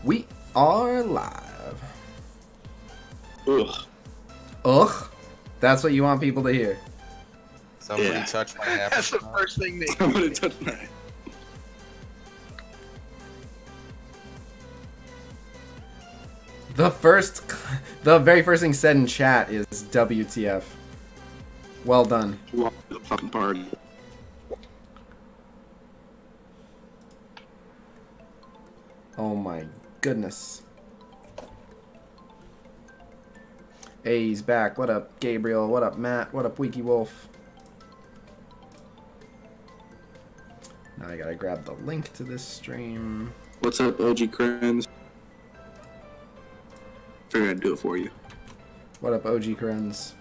We are live. Ugh. Ugh? That's what you want people to hear. Somebody touched my apple. That's the first thing they Somebody touched my The very first thing said in chat is WTF. Well done. Welcome to the fucking party. Oh my goodness. Hey, he's back. What up, Gabriel? What up, Matt? What up, Wiki Wolf? Now I gotta grab the link to this stream. What's up, OG Crens? Figured I'd do it for you. What up, OG Crens?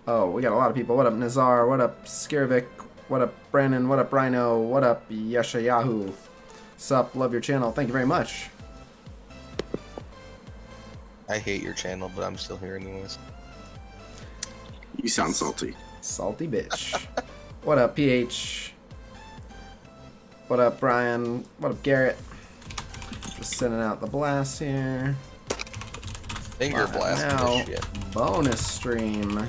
Oh, we got a lot of people. What up, Nazar? What up, Skirvik? What up, Brandon? What up, Rhino? What up, Yeshayahu? Sup? Love your channel. Thank you very much. I hate your channel, but I'm still here anyways. You sound salty. Salty bitch. What up, PH? What up, Brian? What up, Garrett? Just sending out the blast here. Finger blast. Now, Shit. bonus stream.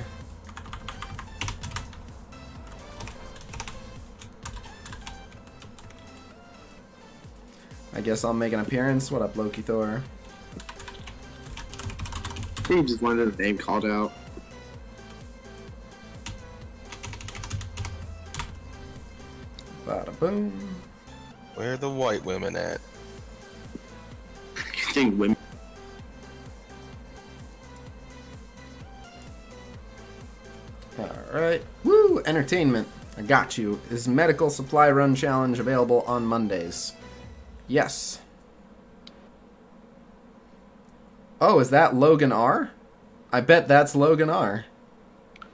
I guess I'll make an appearance. What up, Loki Thor? I think you just wanted the name called out. Bada boom. Where are the white women at? I think women. Alright. Woo! Entertainment. I got you. Is medical supply run challenge available on Mondays? Yes. Oh, is that Logan R? I bet that's Logan R.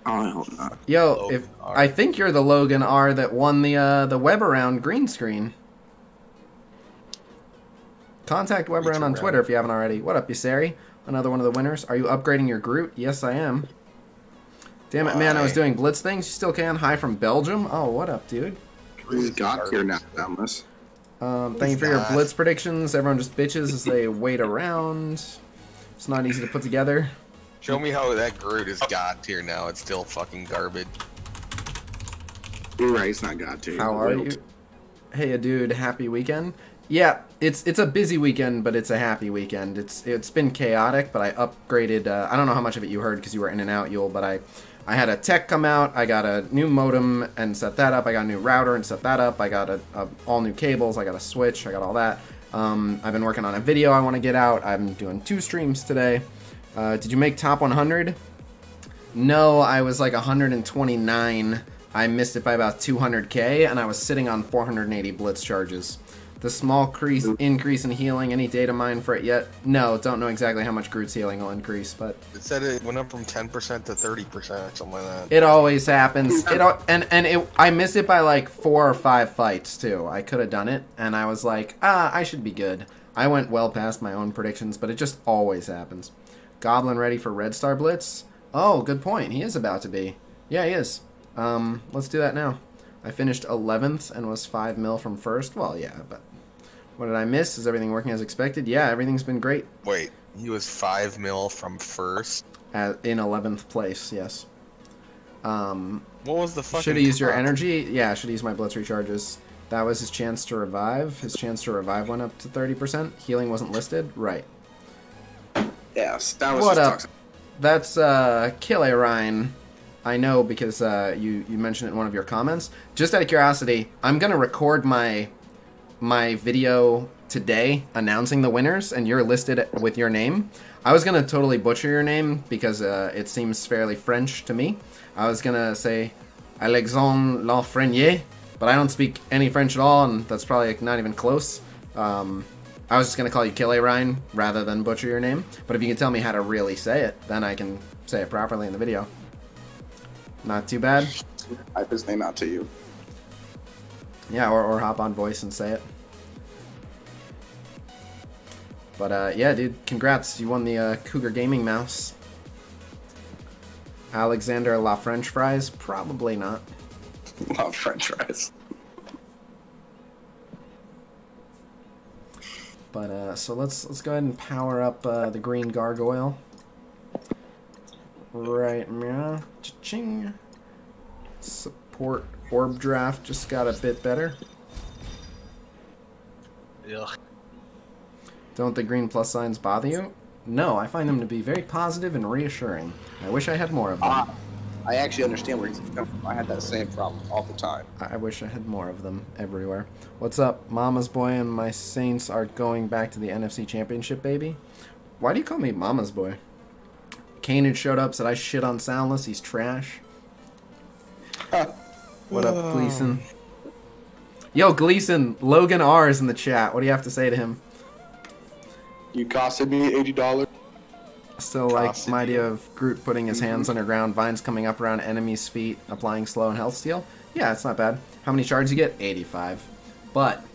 Oh, I hope not. Yo, Logan if R. I think you're the Logan R that won the web around green screen. Contact Web around on Twitter if you haven't already. What up, Yusari? Another one of the winners. Are you upgrading your Groot? Yes, I am. Damn it, man! I was doing Blitz things. You still can. Hi from Belgium. Oh, what up, dude? Who's got here now, Thomas? Thank you for your Blitz predictions. Everyone just bitches as they wait around. It's not easy to put together. Show me how that Groot is god tier now. It's still fucking garbage. You're right, it's not God tier. How are you? Hey, dude. Happy weekend. Yeah, it's a busy weekend, but it's a happy weekend. It's been chaotic, but I upgraded. I don't know how much of it you heard because you were in and out, Yule, but I had a tech come out. I got a new modem and set that up. I got a new router and set that up. I got all new cables. I got a switch. I got all that. I've been working on a video I want to get out. I'm doing 2 streams today. Did you make top 100? No, I was like 129. I missed it by about 200k, and I was sitting on 480 Blitz charges. The small increase in healing, any data mine for it yet? No, don't know exactly how much Groot's healing will increase, but... It said it went up from 10% to 30% or something like that. It always happens. I missed it by like 4 or 5 fights, too. I could have done it, and I was like, I should be good. I went well past my own predictions, but it just always happens. Goblin ready for Red Star Blitz? Oh, good point. He is about to be. Yeah, he is. Let's do that now. I finished 11th and was 5 mil from first. Well, yeah, but what did I miss? Is everything working as expected? Yeah, everything's been great. Wait, he was 5 mil from first? In 11th place, yes. What was the fucking... Should have used your energy? Yeah, I should use my Blitz recharges. That was his chance to revive. His chance to revive went up to 30%. Healing wasn't listed? Right. Yes, that was What just up? toxic. That's Kille Ryan. I know because you mentioned it in one of your comments. Just out of curiosity, I'm gonna record my video today announcing the winners, and you're listed with your name. I was gonna totally butcher your name because it seems fairly French to me. I was gonna say Alexandre Lafreniere, but I don't speak any French at all, and that's probably like, not even close. I was just gonna call you Kille Ryan rather than butcher your name. But if you can tell me how to really say it, then I can say it properly in the video. Not too bad. Type his name out to you. Yeah, or hop on voice and say it. But yeah, dude, congrats. You won the Cougar Gaming Mouse. Alexander La French Fries? Probably not. Love French fries. But so let's go ahead and power up the green gargoyle. Right, meow, cha-ching. Support orb draft just got a bit better. Ugh. Don't the green plus signs bother you? No, I find them to be very positive and reassuring. I wish I had more of them. I actually understand where he's coming from. I had that same problem all the time. I wish I had more of them everywhere. What's up? Mama's boy and my Saints are going back to the NFC Championship, baby. Why do you call me Mama's boy? Kane had showed up, said I shit on Soundless. He's trash. What up, Gleason? Yo, Gleason, Logan R is in the chat. What do you have to say to him? You costed me $80. Still like my idea of Groot putting his hands underground, vines coming up around enemies' feet, applying slow and health steal. Yeah, it's not bad. How many shards you get? 85. But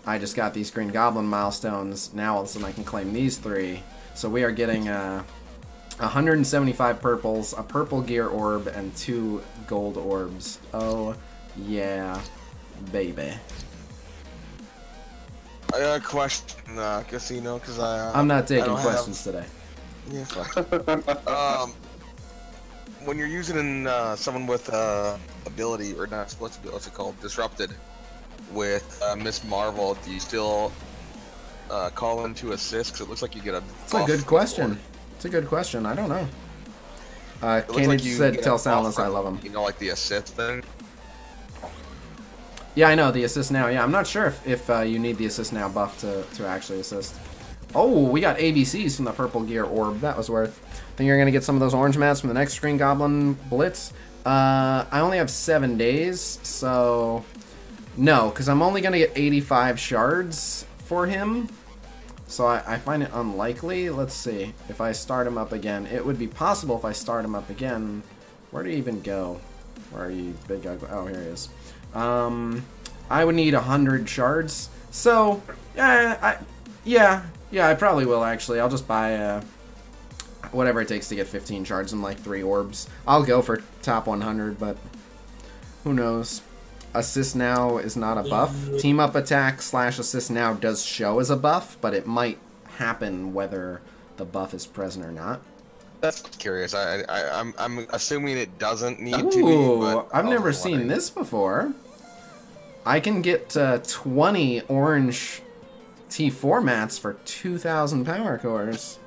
I just got these Green Goblin milestones. Now all of a sudden I can claim these 3. So we are getting 175 purples, a purple gear orb, and 2 gold orbs. Oh, yeah, baby. I got a question, Khasino, because I'm not taking questions today. Yeah, when you're using someone with ability, or not, what's it called? Disrupted, with Miss Marvel, do you still call in to assist? Because it looks like you get a It's a good question. It's a good question. I don't know. Candy said, tell Soundless I love him. You know, like the assist thing? Yeah, I know, the assist now. Yeah, I'm not sure if you need the assist now buff to actually assist. Oh, we got ABCs from the purple gear orb. That was worth. Think you're going to get some of those orange mats from the next Green Goblin Blitz? I only have 7 days, so... No, because I'm only going to get 85 shards for him. So I find it unlikely. Let's see. If I start him up again, it would be possible if I start him up again. Where do you even go? Where are you, big guy? Oh, here he is. I would need 100 shards. So, yeah, I probably will, actually. I'll just buy whatever it takes to get 15 shards and like 3 orbs. I'll go for top 100, but who knows. Assist now is not a buff. Team up attack / assist now does show as a buff, but it might happen whether the buff is present or not. That's curious. I'm assuming it doesn't need to Ooh, be, but I've never seen this before. I can get 20 orange T4 mats for 2,000 power cores.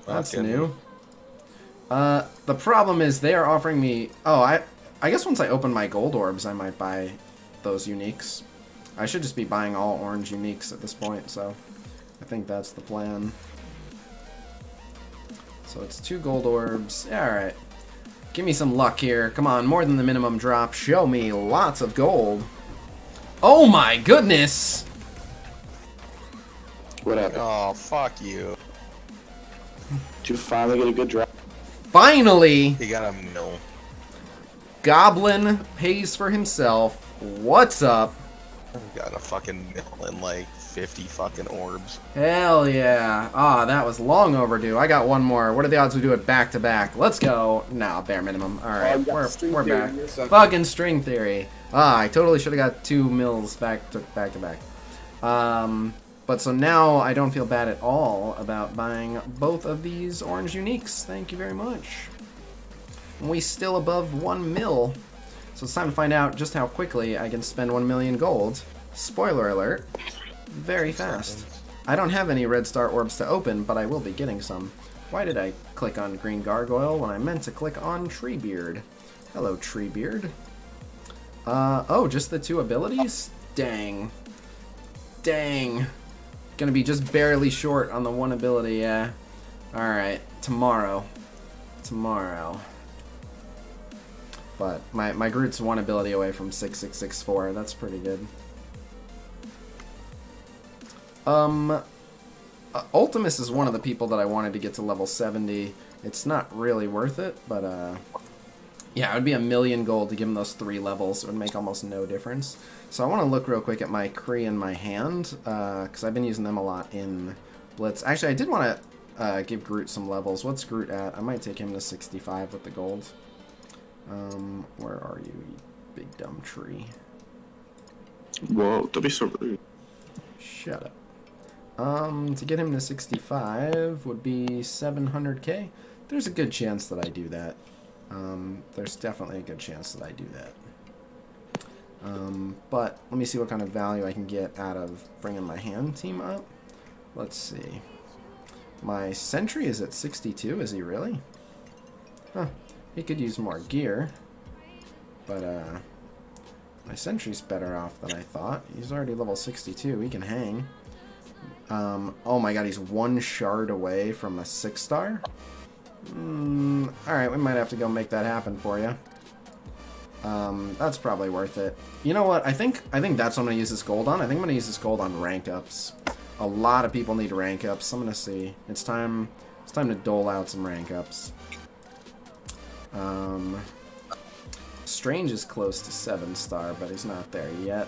That's new. The problem is they are offering me... Oh, I guess once I open my gold orbs, I might buy those uniques. I should just be buying all orange uniques at this point, so I think that's the plan. So it's 2 gold orbs. Yeah, alright. Give me some luck here. Come on, more than the minimum drop. Show me lots of gold. Oh my goodness! What happened? Oh, fuck you. Did you finally get a good drop? Finally! He got a mill. Goblin pays for himself. What's up? Got a fucking mill and like 50 fucking orbs. Hell yeah. Ah, that was long overdue. I got one more. What are the odds we do it back to back? Let's go. No, bare minimum. Alright, we're back. Fucking string theory. Ah, I totally should have got 2 mills back to back. But so now I don't feel bad at all about buying both of these orange uniques. Thank you very much. We still above 1 mil. So it's time to find out just how quickly I can spend 1 million gold. Spoiler alert. Very fast. I don't have any red star orbs to open, but I will be getting some. Why did I click on green gargoyle when I meant to click on Treebeard? Hello, Treebeard. Oh, just the 2 abilities? Dang. Dang. Gonna be just barely short on the 1 ability, yeah. Alright, tomorrow. But my Groot's 1 ability away from 6664. That's pretty good. Ultimus is one of the people that I wanted to get to level 70. It's not really worth it, but yeah, it would be 1 million gold to give him those 3 levels. It would make almost no difference. So I want to look real quick at my Kree and my hand, because I've been using them a lot in Blitz. Actually, I did want to give Groot some levels. What's Groot at? I might take him to 65 with the gold. Where are you, you big dumb tree? Whoa, don't be so rude. Shut up. To get him to 65 would be 700k. There's a good chance that I do that. There's definitely a good chance that I do that. But let me see what kind of value I can get out of bringing my hand team up. Let's see. My sentry is at 62, is he really? Huh. He could use more gear. But, my sentry's better off than I thought. He's already level 62. He can hang. Oh my god, he's one shard away from a 6-star? Alright, we might have to go make that happen for you. That's probably worth it. You know what? I think that's what I'm going to use this gold on. I think I'm going to use this gold on rank ups. A lot of people need rank ups. I'm going to see. It's time to dole out some rank ups. Strange is close to 7-star, but he's not there yet.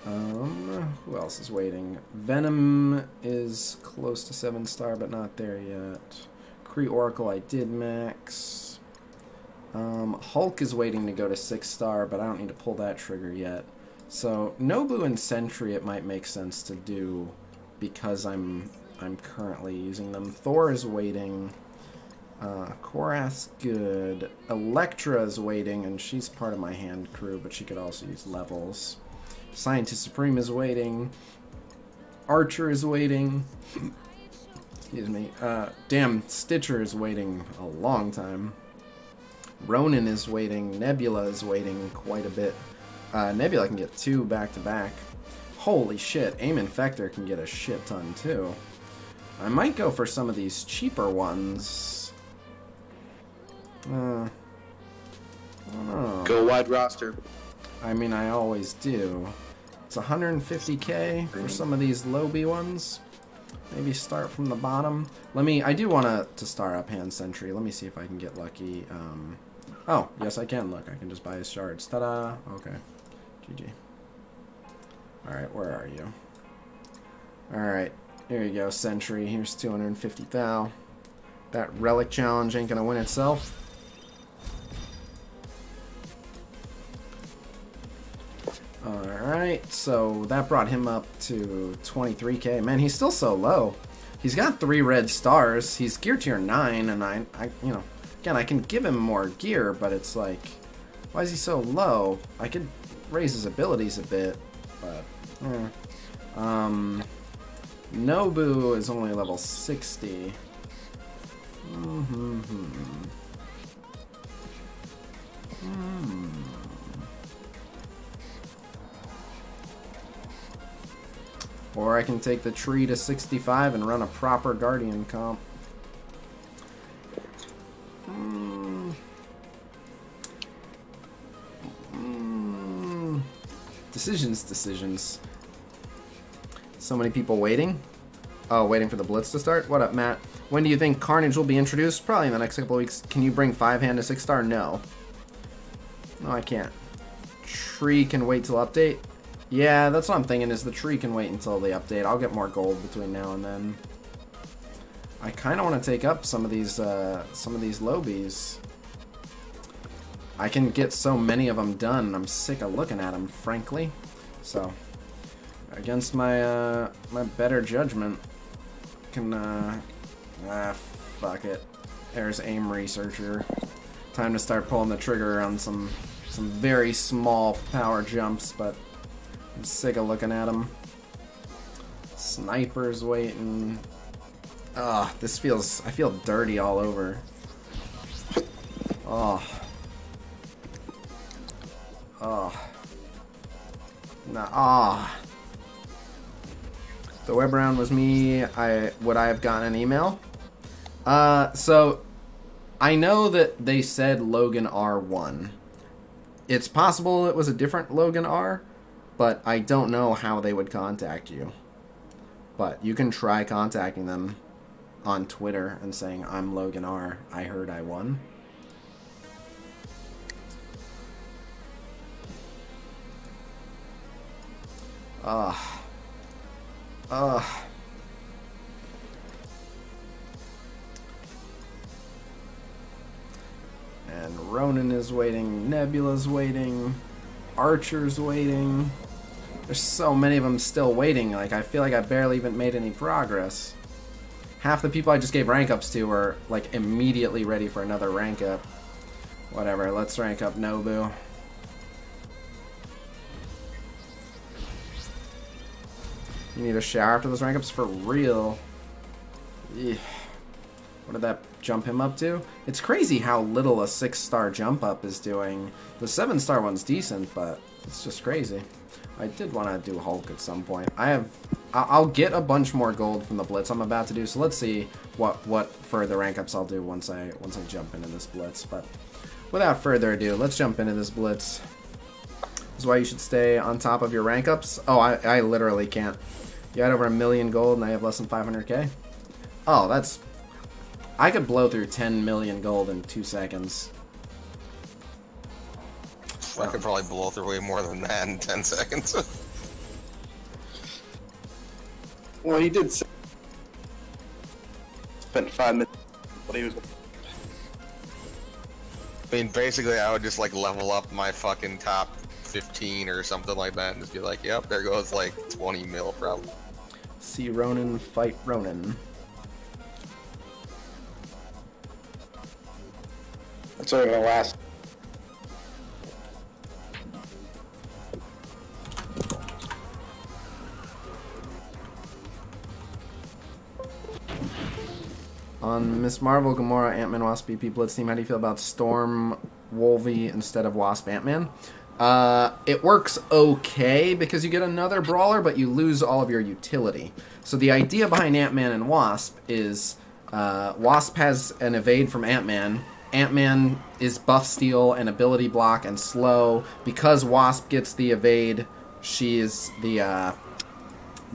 Who else is waiting? Venom is close to 7-star, but not there yet. Kree Oracle I did max. Hulk is waiting to go to 6-star, but I don't need to pull that trigger yet. So Nobu and Sentry it might make sense to do because I'm currently using them. Thor is waiting. Korath's good. Elektra is waiting, and she's part of my hand crew, but she could also use levels. Scientist Supreme is waiting. Archer is waiting. Excuse me. Damn, Stitcher is waiting a long time. Ronin is waiting. Nebula is waiting quite a bit. Nebula can get 2 back-to-back. Holy shit, Aim Infector can get a shit ton too. I might go for some of these cheaper ones. I don't know. Go wide roster. I mean, I always do. It's 150k for some of these lowbie ones. Maybe start from the bottom. I do want to star up Hand Sentry. Let me see if I can get lucky. Oh, yes I can. Look, I can just buy his shards. Ta-da! Okay. GG. Alright, where are you? Alright, here you go, Sentry. Here's 250 thou. That relic challenge ain't gonna win itself. Alright, so that brought him up to 23k. Man, he's still so low. He's got 3 red stars. He's gear tier 9, and I you know, again, I can give him more gear, but it's like, why is he so low? I could raise his abilities a bit, but, Nobu is only level 60. Or I can take the tree to 65 and run a proper Guardian comp. Decisions. So many people waiting. Oh, waiting for the Blitz to start? What up, Matt? When do you think Carnage will be introduced? Probably in the next couple of weeks. Can you bring 5-hand to 6-star? No. No, I can't. Tree can wait till update? Yeah, that's what I'm thinking, is the tree can wait until the update. I'll get more gold between now and then. I kind of want to take up some of these lobies. I can get so many of them done. I'm sick of looking at them, frankly. So, against my my better judgment, can fuck it. There's Aim Researcher. Time to start pulling the trigger on some very small power jumps, but I'm sick of looking at them. Sniper's waiting. Ugh, I feel dirty all over. Oh. Nah, The web round was me. Would I have gotten an email? So I know that they said Logan R1. It's possible it was a different Logan R, but I don't know how they would contact you. But you can try contacting them on Twitter and saying, I'm Logan R. I heard I won. And Ronin is waiting, Nebula's waiting, Archer's waiting. There's so many of them still waiting. Like, I feel like I barely even made any progress. Half the people I just gave rank ups to are, like, immediately ready for another rank up. Whatever, let's rank up Nobu. You need a shower after those rank ups for real. Yeah. What did that jump him up to? It's crazy how little a 6-star jump up is doing. The 7-star one's decent, but it's just crazy. I did want to do Hulk at some point. I'll get a bunch more gold from the Blitz I'm about to do, so let's see what further rank ups I'll do once I jump into this Blitz. But without further ado, let's jump into this Blitz. This is why you should stay on top of your rank ups. Oh, I literally can't. You had over 1 million gold and I have less than 500k? Oh, that's... I could blow through 10 million gold in 2 seconds. I could probably blow through way more than that in 10 seconds. Well, he did spend 5 minutes when he was... I mean, basically, I would just, like, level up my fucking top 15 or something like that and just be like, yep, there goes, like, 20 mil probably. See Ronin fight Ronin. That's only gonna last. On Miss Marvel, Gamora, Ant-Man, Wasp, BP, Blitz team, how do you feel about Storm, Wolvie instead of Wasp, Ant-Man? It works okay because you get another brawler, but you lose all of your utility. So the idea behind Ant-Man and Wasp is Wasp has an evade from Ant-Man. Ant-Man is buff steal and ability block and slow. Because Wasp gets the evade, she is the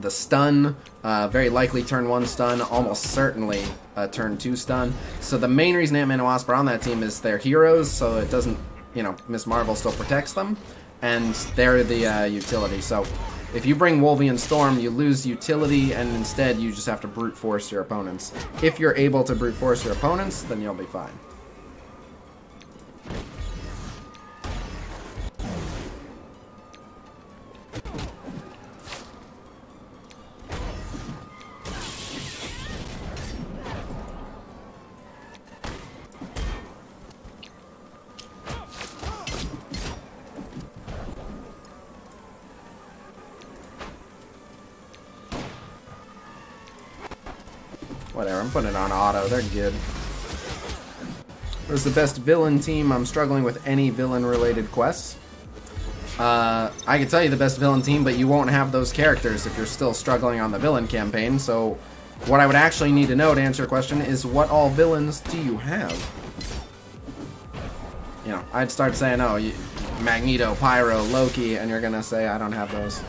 stun, very likely turn 1 stun, almost certainly turn 2 stun. So the main reason Ant-Man and Wasp are on that team is they're heroes, so it doesn't, you know, Miss Marvel still protects them, and they're the utility. So if you bring Wolvie and Storm, you lose utility, and instead you just have to brute force your opponents. If you're able to brute force your opponents, then you'll be fine. Whatever, I'm putting it on auto. They're good. Where's the best villain team? I'm struggling with any villain-related quests. I can tell you the best villain team, but you won't have those characters if you're still struggling on the villain campaign. So what I would actually need to know to answer your question is, what all villains do you have? You know, I'd start saying, oh, Magneto, Pyro, Loki, and you're gonna say, I don't have those.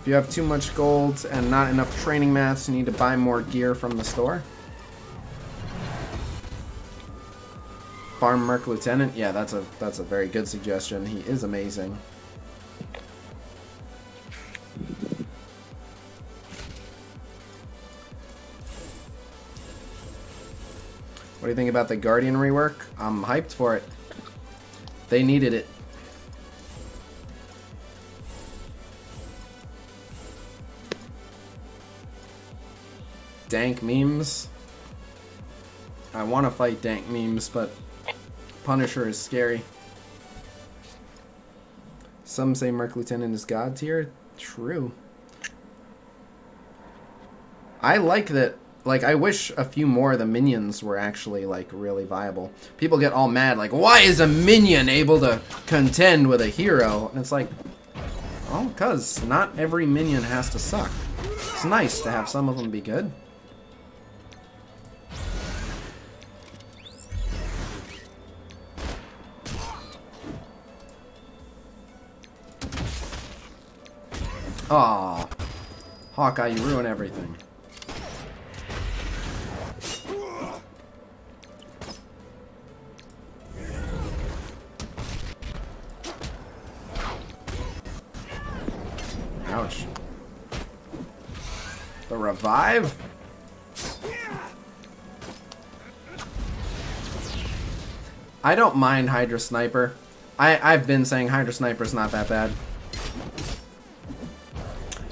If you have too much gold and not enough training mats, you need to buy more gear from the store. Farm Merc Lieutenant, yeah, that's a very good suggestion. He is amazing. What do you think about the Guardian rework? I'm hyped for it. They needed it. Dank memes. I want to fight dank memes, but Punisher is scary. Some say Merc Lieutenant is God tier. True. I like that. Like, I wish a few more of the minions were actually, like, really viable. People get all mad, like, why is a minion able to contend with a hero? And it's like, well, because not every minion has to suck. It's nice to have some of them be good. Aw, Hawkeye, you ruin everything. Ouch. The revive? I don't mind Hydra Sniper. I've been saying Hydra Sniper's not that bad.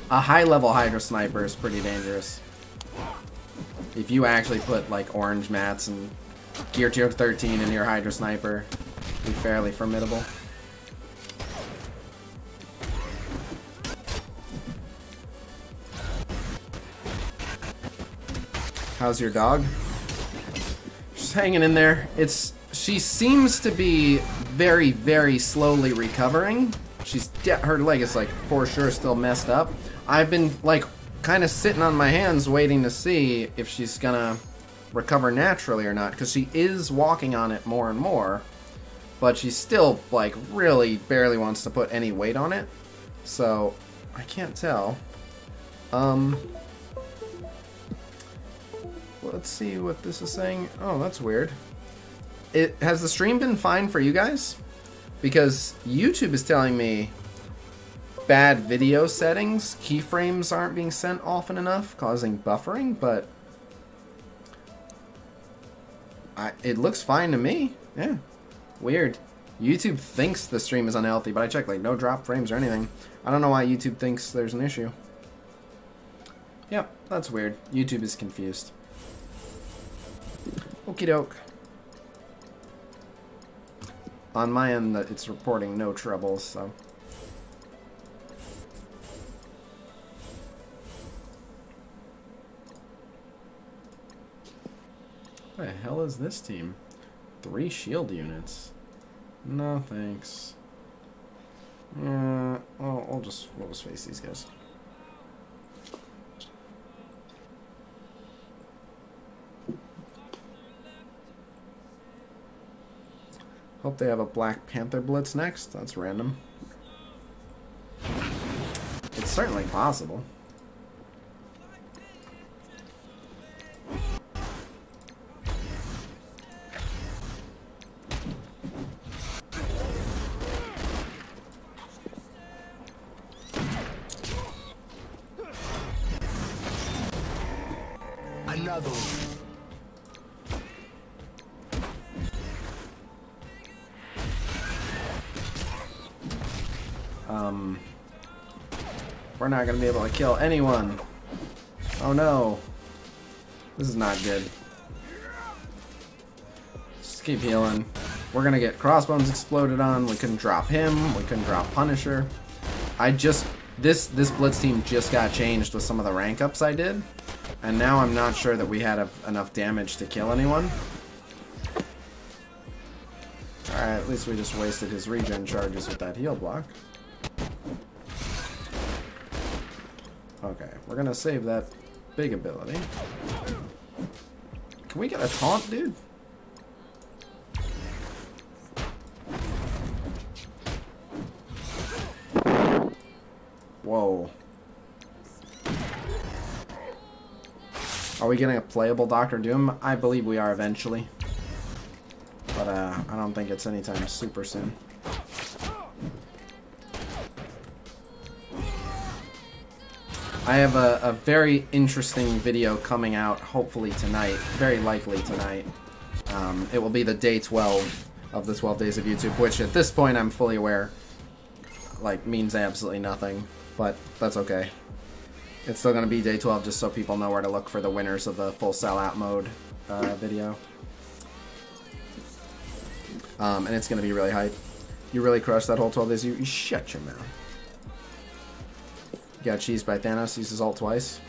A high-level Hydra Sniper is pretty dangerous. If you actually put, like, orange mats and Gear Tier 13 in your Hydra Sniper, it'd be fairly formidable. How's your dog? She's hanging in there. She seems to be very, very slowly recovering. Her leg is, like, for sure still messed up. I've been, like, kind of sitting on my hands waiting to see if she's gonna recover naturally or not, because she is walking on it more and more, but she still, like, really barely wants to put any weight on it. So, I can't tell. Let's see what this is saying. Oh, that's weird. Has the stream been fine for you guys? Because YouTube is telling me bad video settings, keyframes aren't being sent often enough, causing buffering, but it looks fine to me. Yeah, weird. YouTube thinks the stream is unhealthy, but I checked, like, no drop frames or anything. I don't know why YouTube thinks there's an issue. Yep, that's weird. YouTube is confused. Okie doke. On my end, it's reporting no troubles, so. What the hell is this team? 3 shield units. No thanks. Yeah, well, we'll just face these guys. Hope they have a Black Panther Blitz next. That's random. It's certainly possible. Another one. We're not gonna be able to kill anyone. Oh no. This is not good. Just keep healing. We're gonna get crossbones exploded on. We couldn't drop him. We couldn't drop Punisher. This Blitz team just got changed with some of the rank ups I did. And now I'm not sure that we had enough damage to kill anyone. Alright, at least we just wasted his regen charges with that heal block. Okay, we're gonna save that big ability. Can we get a taunt, dude? Whoa. Are we getting a playable Doctor Doom? I believe we are eventually. But I don't think it's anytime super soon. I have a very interesting video coming out, hopefully tonight, very likely tonight. It will be the day 12 of the 12 days of YouTube, which at this point I'm fully aware, like, means absolutely nothing, but that's okay. It's still going to be day 12 just so people know where to look for the winners of the full sellout mode video. And it's going to be really hype. You really crushed that whole 12 days. You shut your mouth. Got cheesed by Thanos, used his ult twice.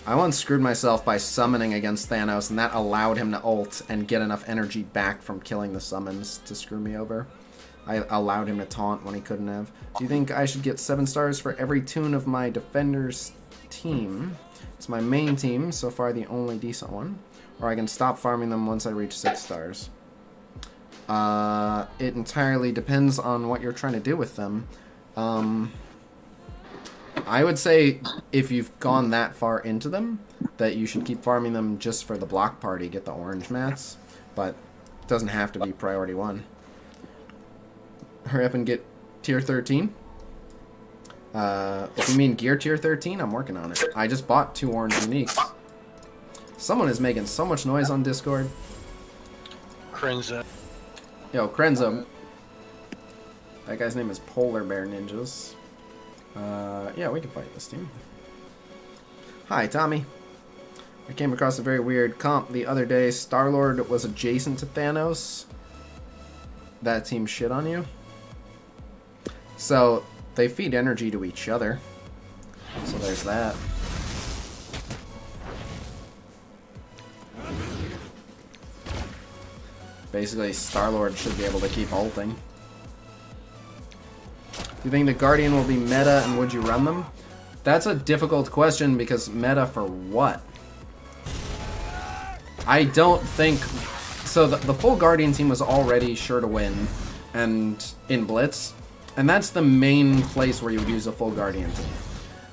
I once screwed myself by summoning against Thanos, and that allowed him to ult and get enough energy back from killing the summons to screw me over. I allowed him to taunt when he couldn't have. Do you think I should get 7 stars for every tune of my Defenders team? It's my main team, so far the only decent one. Or I can stop farming them once I reach 6 stars. It entirely depends on what you're trying to do with them. I would say if you've gone that far into them, that you should keep farming them just for the block party, get the orange mats, but it doesn't have to be priority 1. Hurry up and get tier 13. If you mean gear tier 13, I'm working on it. I just bought 2 orange uniques. Someone is making so much noise on Discord. Krenza. Yo, Krenza. That guy's name is Polar Bear Ninjas. Yeah, we can fight this team. Hi, Tommy. I came across a very weird comp the other day. Star-Lord was adjacent to Thanos. That team shit on you. So, they feed energy to each other. So there's that. Basically, Star-Lord should be able to keep ulting. Do you think the Guardian will be meta, and would you run them? That's a difficult question, because meta for what? I don't think... So the full Guardian team was already sure to win and in Blitz, and that's the main place where you would use a full Guardian team.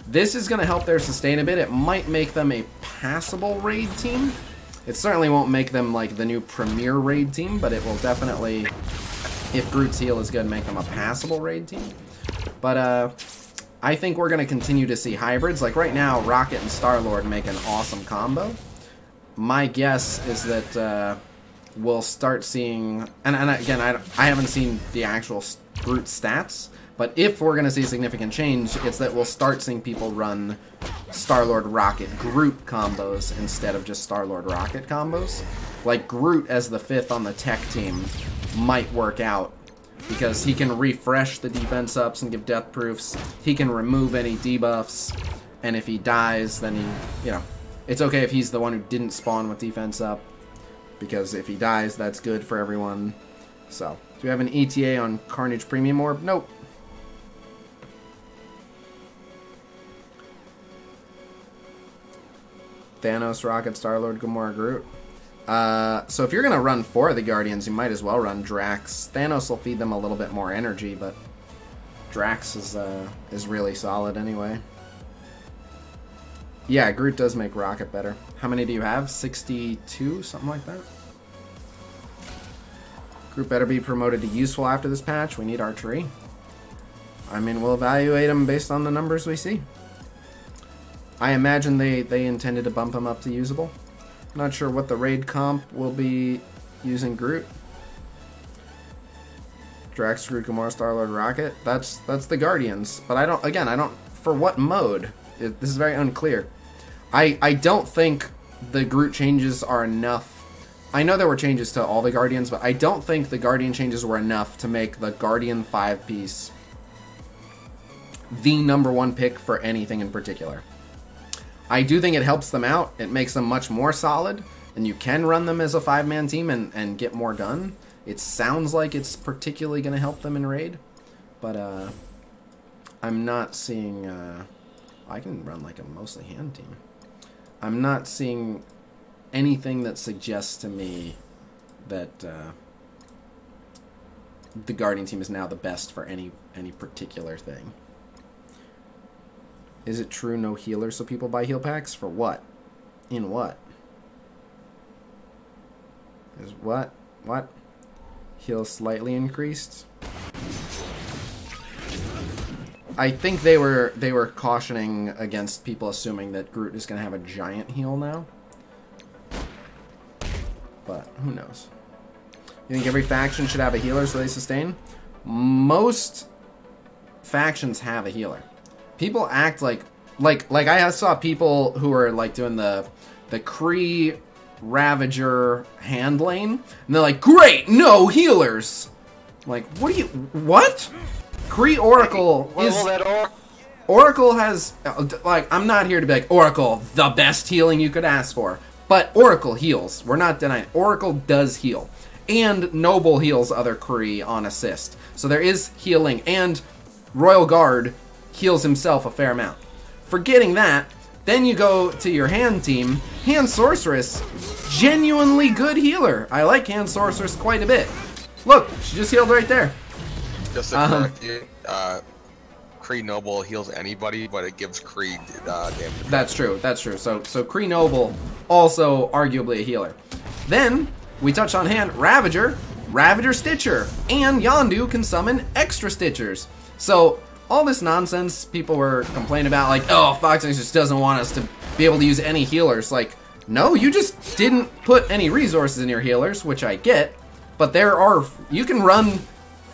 This is going to help their sustain a bit. It might make them a passable raid team. It certainly won't make them like the new premier raid team, but it will definitely, if Groot's heal is good, make them a passable raid team. But I think we're going to continue to see hybrids. Like right now, Rocket and Star-Lord make an awesome combo. My guess is that we'll start seeing, and again, I haven't seen the actual Groot stats, but if we're going to see a significant change, it's that we'll start seeing people run Star-Lord Rocket Groot combos instead of just Star-Lord Rocket combos. Like Groot as the 5th on the tech team might work out because he can refresh the defense ups and give death proofs. He can remove any debuffs, and if he dies, then he, you know, it's okay if he's the one who didn't spawn with defense up, because if he dies, that's good for everyone. So, do we have an ETA on Carnage Premium Orb? Nope. Thanos, Rocket, Star-Lord, Gamora, Groot. So if you're going to run 4 of the Guardians, you might as well run Drax. Thanos will feed them a little bit more energy, but Drax is really solid anyway. Yeah, Groot does make Rocket better. How many do you have? 62? Something like that? Groot better be promoted to useful after this patch. We need our tree. I mean, we'll evaluate him based on the numbers we see. I imagine they intended to bump him up to usable. Not sure what the raid comp will be using Groot. Drax, Groot, Gamora, Star-Lord, Rocket. That's the Guardians. But I don't, for what mode? This is very unclear. I don't think the Groot changes are enough. I know there were changes to all the Guardians, but I don't think the Guardian changes were enough to make the Guardian 5-piece the #1 pick for anything in particular. I do think it helps them out. It makes them much more solid, and you can run them as a 5-man team and get more done. It sounds like it's particularly going to help them in raid, but I'm not seeing... I can run like a mostly hand team. I'm not seeing anything that suggests to me that the Guardian team is now the best for any particular thing. Is it true no healers so people buy heal packs? For what? In what? Is what? What? Heal slightly increased? I think they were cautioning against people assuming that Groot is going to have a giant heal now. But who knows? You think every faction should have a healer so they sustain? Most factions have a healer. People act like I saw people who were like doing the Kree Ravager hand lane, and they're like, great, no healers. I'm like, what? Kree Oracle is... Oracle has... Like, I'm not here to be like, Oracle, the best healing you could ask for. But Oracle heals. We're not denying. Oracle does heal. And Noble heals other Kree on assist. So there is healing. And Royal Guard heals himself a fair amount. Forgetting that, then you go to your hand team. Hand Sorceress, genuinely good healer. I like Hand Sorceress quite a bit. Look, she just healed right there. Just to correct you, Kree Noble heals anybody, but it gives Kree damage. That's true. That's true. So Kree Noble also arguably a healer. Then we touch on hand Ravager, Ravager Stitcher, and Yondu can summon extra Stitchers. So all this nonsense people were complaining about, like, oh, Fox just doesn't want us to be able to use any healers. Like, no, you just didn't put any resources in your healers, which I get. But you can run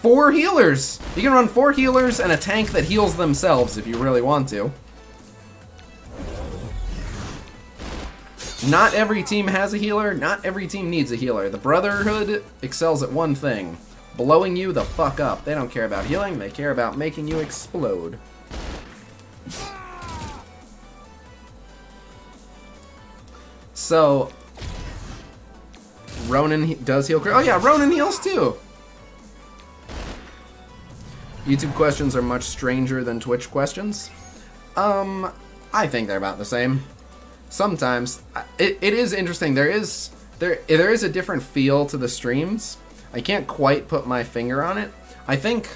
4 healers. You can run 4 healers and a tank that heals themselves if you really want to. Not every team has a healer. Not every team needs a healer. The Brotherhood excels at one thing. Blowing you the fuck up. They don't care about healing. They care about making you explode. So, Ronan does heal. Oh yeah, Ronan heals too. YouTube questions are much stranger than Twitch questions. I think they're about the same. Sometimes it is interesting. There is a different feel to the streams. I can't quite put my finger on it. I think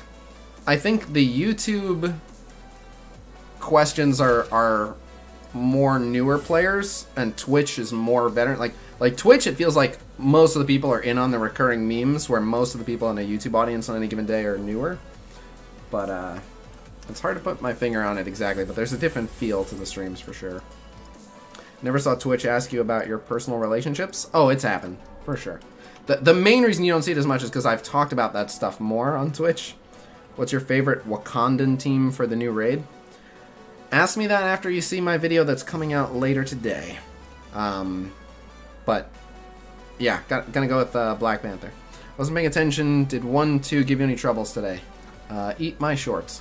the YouTube questions are more newer players, and Twitch is more veteran. Like Twitch, it feels like most of the people are in on the recurring memes, where most of the people in a YouTube audience on any given day are newer. But it's hard to put my finger on it exactly, but there's a different feel to the streams for sure. Never saw Twitch ask you about your personal relationships? Oh, it's happened, for sure. The main reason you don't see it as much is because I've talked about that stuff more on Twitch. What's your favorite Wakandan team for the new raid? Ask me that after you see my video that's coming out later today. But, yeah, gonna go with Black Panther. Wasn't paying attention. Did 1-2 give you any troubles today? Eat my shorts.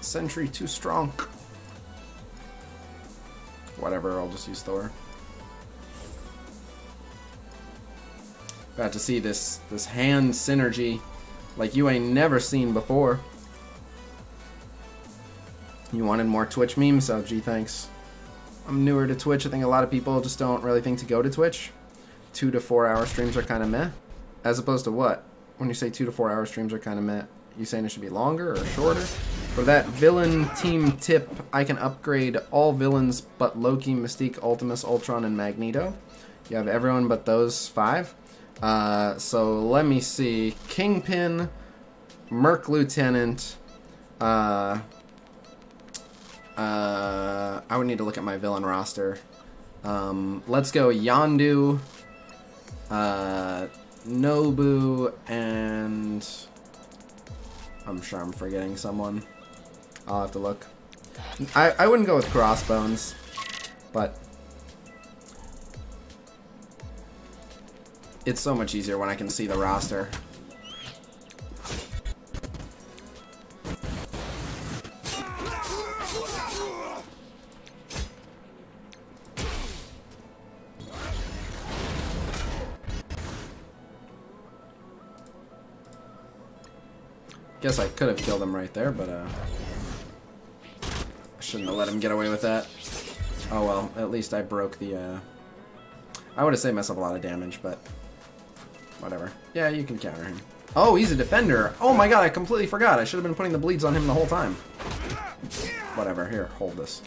Sentry too strong. Whatever, I'll just use Thor. About to see this hand synergy like you ain't never seen before. You wanted more Twitch memes? Oh, gee, thanks. I'm newer to Twitch. I think a lot of people just don't really think to go to Twitch. 2 to 4 hour streams are kind of meh. As opposed to what? When you say 2 to 4 hour streams are kind of meh, you saying it should be longer or shorter? For that villain team tip, I can upgrade all villains but Loki, Mystique, Ultimus, Ultron, and Magneto. You have everyone but those 5. So let me see. Kingpin, Merc Lieutenant. I would need to look at my villain roster. Let's go Yondu, Nobu, and I'm sure I'm forgetting someone. I'll have to look. I wouldn't go with Crossbones, but it's so much easier when I can see the roster. Guess I could have killed him right there, but I shouldn't have let him get away with that. Oh well, at least I broke the I would have saved myself a lot of damage, but whatever. Yeah, you can counter him. Oh, he's a defender. Oh my god, I completely forgot. I should have been putting the bleeds on him the whole time. Whatever, here, hold this.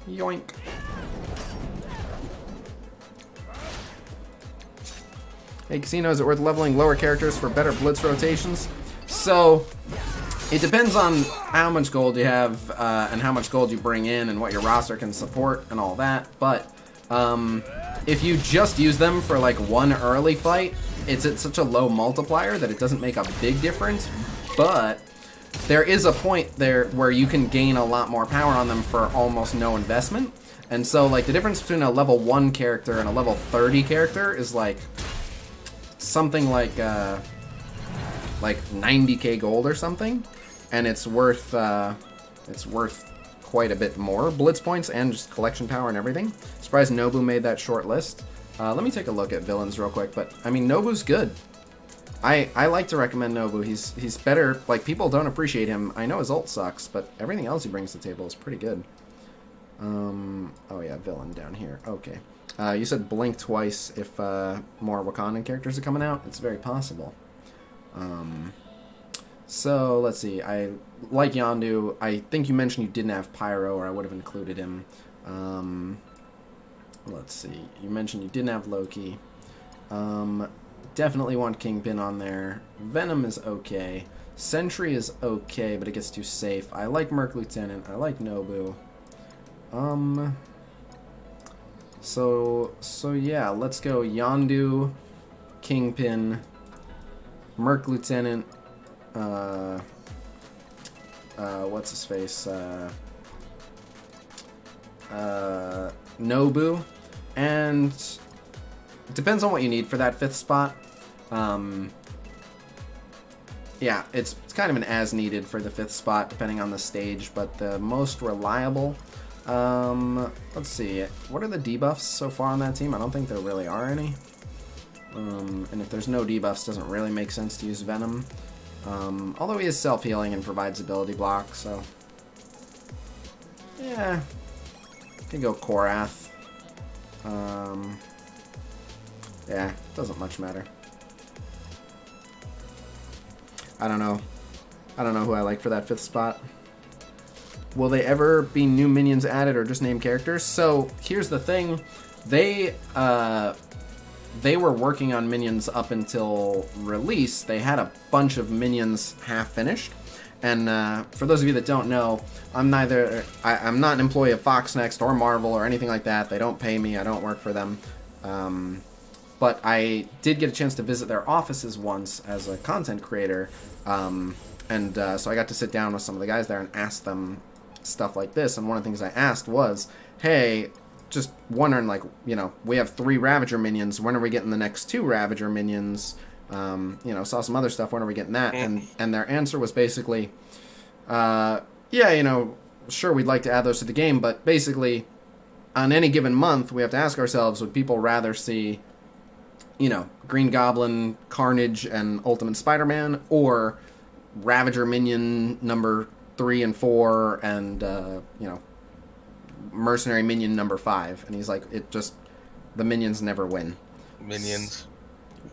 Yoink. Hey, Khasino, is it worth leveling lower characters for better Blitz rotations? So, it depends on how much gold you have, and how much gold you bring in, and what your roster can support, and all that. But, if you just use them for, like, one early fight, it's at such a low multiplier that it doesn't make a big difference. But, there is a point there where you can gain a lot more power on them for almost no investment. And so, like, the difference between a level 1 character and a level 30 character is, like, something like 90k gold or something, and it's worth quite a bit more Blitz points and just collection power and everything. Surprised Nobu made that short list. Let me take a look at villains real quick, but I mean, Nobu's good. I like to recommend Nobu. He's better. Like, people don't appreciate him. I know his ult sucks, but everything else he brings to the table is pretty good. Oh yeah, villain down here. Okay. You said blink twice if more Wakandan characters are coming out. It's very possible. So, let's see. I like Yondu. I think you mentioned you didn't have Pyro, or I would have included him. Let's see. You mentioned you didn't have Loki. Definitely want Kingpin on there. Venom is okay. Sentry is okay, but it gets too safe. I like Merc Lieutenant. I like Nobu. So yeah, let's go Yondu, Kingpin, Merc Lieutenant, what's his face, Nobu, and it depends on what you need for that 5th spot. Yeah, it's kind of an as needed for the 5th spot depending on the stage, but the most reliable, let's see, what are the debuffs so far on that team? I don't think there really are any. And if there's no debuffs, it doesn't really make sense to use Venom. Although he is self-healing and provides ability block, so... yeah. Could go Korath. Yeah, doesn't much matter. I don't know. I don't know who I like for that 5th spot. Will they ever be new minions added or just named characters? So, here's the thing. They were working on minions up until release. They had a bunch of minions half finished. And for those of you that don't know, I'm not an employee of Fox Next or Marvel or anything like that. They don't pay me. I don't work for them. But I did get a chance to visit their offices once as a content creator. So I got to sit down with some of the guys there and ask them stuff like this. And one of the things I asked was, hey, just wondering, like, you know, we have 3 Ravager minions. When are we getting the next 2 Ravager minions? You know, saw some other stuff. When are we getting that? And their answer was basically, yeah, you know, sure, we'd like to add those to the game, but basically, on any given month, we have to ask ourselves, would people rather see, you know, Green Goblin, Carnage, and Ultimate Spider-Man, or Ravager minion number 3 and 4, and, you know, Mercenary minion number 5? And he's like, the minions never win. Minions.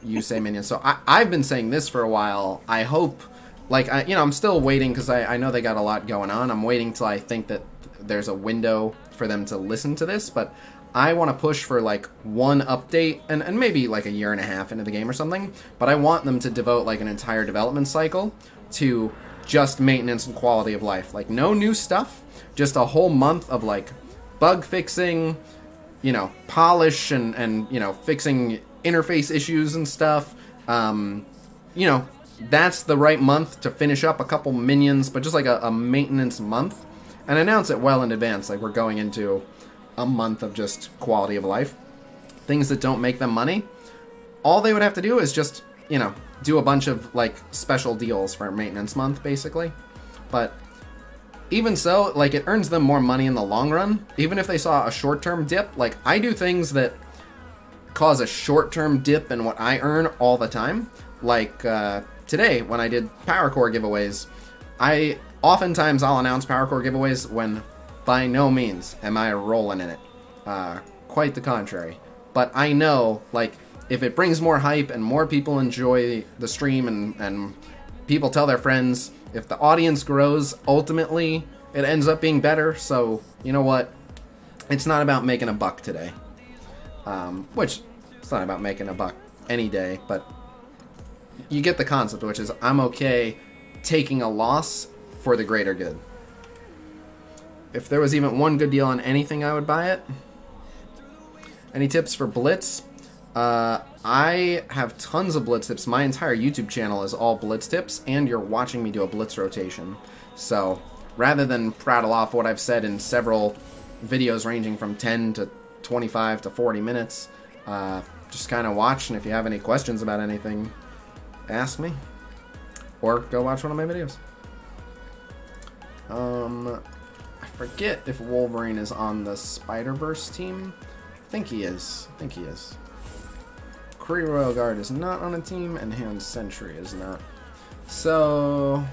You say minions. So I've been saying this for a while. I hope, like, you know, I'm still waiting because I know they got a lot going on. I'm waiting till I think that there's a window for them to listen to this, but I want to push for, like, one update, and maybe, like, a year and a half into the game or something, but I want them to devote, like, an entire development cycle to just maintenance and quality of life. Like, no new stuff, just a whole month of, like, bug fixing, you know, polish and you know, fixing interface issues and stuff. You know, that's the right month to finish up a couple minions, but just like a maintenance month, and announce it well in advance, like we're going into a month of just quality of life. Things that don't make them money, all they would have to do is just, you know, do a bunch of, like, special deals for maintenance month, basically. But even so, like, it earns them more money in the long run. Even if they saw a short-term dip, like, I do things that cause a short-term dip in what I earn all the time. Like, today, when I did Power Core giveaways, oftentimes I'll announce Power Core giveaways when by no means am I rolling in it. Quite the contrary. But I know, like, if it brings more hype and more people enjoy the stream and people tell their friends, if the audience grows, ultimately, it ends up being better. So, you know what? It's not about making a buck today. Which, it's not about making a buck any day, but you get the concept, which is I'm okay taking a loss for the greater good. If there was even one good deal on anything, I would buy it. Any tips for Blitz? I have tons of Blitz tips. My entire YouTube channel is all Blitz tips, and you're watching me do a Blitz rotation. So, rather than prattle off what I've said in several videos ranging from 10 to 25 to 40 minutes, just kind of watch, and if you have any questions about anything, ask me. Or go watch one of my videos. I forget if Wolverine is on the Spider-Verse team. I think he is. Kree Royal Guard is not on a team, and Hand Sentry is not. So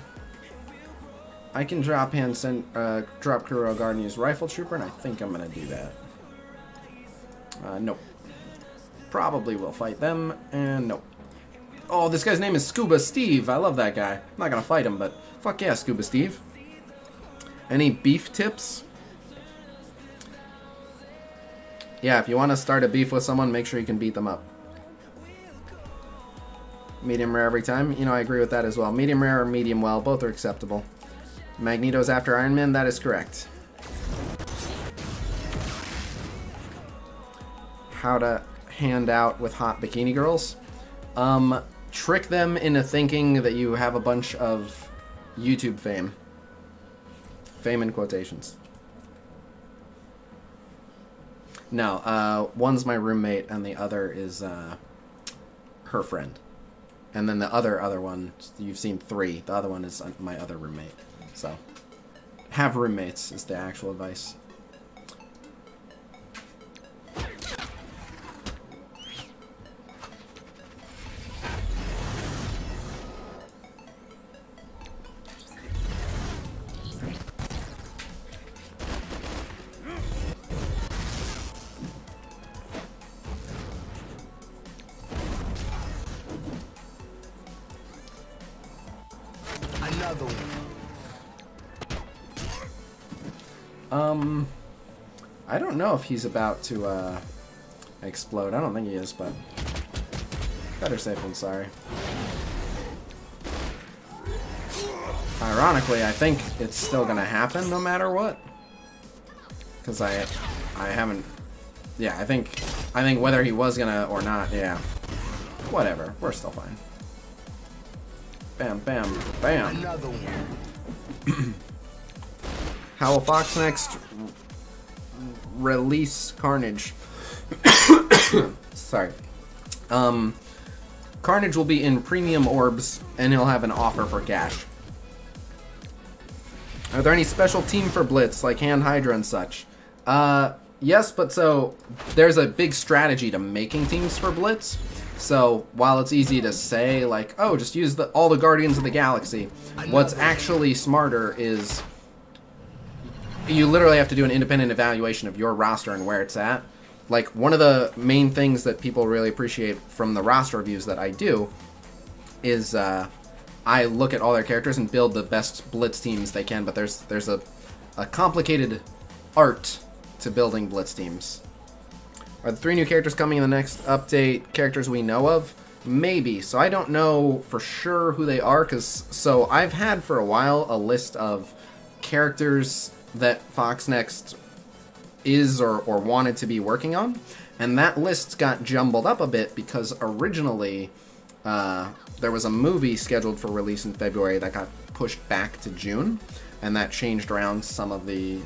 I can drop drop Kree Royal Guard and use Rifle Trooper, and I think I'm gonna do that. Nope. Probably will fight them, and nope. Oh, this guy's name is Scuba Steve. I love that guy. I'm not gonna fight him, but fuck yeah, Scuba Steve. Any beef tips? Yeah, if you want to start a beef with someone, make sure you can beat them up. Medium rare every time. You know, I agree with that as well. Medium rare or medium well, both are acceptable. Magneto's after Iron Man, that is correct. How to hand out with hot bikini girls? trick them into thinking that you have a bunch of YouTube fame. Fame in quotations. No, one's my roommate and the other is her friend. And then the other one, you've seen 3. The other one is my other roommate. So, have roommates is the actual advice. Another one. I don't know if he's about to explode. I don't think he is, but better safe than sorry. Ironically, I think it's still gonna happen no matter what. Because I haven't. Yeah, I think whether he was gonna or not, yeah. Whatever, we're still fine. Bam, bam, bam. Another one. How will Fox next release Carnage? Sorry. Carnage will be in premium orbs, and he'll have an offer for cash. Are there any special team for Blitz, like Hand Hydra and such? Yes, but so there's a big strategy to making teams for Blitz. So while it's easy to say, like, oh, just use all the Guardians of the Galaxy, what's actually smarter is you literally have to do an independent evaluation of your roster and where it's at. Like, one of the main things that people really appreciate from the roster reviews that I do is I look at all their characters and build the best Blitz teams they can, but there's a complicated art to building Blitz teams. Are the 3 new characters coming in the next update characters we know of? Maybe. So I don't know for sure who they are, so I've had for a while a list of characters that Fox Next is or wanted to be working on, and that list got jumbled up a bit because originally there was a movie scheduled for release in February that got pushed back to June, and that changed around some of the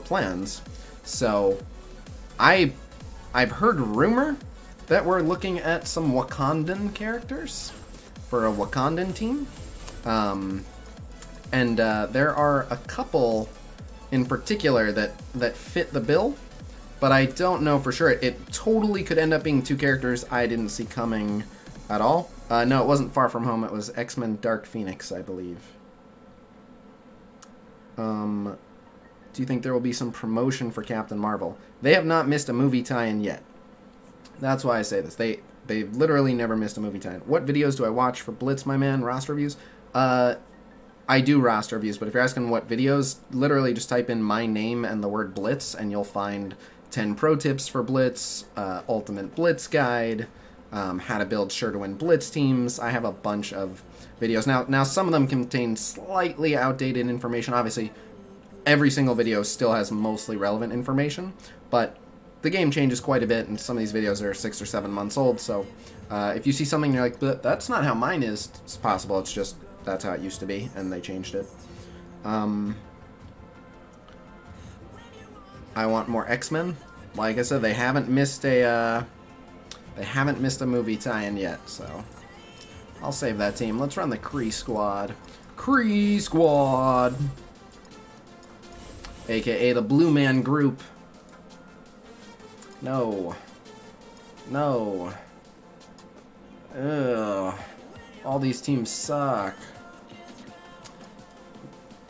plans. So I've heard rumor that we're looking at some Wakandan characters for a Wakandan team, and there are a couple in particular that fit the bill, but I don't know for sure. It totally could end up being 2 characters I didn't see coming at all. No, it wasn't Far From Home. It was X-Men Dark Phoenix, I believe. Do you think there will be some promotion for Captain Marvel? They have not missed a movie tie-in yet. That's why I say this. They've literally never missed a movie tie-in. What videos do I watch for Blitz, my man? Roster reviews? I do roster reviews, but if you're asking what videos, literally just type in my name and the word Blitz, and you'll find 10 pro tips for Blitz, Ultimate Blitz Guide, how to build sure-to-win Blitz teams. I have a bunch of videos. Now, some of them contain slightly outdated information. Obviously, every single video still has mostly relevant information, but the game changes quite a bit, and some of these videos are 6 or 7 months old, so if you see something you're like, but that's not how mine is, it's possible. It's just that's how it used to be, and they changed it. I want more X-Men. Like I said, they haven't missed a movie tie-in yet, so I'll save that team. Let's run the Kree Squad. Kree Squad, aka the Blue Man Group. No. Ugh. All these teams suck.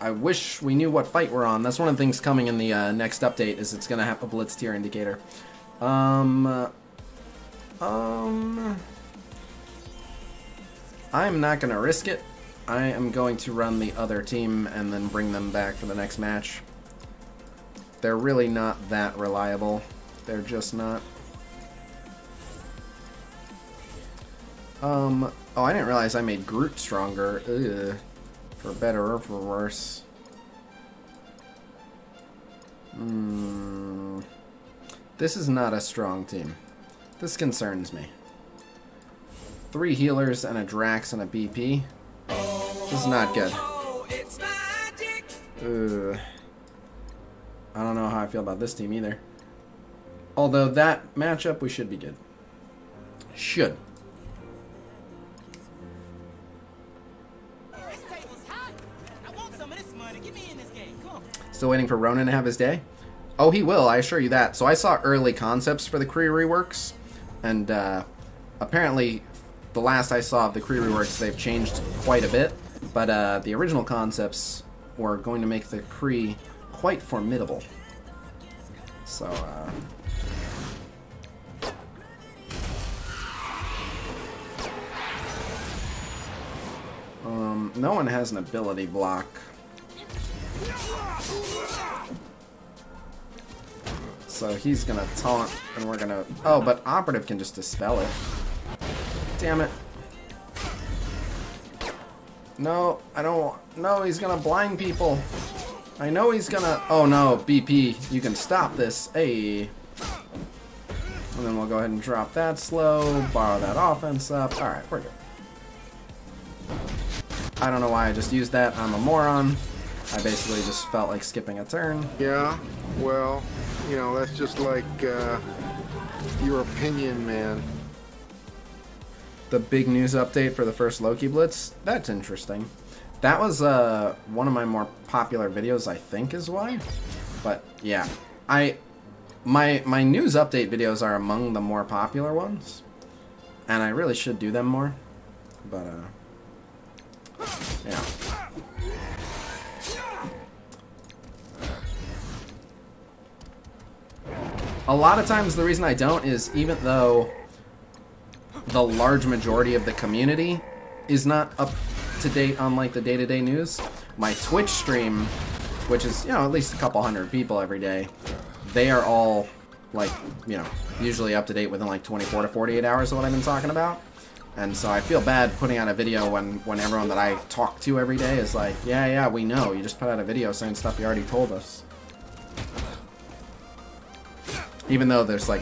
I wish we knew what fight we're on. That's one of the things coming in the next update, is it's going to have a Blitz tier indicator. I'm not going to risk it. I am going to run the other team and then bring them back for the next match. They're really not that reliable. They're just not. Oh, I didn't realize I made Groot stronger. Ugh. For better or for worse. This is not a strong team. This concerns me. 3 healers and a Drax and a BP. This is not good. I don't know how I feel about this team either. Although that matchup, we should be good. Should. Still waiting for Ronan to have his day? Oh, he will, I assure you that. So I saw early concepts for the Kree reworks, and apparently the last I saw of the Kree reworks, they've changed quite a bit, but the original concepts were going to make the Kree quite formidable. So, no one has an ability block. So he's gonna taunt, and we're gonna... Oh, but Operative can just dispel it. Damn it. No, I don't... No, he's gonna blind people. I know he's gonna... Oh no, BP, you can stop this. Hey. And then we'll go ahead and drop that slow, borrow that offense up. Alright, we're good. I don't know why I just used that. I'm a moron. I basically just felt like skipping a turn. Yeah, well, you know, that's just like your opinion, man. The big news update for the first Loki Blitz? That's interesting. That was one of my more popular videos, I think, is why. But yeah, my news update videos are among the more popular ones, and I really should do them more. But yeah. A lot of times the reason I don't is even though the large majority of the community is not up to date on like the day-to-day news, my Twitch stream, which is, you know, at least a couple hundred people every day, they are all like, you know, usually up to date within like 24 to 48 hours of what I've been talking about. And so I feel bad putting out a video when everyone that I talk to every day is like, yeah, we know, you just put out a video saying stuff you already told us. Even though there's like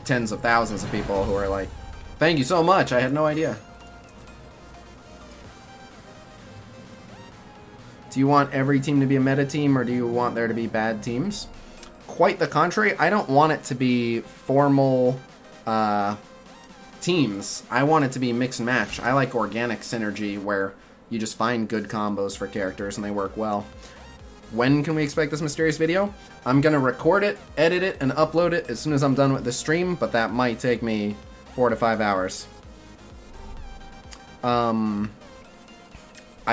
tens of thousands of people who are like, thank you so much, I had no idea. Do you want every team to be a meta team, or do you want there to be bad teams? Quite the contrary. I don't want it to be formal teams. I want it to be mix and match. I like organic synergy where you just find good combos for characters and they work well. When can we expect this mysterious video? I'm going to record it, edit it, and upload it as soon as I'm done with the stream, but that might take me 4 to 5 hours. I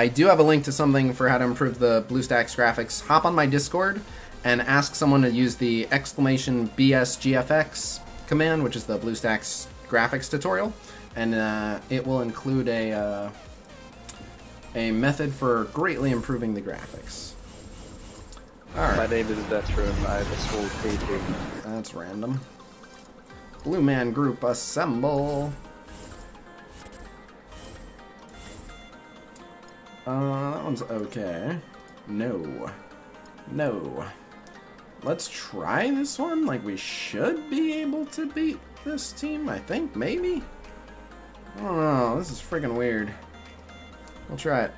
do have a link to something for how to improve the BlueStacks graphics. Hop on my Discord and ask someone to use the !BSGFX command, which is the BlueStacks graphics tutorial, and it will include a method for greatly improving the graphics. Alright. My name is Veteran, I have a small KP. That's random. Blue Man Group, assemble! That one's okay. No. No. Let's try this one. Like, we should be able to beat this team, I think, maybe? I don't know, this is freaking weird. We'll try it.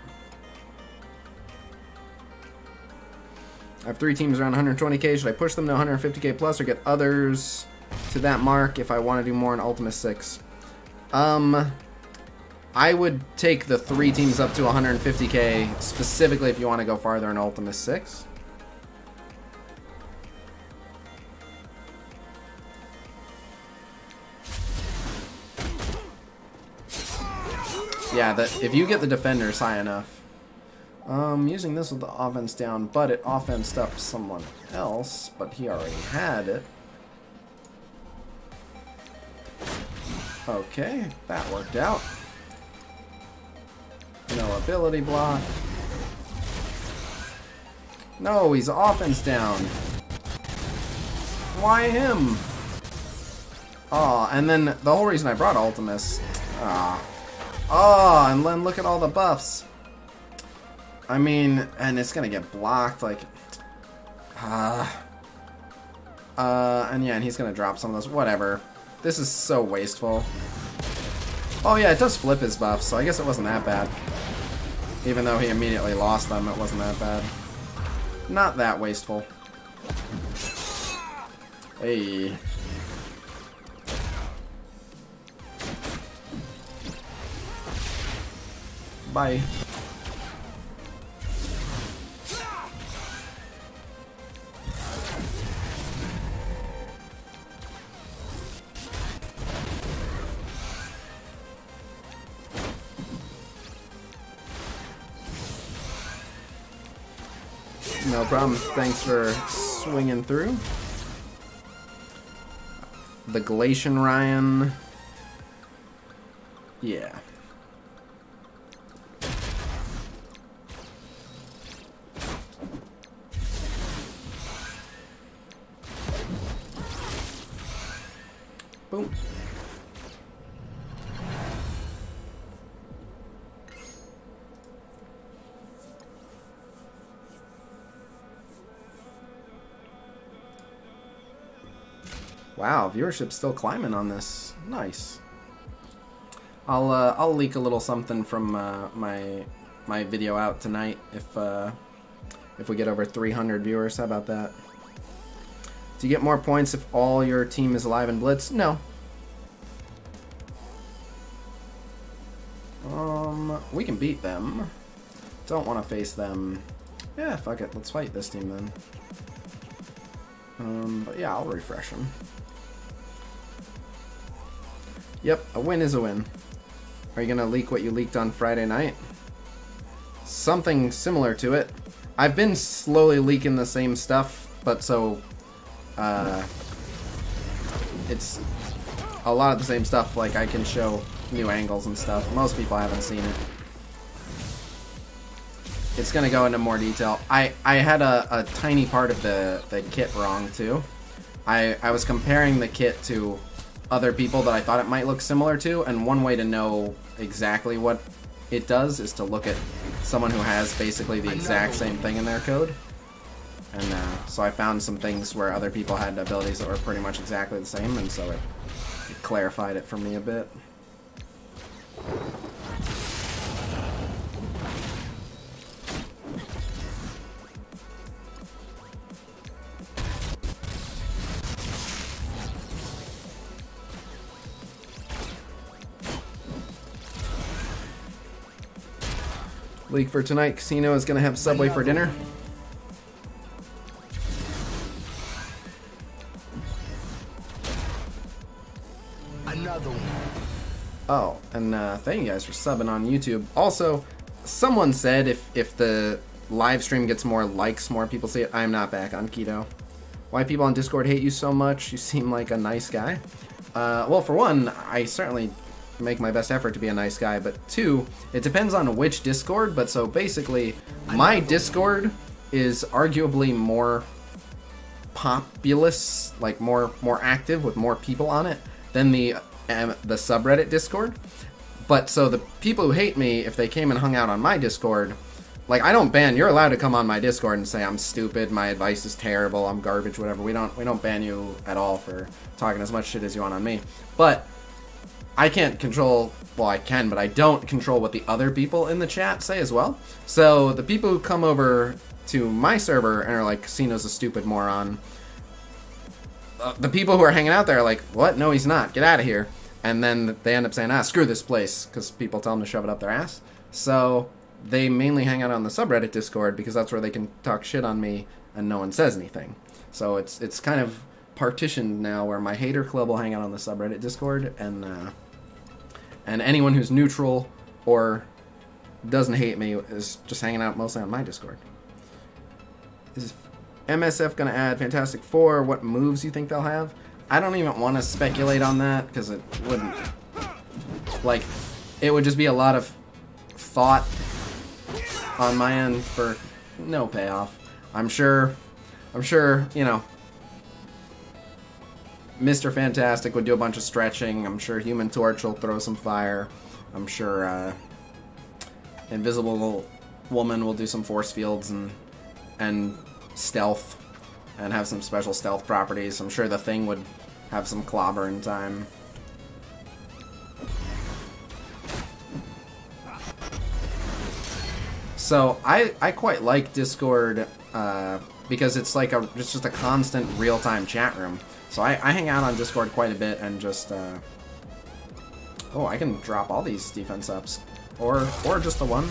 I have 3 teams around 120k. Should I push them to 150k plus or get others to that mark if I want to do more in Ultima 6? I would take the 3 teams up to 150k specifically if you want to go farther in Ultima 6. Yeah, if you get the defenders high enough. Using this with the offense down, but it offensed up someone else, but he already had it. Okay, that worked out. No ability block. No, he's offense down. Why him? Aw, and then the whole reason I brought Ultimus. And then look at all the buffs. I mean, and it's gonna get blocked, like, and yeah, and he's gonna drop some of those, whatever. This is so wasteful. Oh yeah, it does flip his buffs, so I guess it wasn't that bad. Even though he immediately lost them, it wasn't that bad. Not that wasteful. Hey. Bye. No problem. Thanks for swinging through. The Galatian Ryan. Yeah. Boom. Wow, viewership's still climbing on this. Nice. I'll leak a little something from my video out tonight if we get over 300 viewers. How about that? Do you get more points if all your team is alive in Blitz? No. We can beat them. Don't want to face them. Yeah, fuck it. Let's fight this team then. But yeah, I'll refresh them. Yep, a win is a win. Are you gonna leak what you leaked on Friday night? Something similar to it. I've been slowly leaking the same stuff, but so it's a lot of the same stuff. Like I can show new angles and stuff. Most people haven't seen it. It's gonna go into more detail. I had a tiny part of the kit wrong too. I was comparing the kit to other people that I thought it might look similar to, and one way to know exactly what it does is to look at someone who has basically the exact same thing in their code. And so I found some things where other people had abilities that were pretty much exactly the same, and so it clarified it for me a bit. Leak for tonight, Khasino is going to have Subway for dinner. Another one. Oh, and thank you guys for subbing on YouTube. Also, someone said if the live stream gets more likes, more people see it. I'm not back on keto. Why people on Discord hate you so much? You seem like a nice guy. Well, for one, I certainly make my best effort to be a nice guy, but two, it depends on which Discord. But so basically, my Discord is arguably more populous, like more active with more people on it than the subreddit Discord. But so the people who hate me, if they came and hung out on my Discord, like I don't ban. You're allowed to come on my Discord and say I'm stupid, my advice is terrible, I'm garbage, whatever. We don't ban you at all for talking as much shit as you want on me. But I can't control, well I can, but I don't control what the other people in the chat say as well. So the people who come over to my server and are like, Khasino's a stupid moron, the people who are hanging out there are like, what? No, he's not. Get out of here. And then they end up saying, screw this place, because people tell them to shove it up their ass. So they mainly hang out on the subreddit Discord because that's where they can talk shit on me and no one says anything. So it's kind of partitioned now where my hater club will hang out on the subreddit Discord, and anyone who's neutral or doesn't hate me is just hanging out mostly on my Discord. Is MSF gonna add Fantastic Four? What moves you think they'll have? I don't even want to speculate on that because it wouldn't, like, it would just be a lot of thought on my end for no payoff. I'm sure, you know, Mr. Fantastic would do a bunch of stretching. I'm sure Human Torch will throw some fire. I'm sure Invisible Woman will do some force fields and stealth and have some special stealth properties. I'm sure the Thing would have some clobber in time. So I quite like Discord because it's like it's just a constant real-time chat room. So I hang out on Discord quite a bit and just oh, I can drop all these defense ups or just the one.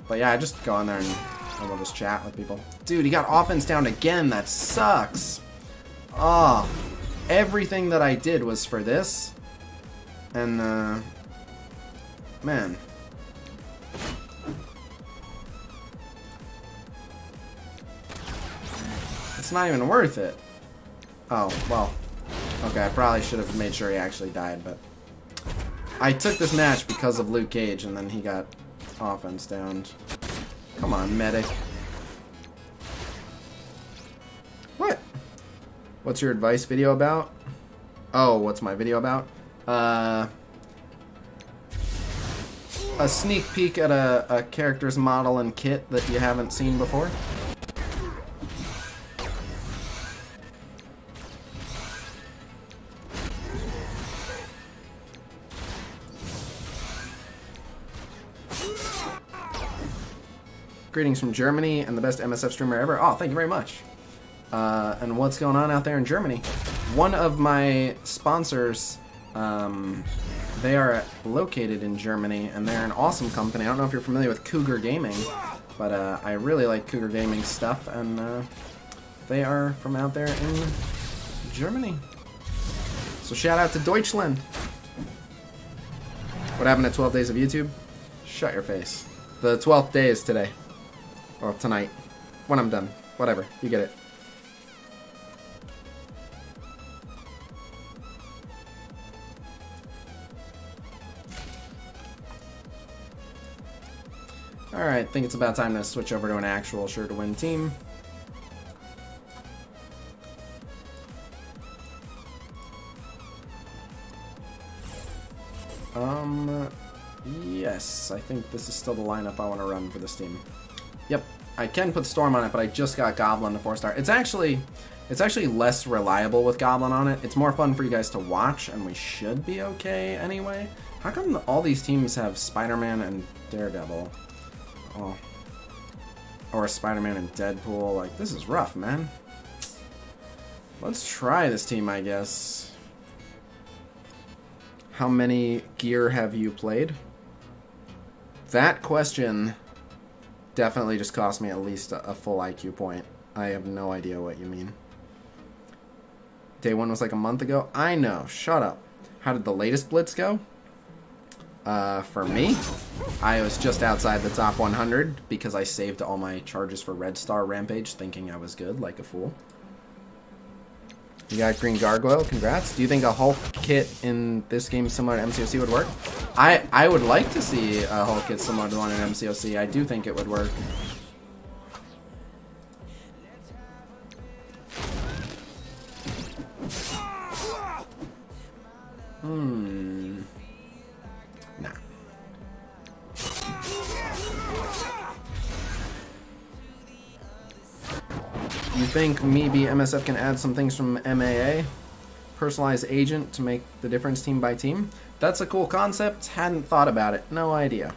But yeah, I just go in there and we'll just chat with people. Dude, he got offense down again. That sucks. Oh, everything that I did was for this. And, man. It's not even worth it. Oh, well. Okay, I probably should have made sure he actually died, but... I took this match because of Luke Cage, and then he got offense down. Come on, medic. What? What's your advice video about? Oh, what's my video about? A sneak peek at a character's model and kit that you haven't seen before. Greetings from Germany and the best MSF streamer ever. Oh, thank you very much. And what's going on out there in Germany? One of my sponsors, they are located in Germany, and they're an awesome company. I don't know if you're familiar with Cougar Gaming, but I really like Cougar Gaming stuff, and they are from out there in Germany. So shout out to Deutschland. What happened at 12 Days of YouTube? Shut your face. The 12th day is today. Or tonight. When I'm done. Whatever. You get it. Alright, I think it's about time to switch over to an actual sure-to-win team. Yes, I think this is still the lineup I want to run for this team. Yep, I can put Storm on it, but I just got Goblin to 4-star. It's actually less reliable with Goblin on it. It's more fun for you guys to watch, and we should be okay anyway. How come all these teams have Spider-Man and Daredevil? Oh. Or Spider-Man and Deadpool. Like, this is rough, man. Let's try this team, I guess. How many gear have you played? That question definitely just cost me at least a full IQ point. I have no idea what you mean. Day 1 was like a month ago? I know. Shut up. How did the latest Blitz go? For me, I was just outside the top 100 because I saved all my charges for Red Star Rampage thinking I was good, like a fool. You got Green Gargoyle, congrats. Do you think a Hulk kit in this game similar to MCOC would work? I would like to see a Hulk kit similar to the one in MCOC. I do think it would work. Nah. You think maybe MSF can add some things from MAA? Personalized agent to make the difference team by team? That's a cool concept. Hadn't thought about it. No idea.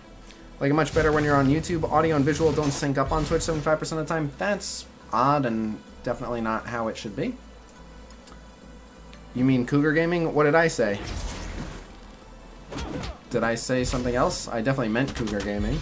Like it much better when you're on YouTube. Audio and visual don't sync up on Twitch 75% of the time. That's odd and definitely not how it should be. You mean Cougar Gaming? What did I say? Did I say something else? I definitely meant Cougar Gaming.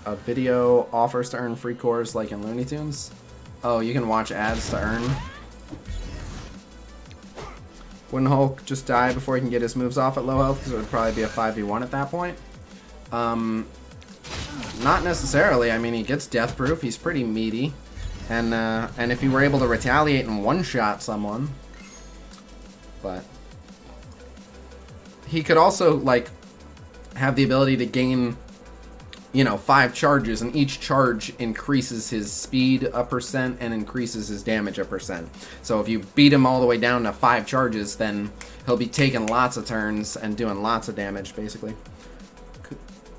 A video offers to earn free cores like in Looney Tunes? Oh, you can watch ads to earn? Wouldn't Hulk just die before he can get his moves off at low health? Because it would probably be a 5v1 at that point. Not necessarily. I mean, he gets death proof. He's pretty meaty. And if he were able to retaliate and one-shot someone. But he could also, like, have the ability to gain you know, 5 charges, and each charge increases his speed 1% and increases his damage 1%. So if you beat him all the way down to 5 charges, then he'll be taking lots of turns and doing lots of damage, basically.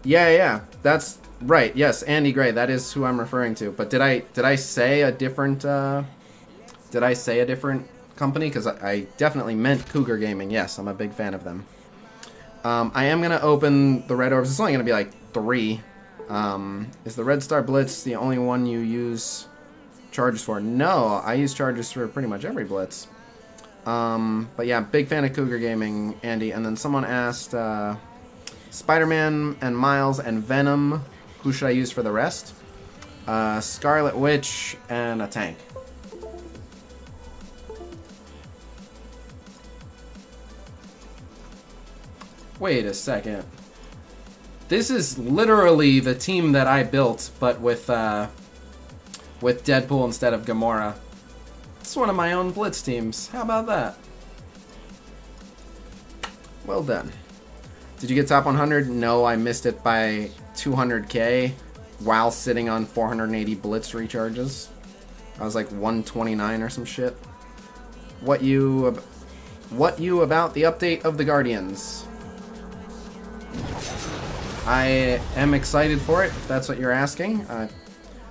Yeah, that's right. Yes, Andy Gray, that is who I'm referring to. But did I say a different company? Because I definitely meant Cougar Gaming. Yes, I'm a big fan of them. I am gonna open the red orbs. It's only gonna be like 3. Is the Red Star Blitz the only one you use charges for? No, I use charges for pretty much every Blitz. But yeah, big fan of Cougar Gaming, Andy. And then someone asked, Spider-Man and Miles and Venom, who should I use for the rest? Scarlet Witch and a tank. Wait a second. This is literally the team that I built, but with Deadpool instead of Gamora. It's one of my own Blitz teams. How about that? Well done. Did you get top 100? No, I missed it by 200k while sitting on 480 Blitz recharges. I was like 129 or some shit. What you about the update of the Guardians? I am excited for it, if that's what you're asking.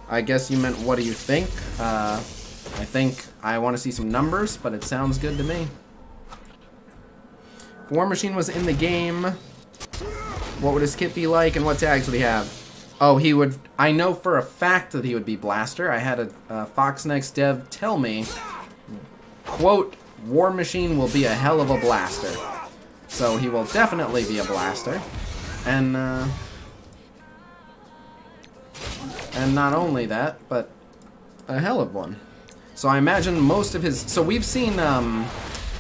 I guess you meant what do you think? I think I want to see some numbers, but it sounds good to me. If War Machine was in the game, what would his kit be like and what tags would he have? Oh, he would... I know for a fact that he would be Blaster. I had a Foxnext dev tell me, quote, War Machine will be a hell of a Blaster. So he will definitely be a Blaster. And not only that, but a hell of one. So I imagine most of his... So we've seen,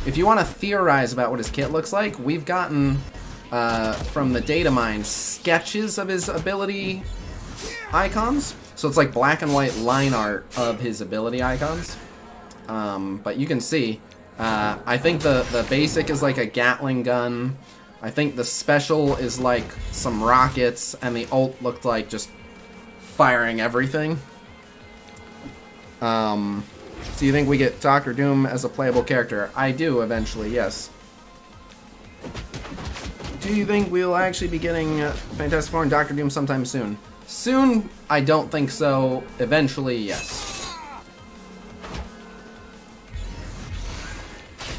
if you want to theorize about what his kit looks like, we've gotten, from the data mine, sketches of his ability icons. So it's like black and white line art of his ability icons. But you can see, I think the basic is like a Gatling gun. I think the special is like some rockets, and the ult looked like just firing everything. So you think we get Dr. Doom as a playable character? I do, eventually, yes. Do you think we'll actually be getting Fantastic Four and Dr. Doom sometime soon? Soon, I don't think so. Eventually, yes.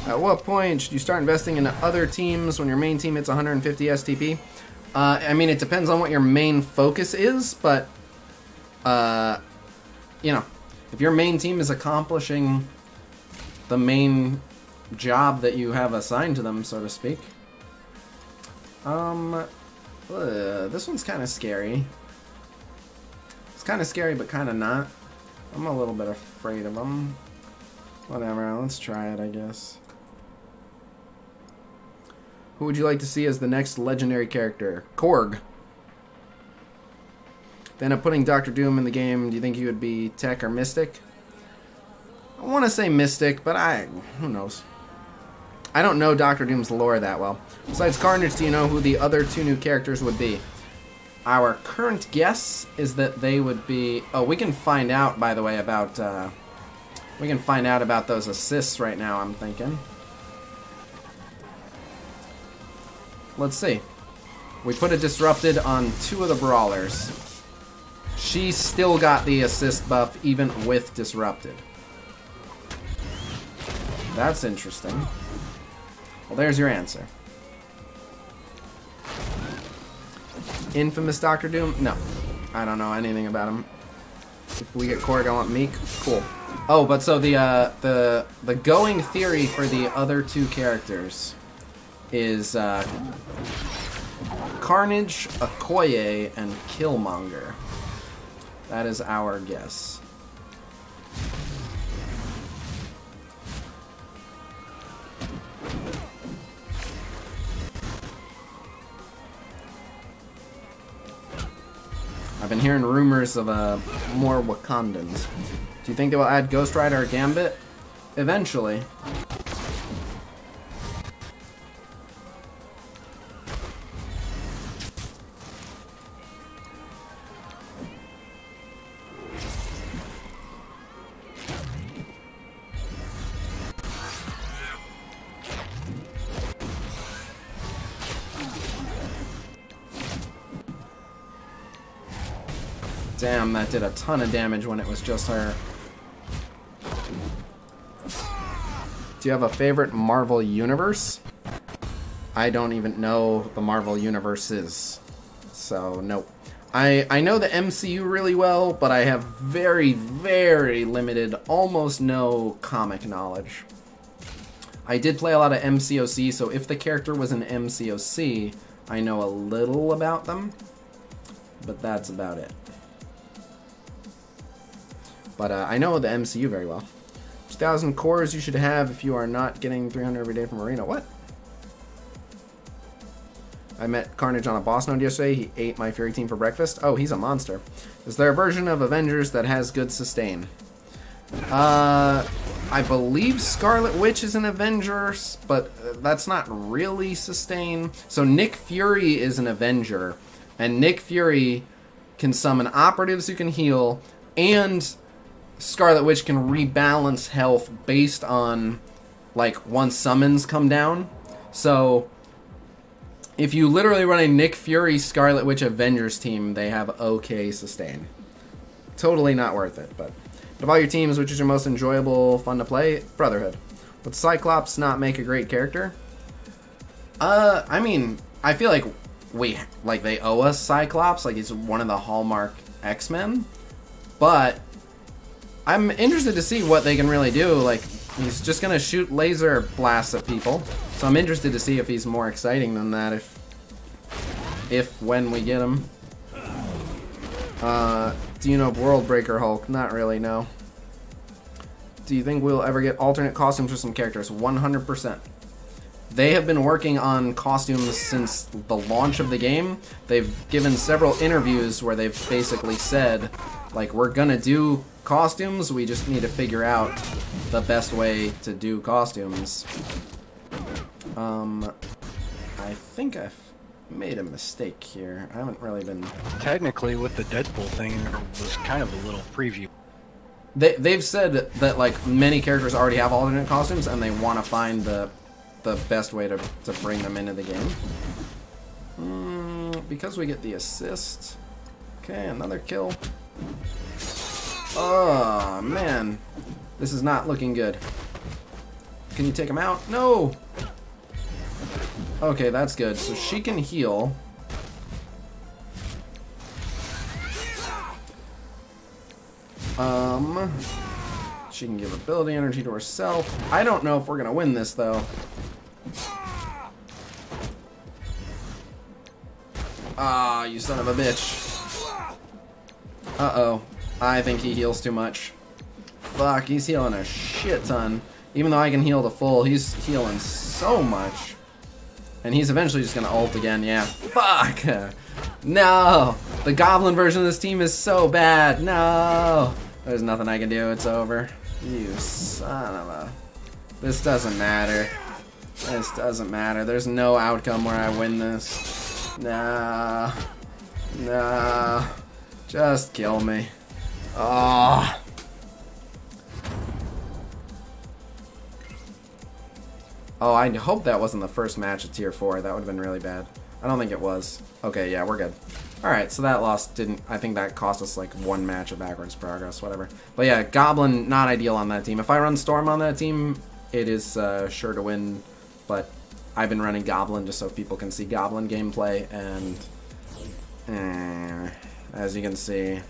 At what point should you start investing in other teams when your main team hits 150 STP? I mean, it depends on what your main focus is, but, you know, if your main team is accomplishing the main job that you have assigned to them, so to speak. This one's kind of scary. It's kind of scary, but kind of not. I'm a little bit afraid of them. Whatever, let's try it, I guess. Who would you like to see as the next legendary character? Korg. They end up putting Dr. Doom in the game. Do you think he would be Tech or Mystic? I want to say Mystic, but who knows? I don't know Dr. Doom's lore that well. Besides Carnage, do you know who the other 2 new characters would be? Our current guess is that they would be... Oh, we can find out, by the way, about... we can find out about those assists right now, I'm thinking. Let's see. We put a Disrupted on 2 of the Brawlers. She still got the assist buff even with Disrupted. That's interesting. Well, there's your answer. Infamous Dr. Doom? No. I don't know anything about him. If we get Korg, I want Meek. Cool. Oh, but so the going theory for the other 2 characters is Carnage, Okoye, and Killmonger. That is our guess. I've been hearing rumors of more Wakandans. Do you think they will add Ghost Rider or Gambit? Eventually. Damn, that did a ton of damage when it was just her. Do you have a favorite Marvel Universe? I don't even know the Marvel Universes. So, nope. I know the MCU really well, but I have very, very limited, almost no comic knowledge. I did play a lot of MCOC, so if the character was an MCOC, I know a little about them, but that's about it. But I know the MCU very well. 2,000 cores you should have if you are not getting 300 every day from Arena. What? I met Carnage on a boss node yesterday. He ate my Fury team for breakfast. Oh, he's a monster. Is there a version of Avengers that has good sustain? I believe Scarlet Witch is an Avenger, but that's not really sustain. So Nick Fury is an Avenger, and Nick Fury can summon operatives who can heal, and Scarlet Witch can rebalance health based on, like, once summons come down. So if you literally run a Nick Fury Scarlet Witch Avengers team, they have okay sustain. Totally not worth it, but of all your teams, which is your most enjoyable, fun to play? Brotherhood. Would Cyclops not make a great character? I mean, I feel like they owe us Cyclops, like he's one of the hallmark X-Men, but I'm interested to see what they can really do. Like, he's just gonna shoot laser blasts at people, so I'm interested to see if he's more exciting than that when we get him. Do you know World Breaker Hulk? Not really, no. Do you think we'll ever get alternate costumes for some characters? 100%. They have been working on costumes since the launch of the game. They've given several interviews where they've basically said, like, we're gonna do costumes, we just need to figure out the best way to do costumes. I think I've made a mistake here. I haven't really been... Technically, with the Deadpool thing, there was kind of a little preview. They've said that, like, many characters already have alternate costumes, and they want to find the best way to bring them into the game. Because we get the assist. Okay, another kill. Oh, man. This is not looking good. Can you take him out? No! Okay, that's good. So she can heal. She can give ability energy to herself. I don't know if we're gonna win this, though. Ah, you son of a bitch. Uh-oh. I think he heals too much. Fuck, he's healing a shit ton. Even though I can heal to full, he's healing so much. And he's eventually just gonna ult again, yeah. Fuck! No! The Goblin version of this team is so bad. No! There's nothing I can do, it's over. You son of a... This doesn't matter. This doesn't matter. There's no outcome where I win this. No. No. Just kill me. Oh. Oh, I hope that wasn't the first match at Tier 4. That would have been really bad. I don't think it was. Okay, yeah, we're good. Alright, so that loss didn't... I think that cost us, like, one match of backwards progress, whatever. But yeah, Goblin, not ideal on that team. If I run Storm on that team, it is sure to win. But I've been running Goblin just so people can see Goblin gameplay, and... as you can see...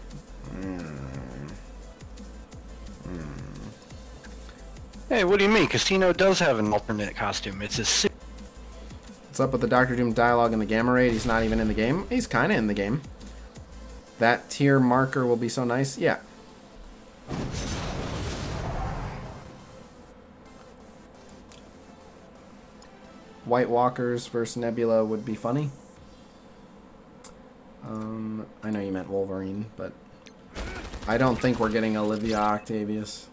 Hey, what do you mean? Khasino does have an alternate costume. It's a suit. What's up with the Dr. Doom dialogue in the Gamma Raid? He's not even in the game. He's kind of in the game. That tier marker will be so nice. Yeah. White Walkers versus Nebula would be funny. I know you meant Wolverine, but I don't think we're getting Olivia Octavius.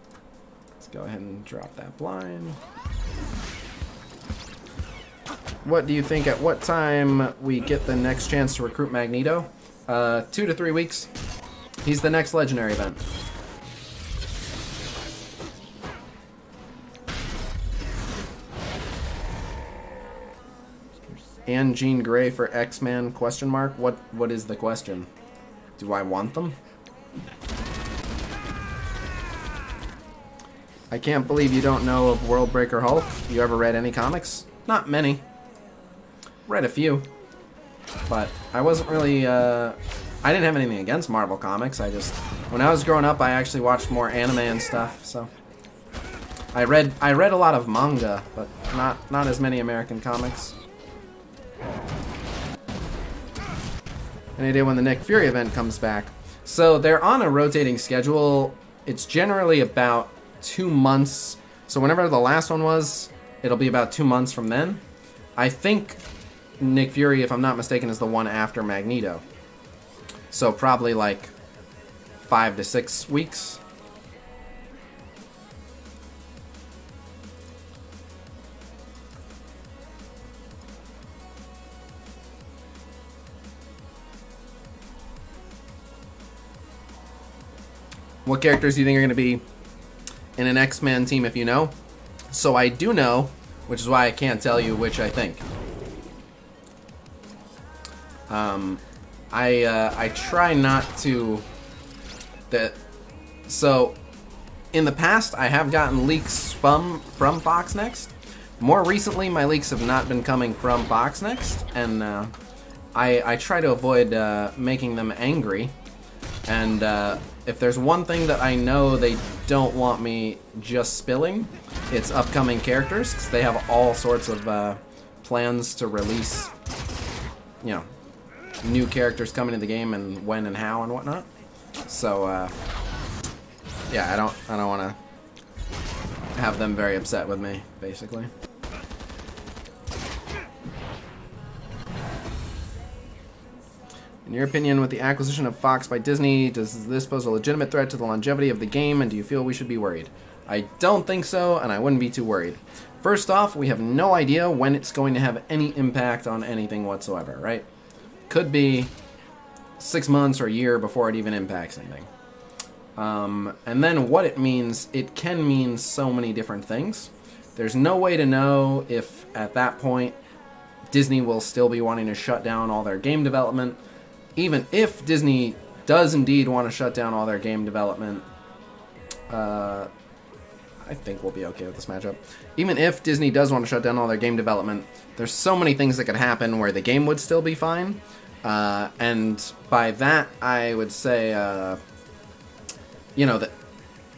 Let's go ahead and drop that blind. What do you think at what time we get the next chance to recruit Magneto? 2 to 3 weeks. He's the next legendary event. And Jean Grey for X-Men ? What is the question? Do I want them? I can't believe you don't know of Worldbreaker Hulk. You ever read any comics? Not many. Read a few. But I wasn't really, I didn't have anything against Marvel Comics. I just, when I was growing up, I actually watched more anime and stuff, so. I read a lot of manga, but not as many American comics. Any idea when the Nick Fury event comes back? So they're on a rotating schedule. It's generally about 2 months. So whenever the last one was, it'll be about 2 months from then. I think Nick Fury, if I'm not mistaken, is the one after Magneto. So probably like 5 to 6 weeks. What characters do you think are going to be in an X-Men team if you know? So I do know, which is why I can't tell you which I think. I try not to... So, in the past, I have gotten leaks from Fox Next. More recently, my leaks have not been coming from Fox Next, and I try to avoid making them angry. And if there's one thing that I know they don't want me just spilling, it's upcoming characters, because they have all sorts of plans to release, you know, new characters coming to the game and when and how and whatnot. So yeah, I don't want to have them very upset with me, basically. In your opinion, with the acquisition of Fox by Disney, does this pose a legitimate threat to the longevity of the game, and do you feel we should be worried? I don't think so, and I wouldn't be too worried. First off, we have no idea when it's going to have any impact on anything whatsoever, right? Could be 6 months or a year before it even impacts anything. And then what it means, it can mean so many different things. There's no way to know if, at that point, Disney will still be wanting to shut down all their game development. Even if Disney does indeed want to shut down all their game development, I think we'll be okay with this matchup. Even if Disney does want to shut down all their game development, there's so many things that could happen where the game would still be fine. And by that, I would say, you know, that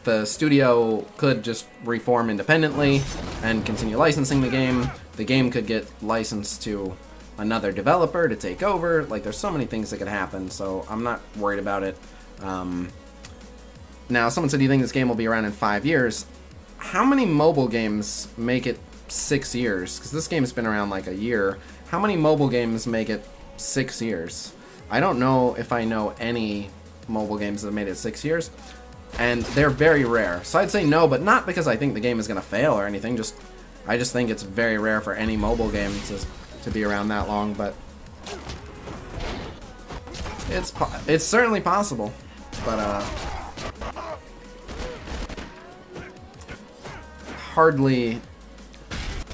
the studio could just reform independently and continue licensing the game. The game could get licensed to another developer to take over. Like, there's so many things that could happen, so I'm not worried about it. Now, someone said, do you think this game will be around in 5 years? How many mobile games make it 6 years? Because this game's been around like a year. How many mobile games make it 6 years? I don't know if I know any mobile games that have made it 6 years, and they're very rare. So I'd say no, but not because I think the game is going to fail or anything. I just think it's very rare for any mobile game to be around that long, but it's certainly possible. But hardly.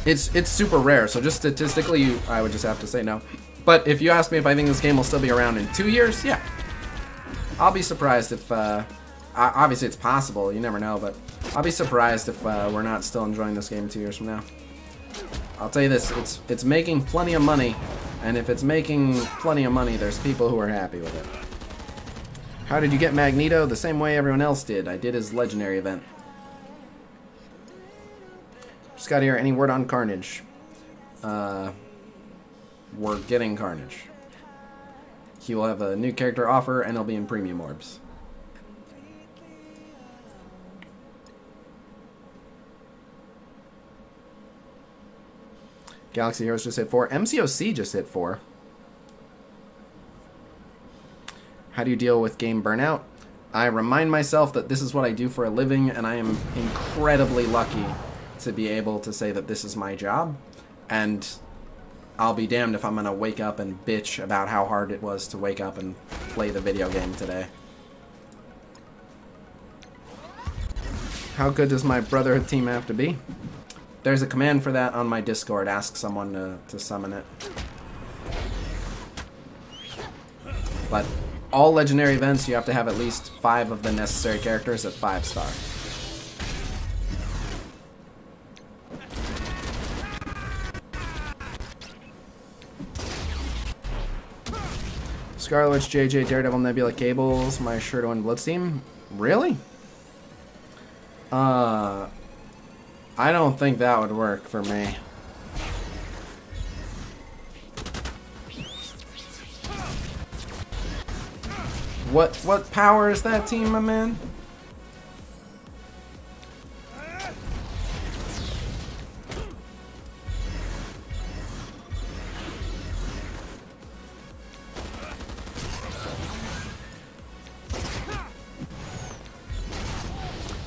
It's super rare, so just statistically, I would just have to say no. But if you ask me if I think this game will still be around in 2 years, yeah. I'll be surprised if, obviously it's possible, you never know, but I'll be surprised if we're not still enjoying this game 2 years from now. I'll tell you this, it's making plenty of money, and if it's making plenty of money, there's people who are happy with it. How did you get Magneto? The same way everyone else did. I did his legendary event. Just got here. Any word on Carnage? We're getting Carnage. He will have a new character offer, and he'll be in premium orbs. Galaxy Heroes just hit 4. MCOC just hit 4. How do you deal with game burnout? I remind myself that this is what I do for a living, and I am incredibly lucky to be able to say that this is my job. And I'll be damned if I'm going to wake up and bitch about how hard it was to wake up and play the video game today. How good does my Brotherhood team have to be? There's a command for that on my Discord. Ask someone to summon it. But all legendary events, you have to have at least 5 of the necessary characters at 5-star. Scarlet Witch, JJ, Daredevil, Nebula, Cables, my sure to win Blitz team. Really? I don't think that would work for me. What power is that team, my man?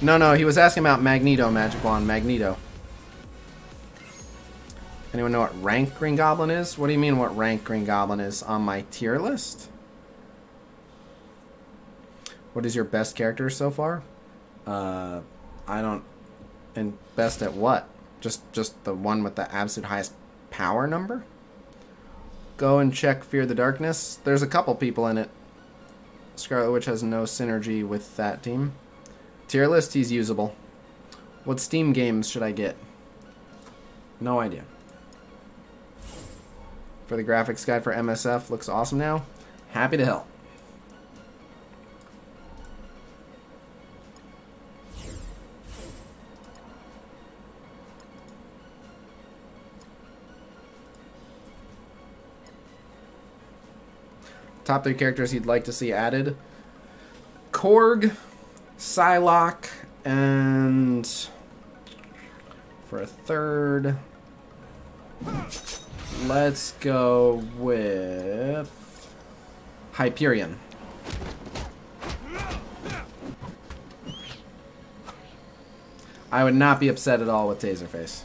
No, he was asking about Magneto, Magic Wand, Magneto. Anyone know what rank Green Goblin is? What do you mean what rank Green Goblin is on my tier list? What is your best character so far? I don't... And best at what? Just the one with the absolute highest power number? Go and check Fear the Darkness. There's a couple people in it. Scarlet Witch has no synergy with that team. Tier list, he's usable. What Steam games should I get? No idea. For the graphics guide for MSF, looks awesome now. Happy to help. Top 3 characters you'd like to see added. Korg, Psylocke, and for a third, let's go with Hyperion. I would not be upset at all with Taserface.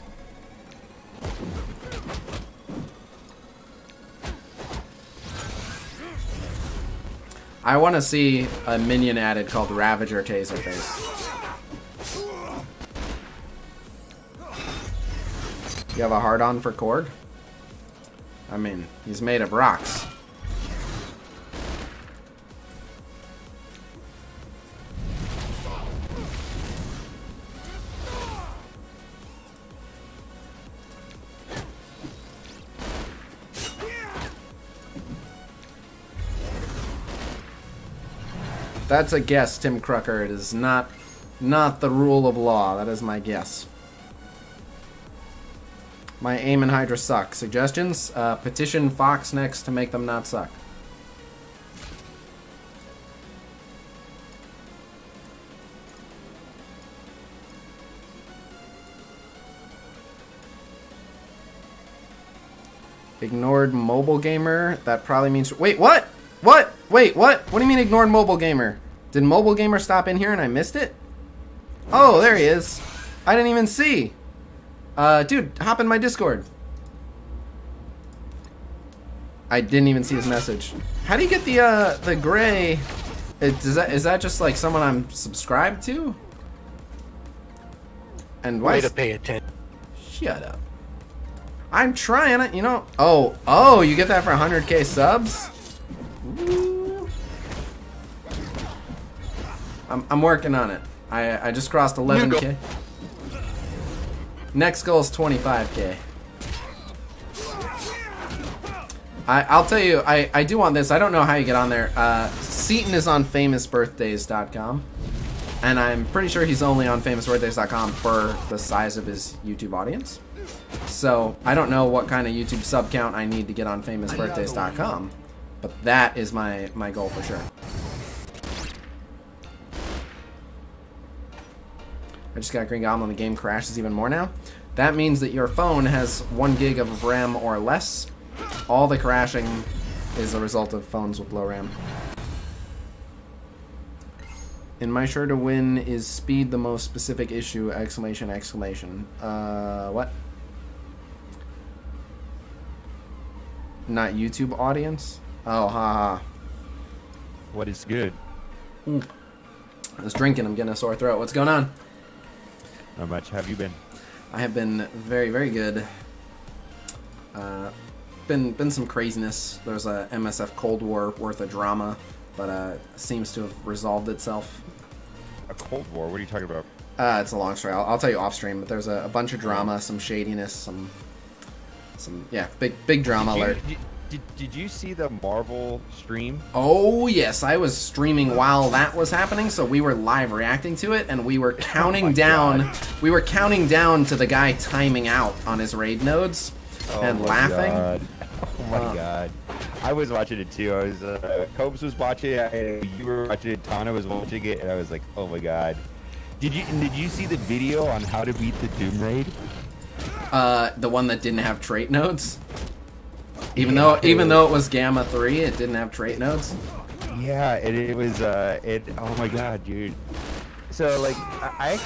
I want to see a minion added called Ravager Taserface. You have a hard-on for Korg? I mean, he's made of rocks. That's a guess, Tim Crucker. It is not the rule of law. That is my guess. My aim and Hydra suck. Suggestions? Petition Fox next to make them not suck. Ignored mobile gamer. That probably means... Wait, what? What? Wait, what? What do you mean ignored mobile gamer? Did mobile gamer stop in here and I missed it? Oh, there he is. I didn't even see. Dude, hop in my Discord. I didn't even see his message. How do you get the gray? Is that just like someone I'm subscribed to? And why? Way to pay attention. Shut up. I'm trying it, you know. Oh, you get that for 100k subs? Ooh. I'm working on it. I just crossed 11k. Next goal is 25k. I'll tell you, I do want this. I don't know how you get on there. Seaton is on famousbirthdays.com. And I'm pretty sure he's only on famousbirthdays.com for the size of his YouTube audience. So I don't know what kind of YouTube sub count I need to get on famousbirthdays.com. But that is my goal for sure. I just got Green Goblin. The game crashes even more now. That means that your phone has 1 gig of RAM or less. All the crashing is a result of phones with low RAM. In my sure to win is speed the most specific issue, exclamation, exclamation. What? Not YouTube audience? Oh, haha. What is good? I was drinking, I'm getting a sore throat. What's going on? Not much. How have you been? I have been very, very good. Been some craziness. There's a MSF Cold War worth of drama, but seems to have resolved itself. A Cold War? What are you talking about? It's a long story. I'll tell you off stream, but there's a bunch of drama, some shadiness, some yeah, big drama alert. Did you see the Marvel stream? Oh yes, I was streaming while that was happening, so we were live reacting to it, and we were counting down. God. We were counting down to the guy timing out on his raid nodes and laughing. God. Oh my god. I was watching it too. I was Cobes was watching it, you were watching it, Tana was watching it, and I was like, oh my god. Did you see the video on how to beat the Doom Raid? The one that didn't have trait nodes? Even though it was Gamma 3, it didn't have trait nodes? Yeah, it was oh my god, dude. So like I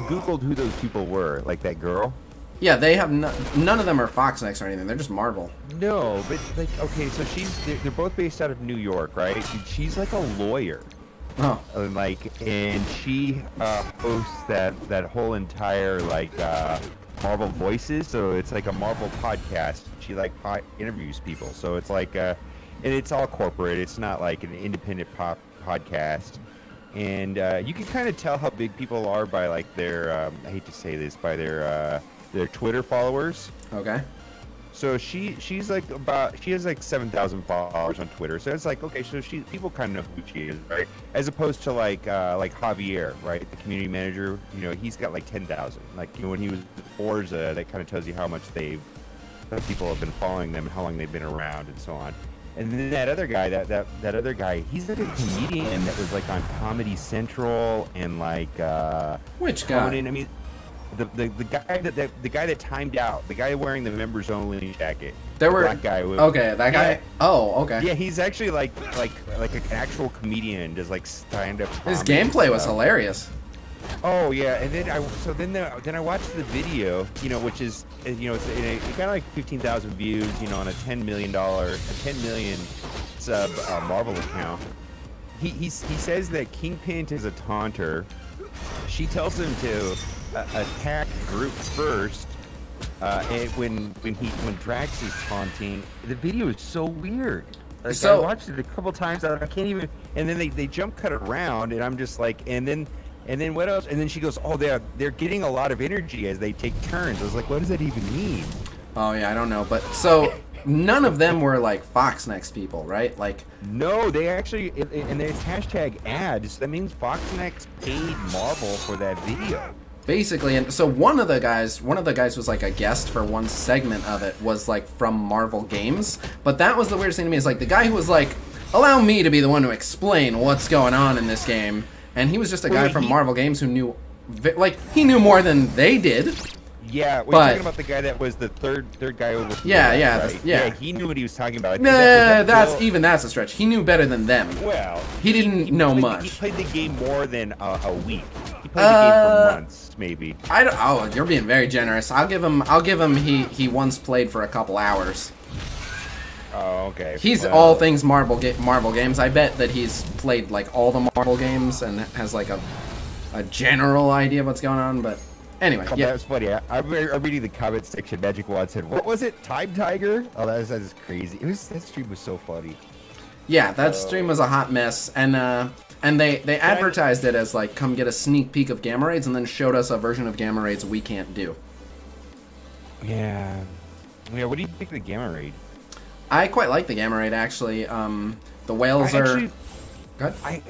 googled who those people were, like that girl. Yeah, they have none of them are Foxnex or anything. They're just Marvel. No, but like okay, so they're both based out of New York, right? And she's like a lawyer. Oh. And she hosts that whole entire like Marvel Voices, so it's like a Marvel podcast. She like interviews people, so it's like and it's all corporate. It's not like an independent podcast. And you can kind of tell how big people are by like their I hate to say this, by their Twitter followers. Okay. So she has like 7,000 followers on Twitter. So it's like, okay, so people kind of know who she is, right? As opposed to like Javier, right, the community manager. You know, he's got like 10,000. Like, you know, when he was at Forza, that kind of tells you how much people have been following them and how long they've been around and so on. And then that other guy, that other guy, he's like a comedian that was like on Comedy Central and like which guy? I mean, the guy that timed out, the guy wearing the members only jacket. Black guy. Okay, that guy. Yeah. Oh, okay. Yeah, he's actually like an actual comedian, does like stand up. His gameplay was hilarious. Oh yeah, and then I watched the video, you know, which is, you know, it got like 15,000 views, you know, on a $10 million sub Marvel account. He says that Kingpin is a taunter. She tells him to attack group first, and when Drax is taunting, the video is so weird. Like, so I watched it a couple times, I can't even. And then they jump cut around, and I'm just like, and then what else? And then she goes, oh, they're getting a lot of energy as they take turns. I was like, what does that even mean? Oh yeah, I don't know, but so none of them were like Foxnex people, right? Like, no, they actually, and there's hashtag ads. That means Foxnex paid Marvel for that video. Basically, and so one of the guys was like a guest for one segment of it, was like from Marvel Games. But that was the weirdest thing to me, is like the guy who was like, allow me to be the one to explain what's going on in this game. And he was just a guy from Marvel Games who knew, like, he knew more than they did. Yeah, we're talking about the guy that was the third guy over. Yeah, right? yeah. He knew what he was talking about. Nah, that's a stretch. He knew better than them. Well, he didn't know much. He played the game more than a week. He played the game for months, maybe. Oh, you're being very generous. I'll give him. He once played for a couple hours. Oh, okay. He's all things Marvel games. I bet that he's played like all the Marvel games and has like a general idea of what's going on. But anyway, yeah. That was funny. I'm reading the comment section. Magic Wad said, "What was it? Time Tiger?" Oh, that is crazy. That stream was so funny. Yeah, that stream was a hot mess, and they advertised it as like, come get a sneak peek of Gamma Raids, and then showed us a version of Gamma Raids we can't do. Yeah. What do you think of the Gamma Raid? I quite like the Gamma Raid, actually. The whales are... Good. I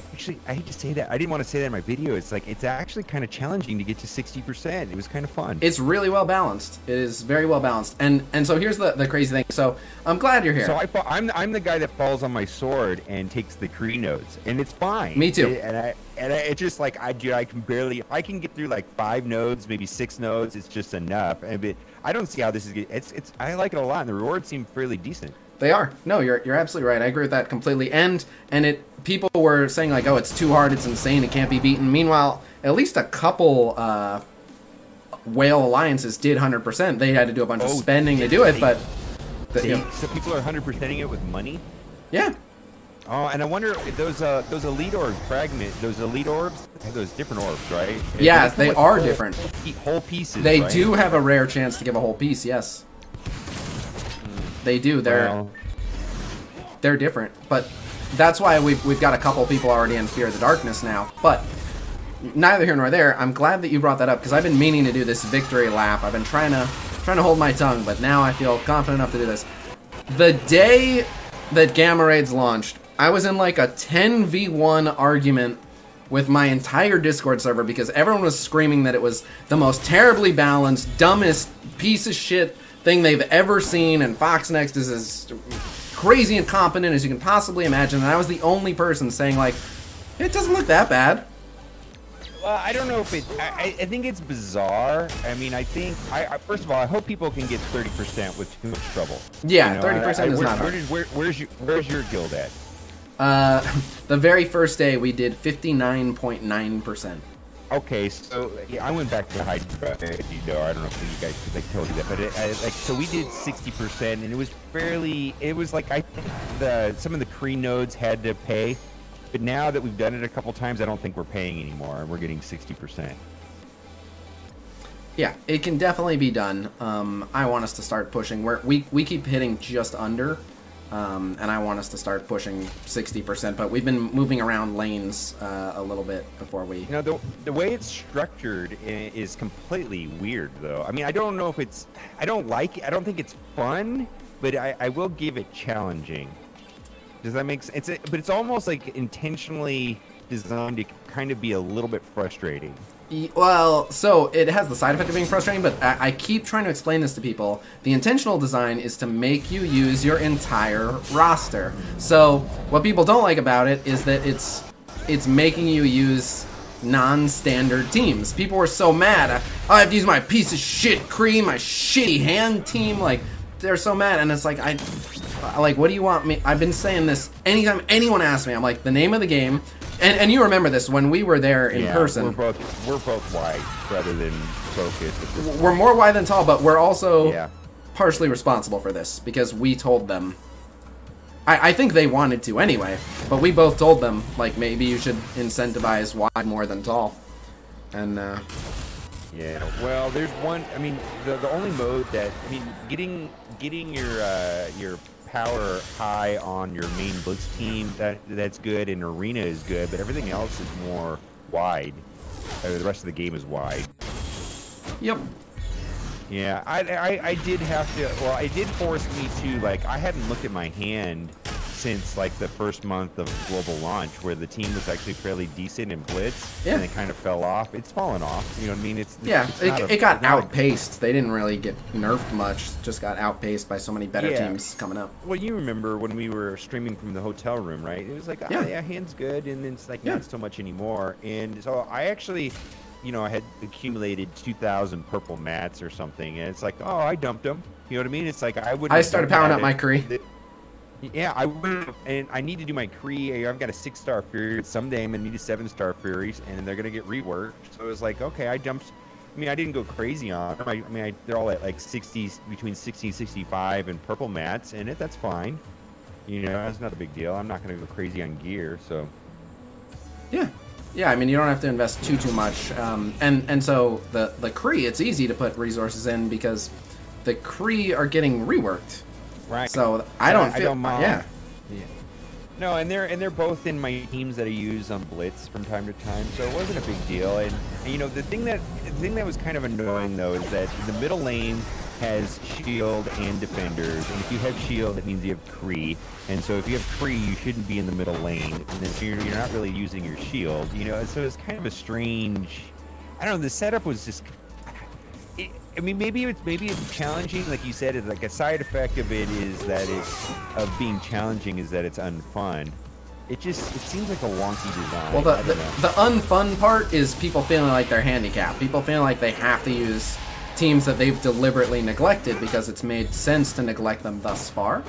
hate to say that. I didn't want to say that in my video. It's like, it's actually kind of challenging to get to 60%. It was kind of fun. It's really well balanced. It is very well balanced. And so here's the crazy thing. So I'm glad you're here. So I'm the guy that falls on my sword and takes the Kree nodes, and it's fine. Me too. And it's just like I can barely. If I can get through like 5 nodes, maybe 6 nodes, it's just enough. I don't see how this is. It's. I like it a lot, and the rewards seem fairly decent. They are. No, you're absolutely right. I agree with that completely. And people were saying like, oh, it's too hard, it's insane, it can't be beaten. Meanwhile, at least a couple whale alliances did 100%. They had to do a bunch of spending to do it, but so people are 100%ing it with money. Yeah. Oh, and I wonder if those elite orb fragment, those elite orbs, have those different orbs, right? Yeah, they are different. Whole pieces. They right? do have a rare chance to give a whole piece. Yes. They do. They're different, but that's why we've got a couple people already in Fear of the Darkness now. But neither here nor there. I'm glad that you brought that up, because I've been meaning to do this victory lap. I've been trying to hold my tongue, but now I feel confident enough to do this. The day that Gamma Raids launched, I was in like a 10v1 argument with my entire Discord server because everyone was screaming that it was the most terribly balanced, dumbest piece of shit thing they've ever seen, and Fox Next is as crazy incompetent as you can possibly imagine, and I was the only person saying, like, it doesn't look that bad. Well, I don't know if it. I think it's bizarre. I mean, I think. First of all, I hope people can get 30% with too much trouble. Yeah, 30% is not hard. Where's your guild at? The very first day we did 59.9%. Okay, so yeah, I went back to Hydra. You know, I don't know if you guys told you that, but like, so we did 60%, and it was fairly. It was like I think some of the Kree nodes had to pay. But now that we've done it a couple times, I don't think we're paying anymore, and we're getting 60%. Yeah, it can definitely be done. I want us to start pushing. We keep hitting just under, and I want us to start pushing 60%. But we've been moving around lanes a little bit before we. You know, the way it's structured is completely weird, though. I mean, I don't know if it's. I don't think it's fun, but I will give it challenging. Does that make sense? But it's almost like intentionally designed to kind of be a little bit frustrating. Well, so it has the side effect of being frustrating, but I keep trying to explain this to people. The intentional design is to make you use your entire roster. So what people don't like about it is that it's making you use non-standard teams. People were so mad. I have to use my piece of shit Kree, my shitty hand team. Like, they're so mad, and it's like, like, what do you want me? I've been saying this anytime anyone asks me. I'm like, the name of the game, and you remember this when we were there in person. We're both wide rather than focused. We're more wide than tall, but we're also partially responsible for this because we told them. I think they wanted to anyway, but we both told them, like, maybe you should incentivize wide more than tall, and yeah, well, there's one. I mean, the only mode that getting your power high on your main Blitz team that's good, and arena is good, but everything else is more wide. The rest of the game is wide. Yep. Yeah, I did have to. Well, it did force me to, like, I hadn't looked at my hand since like the first month of global launch, where the team was actually fairly decent in Blitz, and it kind of fell off. It's fallen off. You know what I mean? It got outpaced. They didn't really get nerfed much. Just got outpaced by so many better teams coming up. Well, you remember when we were streaming from the hotel room, right? It was like, hand's good, and then it's like not so much anymore. And so I actually, you know, I had accumulated 2,000 purple mats or something, and it's like, oh, I dumped them. You know what I mean? It's like I started powering up my Kree. Yeah, I would, and I need to do my Kree. I've got a 6-star Fury. Someday I'm gonna need a 7-star Furies, and they're gonna get reworked. So it was like, okay, I dumped. I mean, I didn't go crazy on them. They're all at like 60, between 60 and 65, and purple mats, and that's fine. You know, that's not a big deal. I'm not gonna go crazy on gear, so. Yeah. Yeah, I mean, you don't have to invest too much, and so the Kree, it's easy to put resources in because the Kree are getting reworked. Right. So I don't feel. Yeah. No, and they're both in my teams that I use on Blitz from time to time, so it wasn't a big deal. And you know, the thing that was kind of annoying though is that the middle lane has shield and defenders, and if you have shield, that means you have Kree. And so if you have Kree, you shouldn't be in the middle lane, and then you're not really using your shield. You know, so it's kind of a strange. I don't know. The setup was just. I mean, maybe it's challenging, like you said. It's like a side effect of it is that of being challenging is that it's unfun. It seems like a wonky design. Well, the unfun part is people feeling like they're handicapped. People feeling like they have to use teams that they've deliberately neglected because it's made sense to neglect them thus far.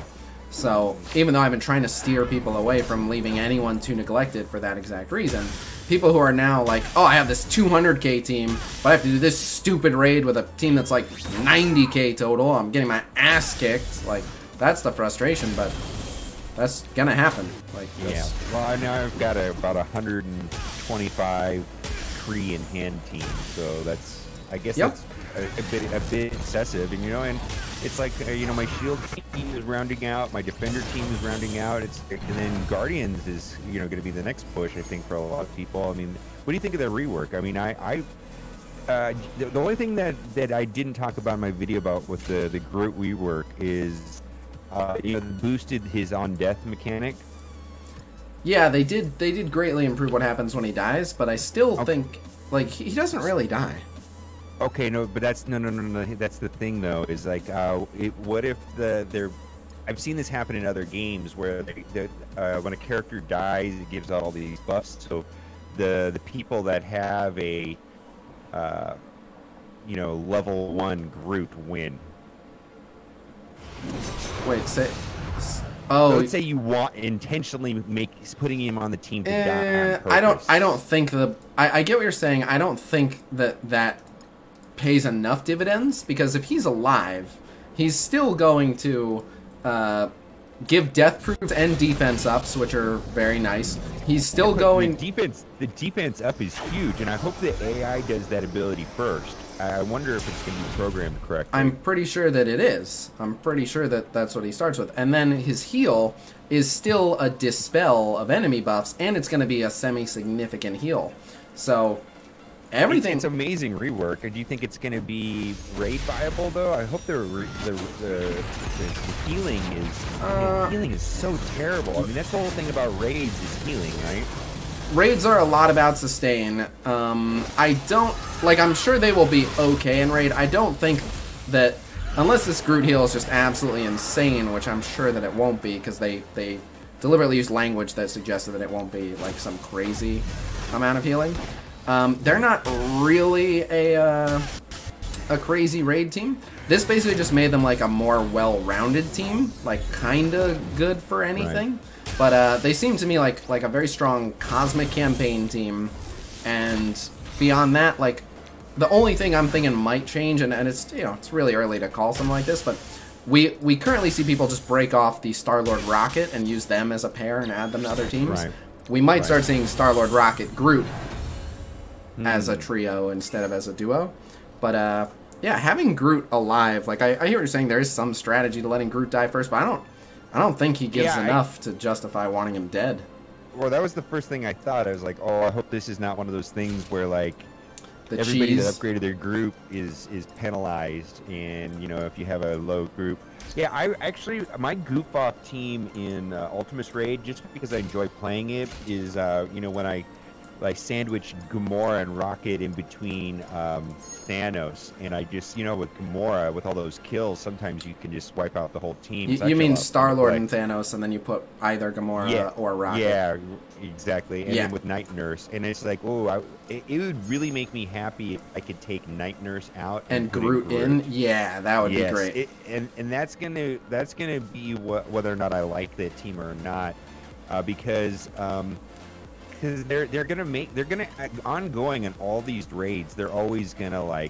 So even though I've been trying to steer people away from leaving anyone too neglected for that exact reason, people who are now like, oh, I have this 200k team, but I have to do this stupid raid with a team that's like 90k total. I'm getting my ass kicked. Like, that's the frustration, but that's gonna happen. Like, yeah. Well, now I've got about 125 Kree and hand team, so that's, I guess that's a bit excessive, and you know, and it's like you know, my shield team is rounding out, my defender team is rounding out. And then Guardians is going to be the next push, I think, for a lot of people. I mean, what do you think of the rework? I mean, the only thing that I didn't talk about in my video about with the Groot rework is boosted his on death mechanic. Yeah, they did greatly improve what happens when he dies, but I still think like he doesn't really die. Okay, no, but that's no. That's the thing, though. Is like, what if they're? I've seen this happen in other games where when a character dies, it gives out all these buffs. So the people that have a level 1 Groot win. Wait, say. Oh, so let's say you want intentionally putting him on the team to die on purpose. I don't think I get what you're saying. I don't think that pays enough dividends, because if he's alive, he's still going to give death proofs and defense ups, which are very nice. He's still going. The defense up is huge, and I hope the AI does that ability first. I wonder if it's going to be programmed correctly. I'm pretty sure that it is. I'm pretty sure that that's what he starts with. And then his heal is still a dispel of enemy buffs, and it's going to be a semi-significant heal. So everything. It's amazing rework. Do you think it's going to be raid viable though? I hope the healing is so terrible. I mean, that's the whole thing about raids is healing, right? Raids are a lot about sustain. I don't like. I'm sure they will be okay in raid. I don't think that unless this Groot heal is just absolutely insane, which I'm sure that it won't be, because they deliberately used language that suggested that it won't be like some crazy amount of healing. They're not really a crazy raid team. This basically just made them like a more well-rounded team, like kinda good for anything. Right. But they seem to me like a very strong cosmic campaign team, and beyond that, like the only thing I'm thinking might change, and it's it's really early to call something like this, but we currently see people just break off the Star-Lord Rocket and use them as a pair and add them to other teams. Right. We might start seeing Star-Lord Rocket Groot as a trio instead of as a duo, but yeah, having Groot alive, like I hear what you're saying. There is some strategy to letting Groot die first, but I don't think he gives enough to justify wanting him dead. Well, that was the first thing I thought. I was like, oh, I hope this is not one of those things where like everybody that upgraded their group is penalized, and if you have a low group. Yeah, I actually my goof off team in Ultimus Raid, just because I enjoy playing it, is when I sandwich Gamora and Rocket in between Thanos, and I just with Gamora, with all those kills, sometimes you can just wipe out the whole team. You mean Star-Lord and Thanos, and then you put either Gamora or Rocket? Yeah, exactly. And then with Night Nurse, and it's like, oh, it would really make me happy if I could take Night Nurse out and Groot in. Yeah, that would be great. And that's gonna be whether or not I like that team or not, because they're gonna ongoing in all these raids. They're always gonna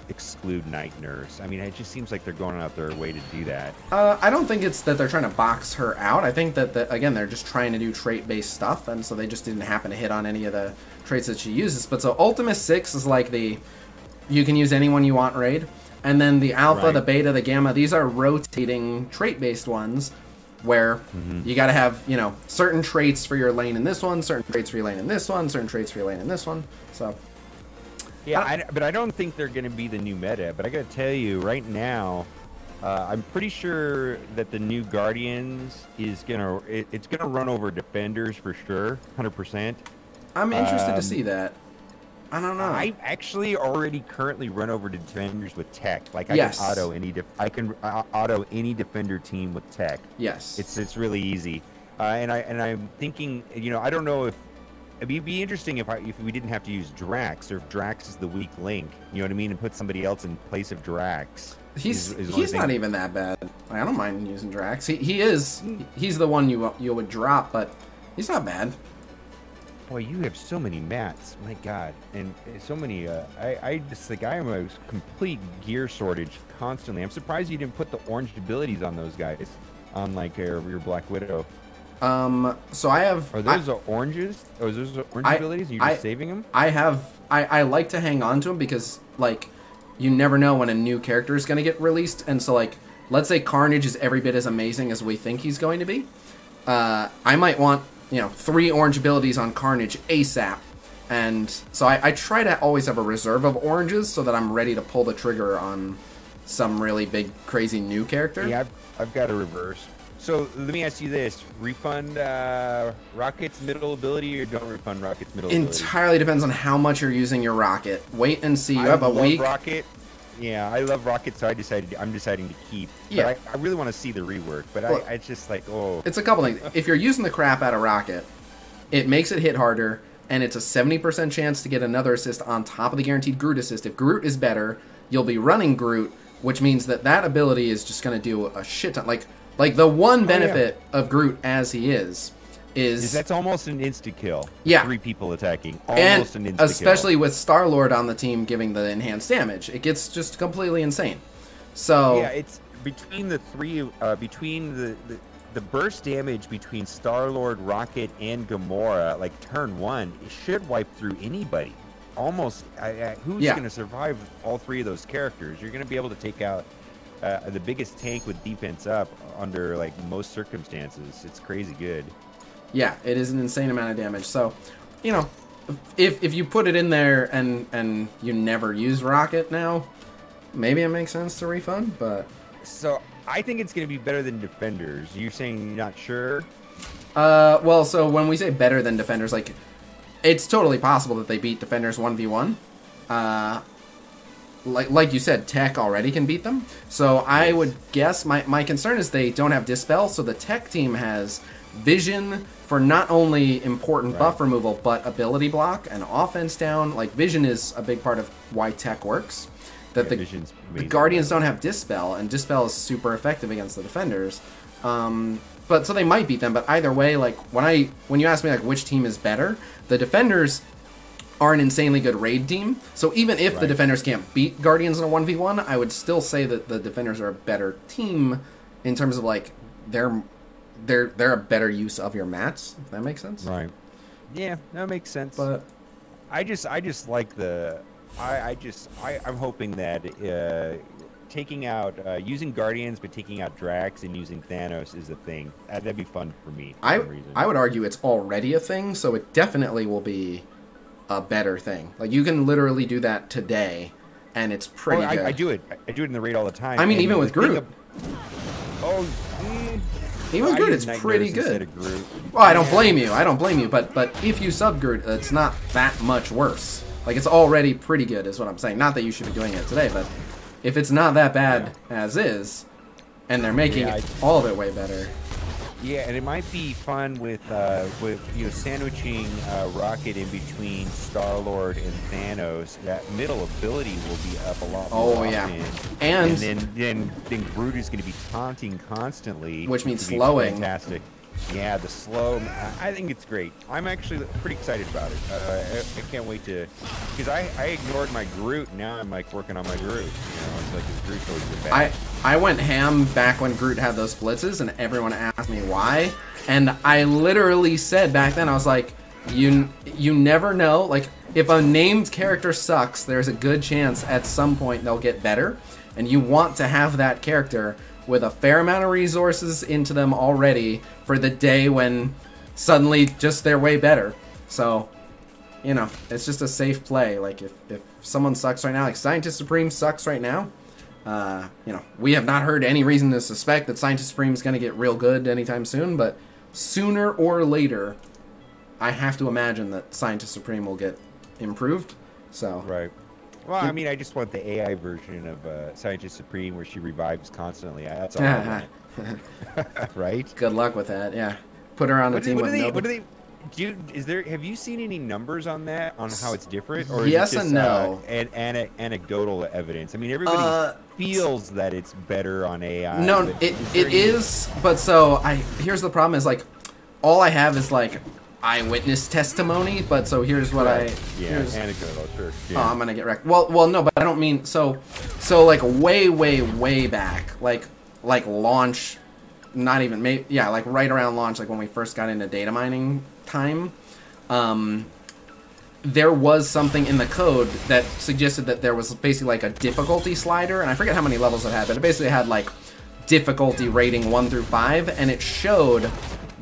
exclude Night Nurse. I mean, it just seems like they're going out their way to do that. I don't think it's that they're trying to box her out. I think that again, they're just trying to do trait-based stuff, and so they just didn't happen to hit on any of the traits that she uses. But so Ultimus 6 is like you can use anyone you want raid, and then the Alpha, the Beta, the Gamma. These are rotating trait-based ones, where you got to have, certain traits for your lane in this one, certain traits for your lane in this one, certain traits for your lane in this one. So, yeah, but I don't think they're going to be the new meta. But I got to tell you, right now, I'm pretty sure that the new Guardians is it's gonna run over Defenders for sure, 100%. I'm interested to see that. I don't know. I actually already currently run over Defenders with tech. Like I can auto any Defender team with tech. Yes. It's really easy. And I'm thinking, I don't know if it'd be interesting if we didn't have to use Drax, or if Drax is the weak link. You know what I mean? And put somebody else in place of Drax. He's not even that bad. I don't mind using Drax. He's the one you would drop, but he's not bad. Boy, you have so many mats, my God, and so many. I just think I am a complete gear shortage constantly. I'm surprised you didn't put the orange abilities on those guys, on your Black Widow. So I have. Are those oranges? Are those orange abilities? Are you just saving them? I like to hang on to them because you never know when a new character is going to get released, and so let's say Carnage is every bit as amazing as we think he's going to be. I might want 3 orange abilities on Carnage ASAP. And so I try to always have a reserve of oranges so that I'm ready to pull the trigger on some really big, crazy new character. Yeah, I've got a reverse. So let me ask you this: refund Rocket's middle ability, or don't refund Rocket's middle ability? Entirely depends on how much you're using your Rocket. Wait and see. You have a week. Rocket. Yeah, I love Rocket, so I'm deciding to keep. Yeah. But I really want to see the rework, but Well, I just like, oh. It's a couple things. If you're using the crap out of Rocket, it makes it hit harder, and it's a 70% chance to get another assist on top of the guaranteed Groot assist. If Groot is better, you'll be running Groot, which means that ability is just going to do a shit ton. Like the one benefit of Groot as he is that's almost an insta-kill. Yeah. 3 people attacking. And Almost an insta-kill. especially with Star-Lord on the team giving the enhanced damage. It gets just completely insane. So yeah, it's between the three, between the burst damage between Star-Lord, Rocket, and Gamora, like turn 1, it should wipe through anybody. Almost, who's going to survive all 3 of those characters? You're going to be able to take out the biggest tank with defense up under like most circumstances. It's crazy good. Yeah, it is an insane amount of damage. So, you know, if you put it in there and you never use Rocket now, maybe it makes sense to refund, but... So, I think it's going to be better than Defenders. You're saying you're not sure? Well, so when we say better than Defenders, like, it's totally possible that they beat Defenders 1v1. Like you said, Tech already can beat them. So I would guess, my concern is they don't have Dispel, so the Tech team has Vision for not only important buff removal, but ability block and offense down. Like, Vision is a big part of why Tech works. That the Guardians don't have Dispel, and Dispel is super effective against the Defenders. But so they might beat them, but either way, like, when you ask me, like, which team is better, the Defenders are an insanely good raid team. So even if the Defenders can't beat Guardians in a 1v1, I would still say that the Defenders are a better team in terms of, like, they're a better use of your mats, if that makes sense. Right. Yeah, that makes sense. But I just like the I'm hoping that taking out using Guardians but taking out Drax and using Thanos is a thing. That'd be fun for me for some reason. I would argue it's already a thing, so it definitely will be a better thing. Like, you can literally do that today, and it's pretty good. I do it. I do it in the raid all the time. I mean, even with Groot. Even with Groot, it's pretty good. Well, I don't blame you. I don't blame you. But if you sub Groot, it's not that much worse. Like, it's already pretty good, is what I'm saying. Not that you should be doing it today, but if it's not that bad as is, and they're making all of it way better. Yeah, and it might be fun with sandwiching Rocket in between Star-Lord and Thanos. That middle ability will be up a lot more often. And then Groot is going to be taunting constantly, which means slowing. Fantastic. Yeah, the slow. I think it's great. I'm actually pretty excited about it. I can't wait to, because I ignored my Groot. Now I'm like working on my Groot. It's like his Groot's always the best. I went ham back when Groot had those blitzes, and everyone asked me why. And I literally said back then, I was like, you never know. Like, if a named character sucks, there's a good chance at some point they'll get better, and you want to have that character with a fair amount of resources into them already for the day when suddenly just they're way better. So, it's just a safe play. Like, if someone sucks right now, like Scientist Supreme sucks right now, we have not heard any reason to suspect that Scientist Supreme is going to get real good anytime soon, but sooner or later, I have to imagine that Scientist Supreme will get improved. So right. Well, I mean, I just want the AI version of Scientist Supreme where she revives constantly. That's all I want. Right? Good luck with that, yeah. Put her on a team with nobody. Have you seen any numbers on that, on how it's different? Or yes is it just, and no. Anecdotal evidence? I mean, everybody feels that it's better on AI. No, it is, but so here's the problem is, like, all I have is, like, eyewitness testimony, but so here's what anecdotal, sure. Yeah. Oh, I'm gonna get wrecked. Well, no, but I don't mean so like way back, like launch, not even like right around launch, like when we first got into data mining time, there was something in the code that suggested that there was basically like a difficulty slider, and I forget how many levels it had, but it basically had like difficulty rating 1 through 5, and it showed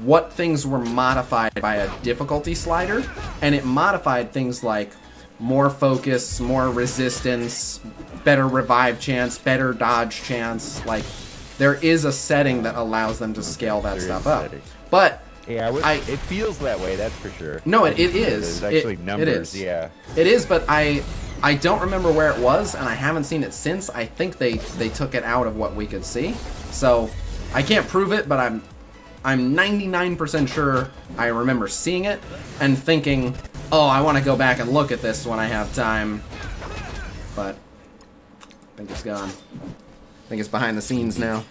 what things were modified by a difficulty slider, and it modified things like more focus, more resistance, better revive chance, better dodge chance. Like, there is a setting that allows them to scale that stuff up. But yeah, it feels that way, that's for sure. No, it is. There's actually numbers, it is. Yeah. It is, but I don't remember where it was, and I haven't seen it since. I think they took it out of what we could see. So, I can't prove it, but I'm 99% sure I remember seeing it and thinking, oh, I want to go back and look at this when I have time. But I think it's gone. I think it's behind the scenes now.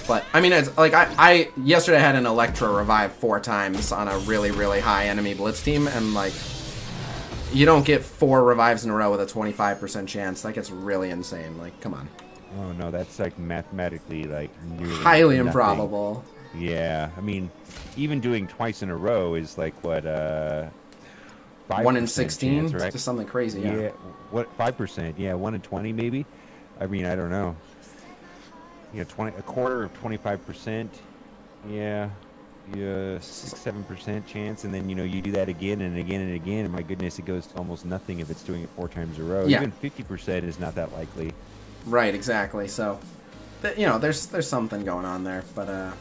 But, I mean, it's like, I yesterday I had an Electro revive 4 times on a really, really high enemy Blitz team, and, like, you don't get 4 revives in a row with a 25% chance. That gets really insane. Like, come on. Oh, no, that's, like, mathematically, like, nearly highly nothing. improbable. Yeah, I mean, even doing twice in a row is, like, what, 1 in 16? chance, right? Just something crazy, yeah. Yeah, what, 5%? Yeah, 1 in 20, maybe? I mean, I don't know. You know, a quarter of 25%. Yeah, 6-7% chance, and then, you know, you do that again and again and again, and my goodness, it goes to almost nothing if it's doing it 4 times in a row. Yeah. Even 50% is not that likely. Right, exactly. So, you know, there's something going on there, but I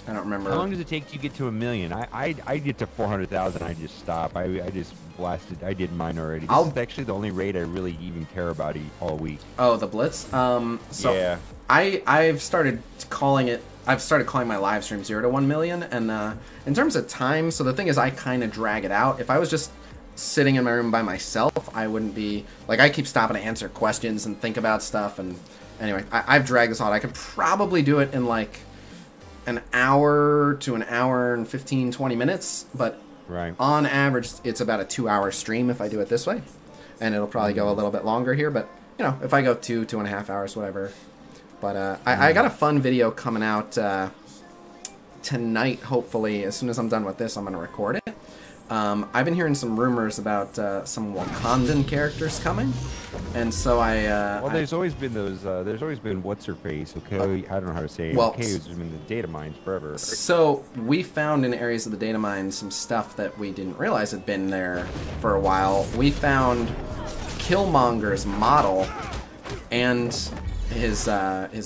don't remember. How long does it take to get to 1 million? I get to 400,000, I just stop. I just blasted. I did mine already. This is actually the only raid I really even care about all week. Oh, the Blitz. So yeah. I've started calling it. I've started calling my live stream 0 to 1 million, and in terms of time, so the thing is, I kind of drag it out. If I was just sitting in my room by myself, I wouldn't be like, I keep stopping to answer questions and think about stuff. And anyway, I've dragged this out. I could probably do it in like an hour to an hour and 15-20 minutes, but right, on average it's about a 2-hour stream if I do it this way, and it'll probably go a little bit longer here, but you know, if I go 2.5 hours, whatever. But I got a fun video coming out tonight, hopefully. As soon as I'm done with this, I'm going to record it. I've been hearing some rumors about some Wakandan characters coming, and so well, there's always been those. There's always been what's her face. Okay, I don't know how to say it. Well, okay, who's been in the data mines forever. So we found in areas of the data mines some stuff that we didn't realize had been there for a while. We found Killmonger's model and his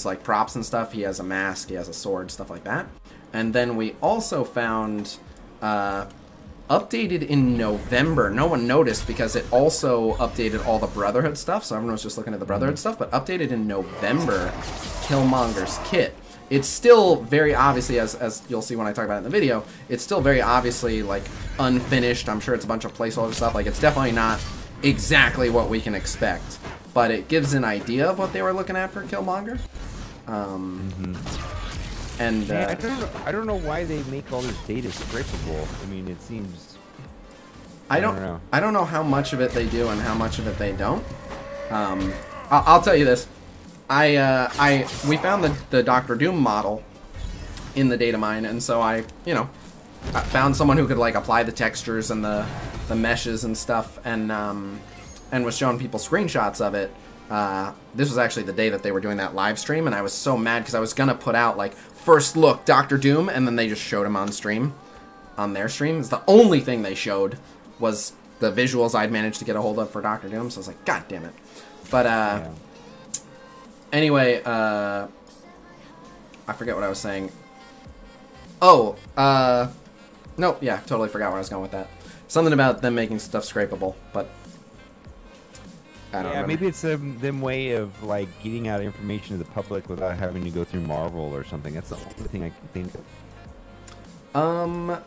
like props and stuff. He has a mask, he has a sword, stuff like that. And then we also found updated in November. No one noticed because it also updated all the Brotherhood stuff, so everyone was just looking at the Brotherhood stuff, but updated in November, Killmonger's kit. It's still very obviously, as you'll see when I talk about it in the video, it's still very obviously like unfinished. I'm sure it's a bunch of placeholder stuff. Like, it's definitely not exactly what we can expect, but it gives an idea of what they were looking at for Killmonger. And yeah, I don't know why they make all this data scrapable. I mean, it seems. I don't know how much of it they do and how much of it they don't. I'll tell you this. We found the Dr. Doom model in the data mine, and so I found someone who could like apply the textures and the meshes and stuff, and was showing people screenshots of it. This was actually the day that they were doing that live stream, and I was so mad because I was gonna put out like first look Dr. Doom, and then they just showed him on stream, on their stream. It's the only thing they showed was the visuals I'd managed to get a hold of for Dr. Doom. So I was like, God damn it! But yeah. Anyway, I forget what I was saying. Oh, no, yeah, totally forgot where I was going with that. Something about them making stuff scrapable, but I don't remember. Maybe it's them way of like getting out information to the public without having to go through Marvel or something. That's the only thing I can think of.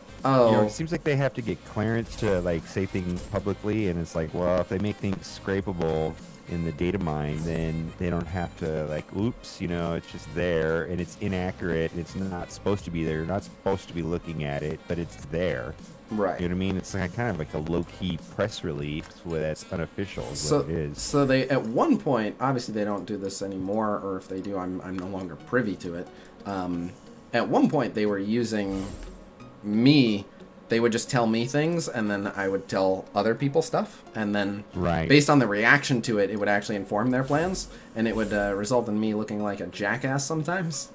It seems like they have to get clearance to like say things publicly, and it's like, well, if they make things scrapable in the data mine, then they don't have to like, oops, it's just there and it's inaccurate. It's not supposed to be there. You're not supposed to be looking at it, but it's there. Right. You know what I mean? It's like kind of like a low-key press release where that's unofficial. Is what it is. So they, at one point, obviously they don't do this anymore, or if they do, I'm no longer privy to it. At one point they were using me. They would just tell me things, and then I would tell other people stuff, and then based on the reaction to it, it would actually inform their plans, and it would result in me looking like a jackass sometimes,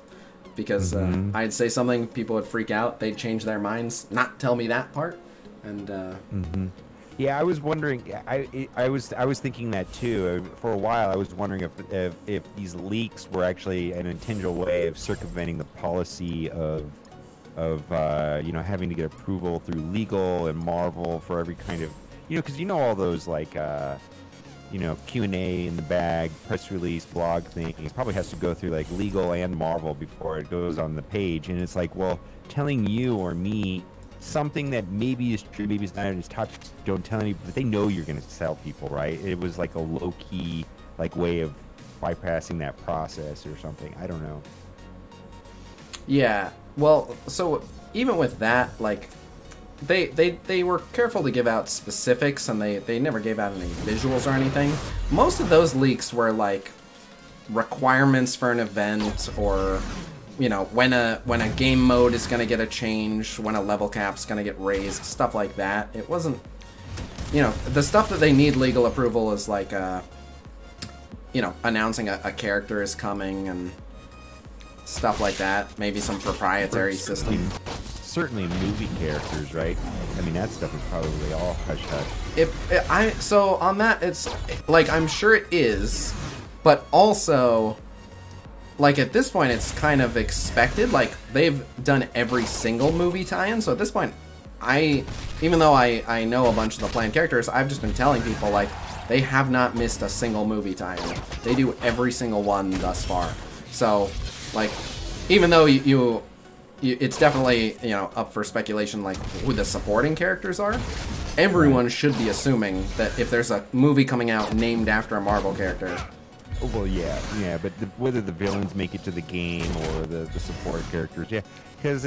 because I'd say something, people would freak out, they'd change their minds, not tell me that part, and Yeah, I was wondering. I was thinking that too. For a while, I was wondering if these leaks were actually an intentional way of circumventing the policy of you know, having to get approval through legal and Marvel for every kind of, you know, because you know all those like you know, Q&A in the bag, press release, blog things probably has to go through like legal and Marvel before it goes on the page, and it's like, well, telling you or me something that maybe is true, maybe it's not, it's top, don't tell anybody, but they know you're going to sell people, right? It was like a low-key like way of bypassing that process or something. I don't know. Yeah, well, so even with that, like, they were careful to give out specifics, and they never gave out any visuals or anything. Most of those leaks were like requirements for an event, or, you know, when a game mode is going to get a change, when a level cap's going to get raised, stuff like that. It wasn't, you know, the stuff that they need legal approval is like, you know, announcing a character is coming and stuff like that. Maybe some proprietary system. Certainly movie characters, right? I mean, that stuff is probably all hush-hush. So on that, it's like, I'm sure it is, but also, like, at this point, it's kind of expected. Like, they've done every single movie tie-in, so at this point, even though I know a bunch of the planned characters, I've just been telling people, like, they have not missed a single movie tie-in. They do every single one thus far. So, like, even though it's definitely, you know, up for speculation, like, who the supporting characters are, everyone should be assuming that if there's a movie coming out named after a Marvel character. Well, yeah, but whether the villains make it to the game or the support characters, yeah, because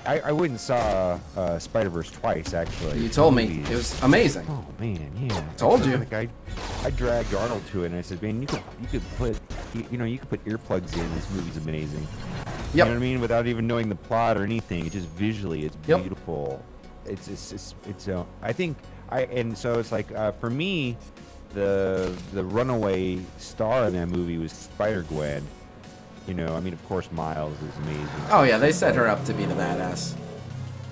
I went and saw Spider-Verse twice, actually. You told me. It was amazing. Oh man, yeah. Told you. Like I dragged Arnold to it, and I said, man, you could put earplugs in. This movie's amazing. Yep. You know what I mean? Without even knowing the plot or anything, it just visually, it's beautiful. It's I think and so it's like for me, the runaway star in that movie was Spider-Gwen. You know, I mean, of course, Miles is amazing. Oh yeah, they set her up to be the badass.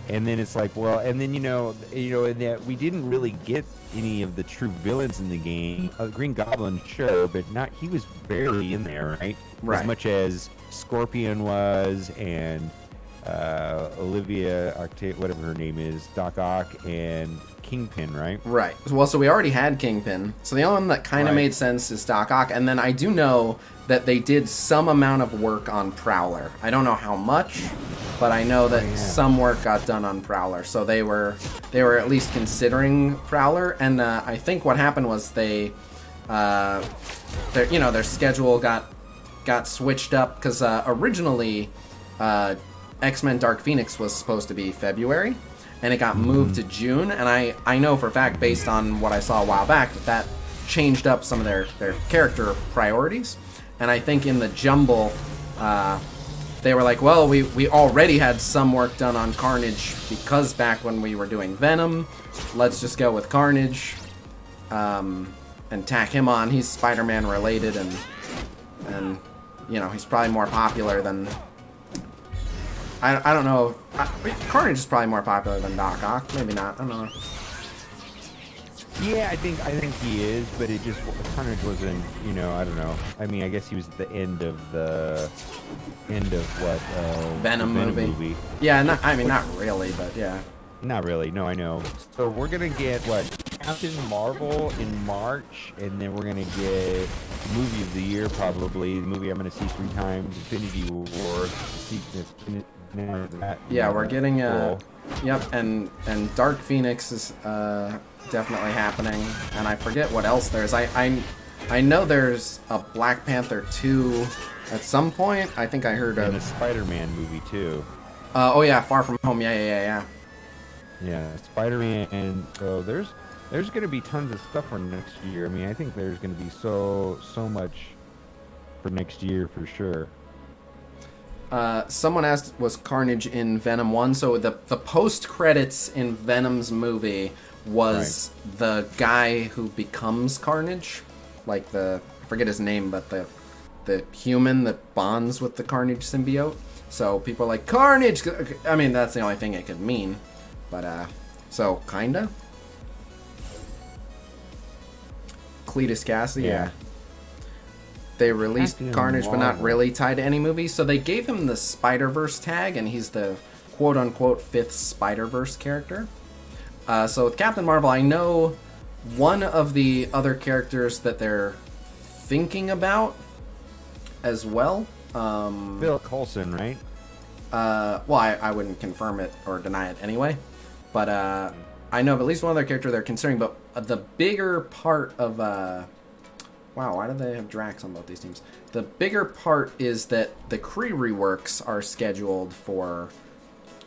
And then it's like, well, and then you know, and that we didn't really get any of the true villains in the game. Green Goblin, sure, but not. He was barely in there, right? Right. As much as Scorpion was, and Olivia whatever her name is, Doc Ock, and Kingpin, right? Right. Well, so we already had Kingpin. So the only one that kind of made sense is Doc Ock. And then I do know that they did some amount of work on Prowler. I don't know how much, but I know that some work got done on Prowler. So they were at least considering Prowler. And I think what happened was their schedule got switched up, because originally X-Men Dark Phoenix was supposed to be February, and it got moved to June. And I know for a fact, based on what I saw a while back, that changed up some of their character priorities. And I think in the jumble, they were like, well, we already had some work done on Carnage, because back when we were doing Venom, let's just go with Carnage and tack him on. He's Spider-Man related, and you know, he's probably more popular than... I don't know. Carnage is probably more popular than Doc Ock. Maybe not. I don't know. Yeah, I think he is, but it just, Carnage wasn't, you know, I don't know. I mean, I guess he was at the end of what Venom movie. Yeah, not really, but yeah. Not really. No, I know. So we're gonna get what, Captain Marvel in March, and then we're gonna get movie of the year, probably the movie I'm gonna see 3 times, Infinity War. Yeah, we're getting yep, and Dark Phoenix is definitely happening, and I forget what else there's. I know there's a Black Panther 2 at some point. I think I heard a Spider-Man movie too. Oh yeah, Far From Home. Yeah. Yeah, Spider-Man, and so there's gonna be tons of stuff for next year. I mean, I think there's gonna be so much for next year for sure. Someone asked, was Carnage in Venom 1? So the post-credits in Venom's movie was the guy who becomes Carnage. Like I forget his name, but the human that bonds with the Carnage symbiote. So people are like, Carnage! I mean, that's the only thing it could mean. But, so, kinda? Cletus Cassidy, yeah. They released Captain Carnage, but not Marvel. really tied to any movie. So they gave him the Spider-Verse tag, and he's the quote-unquote 5th Spider-Verse character. So with Captain Marvel, I know one of the other characters that they're thinking about as well. Bill Coulson, right? Well, I wouldn't confirm it or deny it anyway. But I know of at least one other character they're considering. But the bigger part of... wow, why do they have Drax on both these teams? The bigger part is that the Kree reworks are scheduled for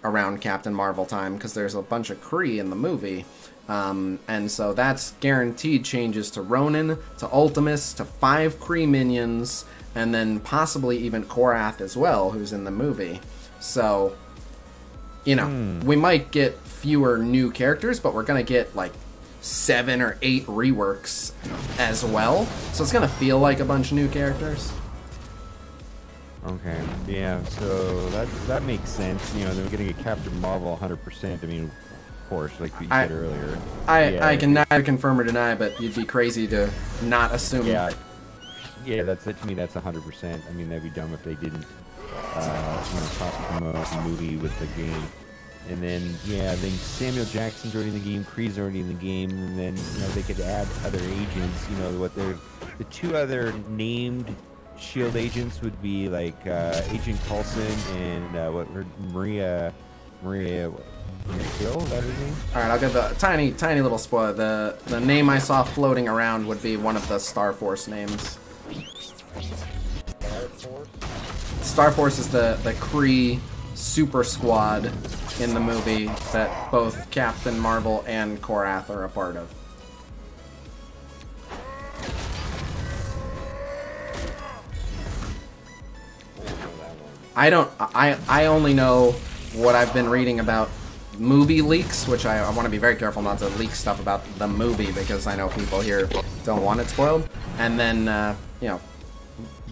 around Captain Marvel time because there's a bunch of Kree in the movie. And so that's guaranteed changes to Ronin, to Ultimus, to 5 Kree minions, and then possibly even Korath as well, who's in the movie. So, you know, we might get fewer new characters, but we're going to get like 7 or 8 reworks as well. So it's going to feel like a bunch of new characters. Okay, yeah, so that makes sense. You know, they're going to get Captain Marvel 100%. I mean, of course, like you said earlier. I can neither confirm or deny, but you'd be crazy to not assume. Yeah, that's to me. That's 100%. I mean, that'd be dumb if they didn't, promote the movie with the game. And then, yeah, then Samuel Jackson's already in the game, Kree's already in the game, and then they could add other agents. What the 2 other named Shield agents would be like Agent Coulson and Maria Hill, is that her name? Alright, I'll give a tiny little spoiler. The name I saw floating around would be one of the Star Force names. Star Force is the Kree super squad in the movie that both Captain Marvel and Korath are a part of. I only know what I've been reading about movie leaks, which I want to be very careful not to leak stuff about the movie because I know people here don't want it spoiled. And then,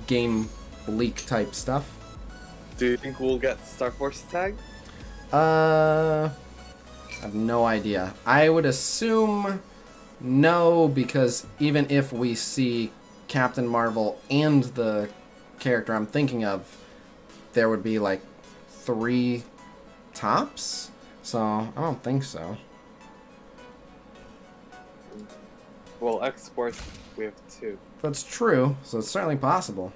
game leak type stuff. Do you think we'll get Star Force tag? I have no idea. I would assume no, because even if we see Captain Marvel and the character I'm thinking of, there would be like 3 tops, so I don't think so. Well, X-Force, we have 2. That's true, so it's certainly possible.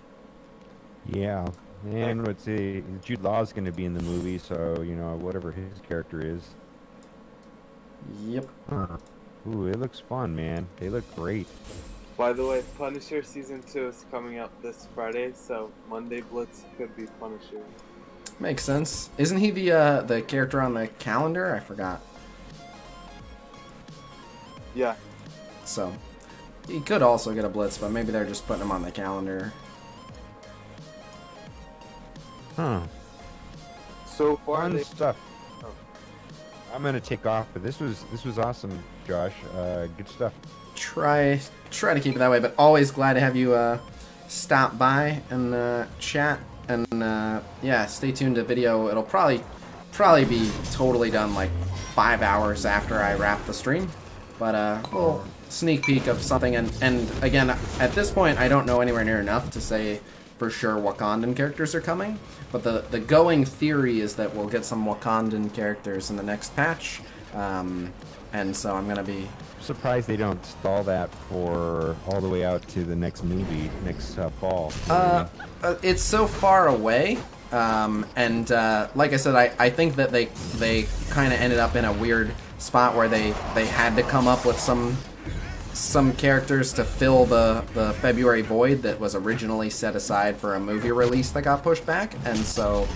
Yeah, and let's see, Jude Law's going to be in the movie, so whatever his character is. Yep. Huh. Ooh, it looks fun, man. They look great. By the way, Punisher Season 2 is coming out this Friday, so Monday Blitz could be Punisher. Makes sense. Isn't he the character on the calendar? I forgot. Yeah. So, he could also get a Blitz, but maybe they're just putting him on the calendar. Huh. So far, fun stuff. Oh. I'm gonna take off, but this was awesome, Josh. Good stuff. Try to keep it that way, but always glad to have you stop by and chat. And yeah, stay tuned to video. It'll probably be totally done like 5 hours after I wrap the stream. But a little sneak peek of something. And again, at this point, I don't know anywhere near enough to say for sure Wakandan characters are coming. But the going theory is that we'll get some Wakandan characters in the next patch. And so I'm gonna be surprised they don't stall that for all the way out to the next movie next fall. It's so far away, and like I said, I think that they kind of ended up in a weird spot where they had to come up with some characters to fill the February void that was originally set aside for a movie release that got pushed back, and so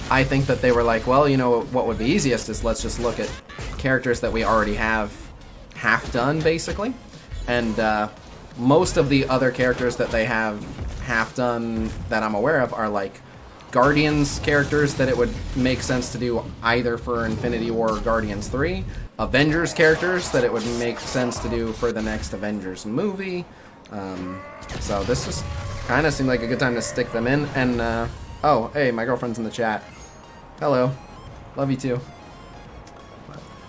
I think that they were like, well, what would be easiest is let's just look at characters that we already have half done, basically. And most of the other characters that they have half done that I'm aware of are like Guardians characters that it would make sense to do either for Infinity War or Guardians 3. Avengers characters that it would make sense to do for the next Avengers movie. So this just kind of seemed like a good time to stick them in. And oh, hey, my girlfriend's in the chat. Hello. Love you too.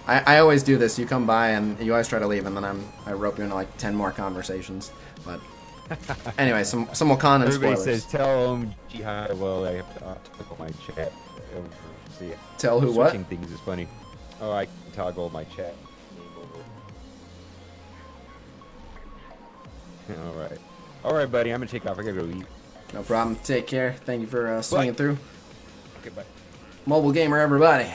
I always do this. You come by and you always try to leave, and then I rope you into like 10 more conversations. But anyway, some Wakanda Everybody spoilers. says, tell them Jihad. Well, I have to toggle my chat. See, Tell who what? Switching things is funny. Oh, I can toggle my chat. All right, buddy. I'm gonna take off. I gotta go eat. No problem. Take care. Thank you for swinging through. Okay, bye. Mobile gamer, everybody.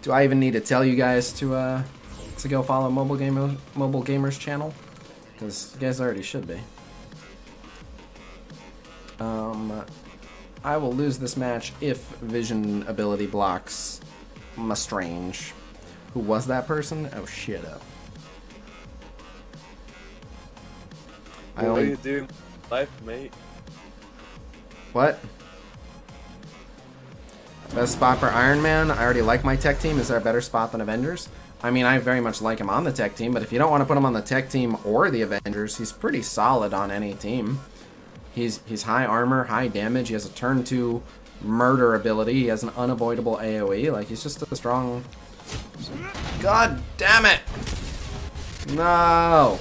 Do I even need to tell you guys to go follow Mobile Gamer's channel? Because you guys already should be. I will lose this match if Vision ability blocks Mustrange. Who was that person? Oh, shit up. What are you doing life, mate? What? Best spot for Iron Man? I already like my tech team. Is there a better spot than Avengers? I mean, I very much like him on the tech team, but if you don't want to put him on the tech team or the Avengers, he's pretty solid on any team. He's high armor, high damage. He has a turn 2 murder ability. He has an unavoidable AoE. Like, he's just a strong... God damn it! No!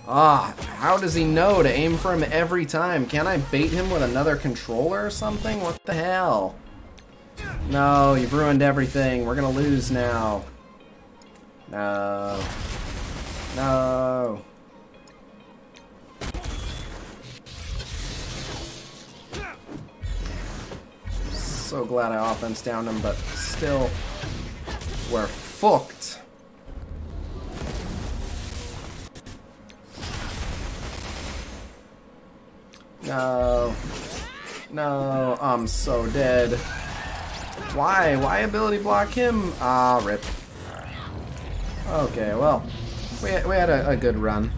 Ah, how does he know to aim for him every time? Can't I bait him with another controller or something? What the hell? No, you've ruined everything. We're gonna lose now. No. No. So glad I offense downed him, but still, we're fucked. No. No, I'm so dead. Why? Why ability block him? Ah, rip. Okay, well, we had a good run.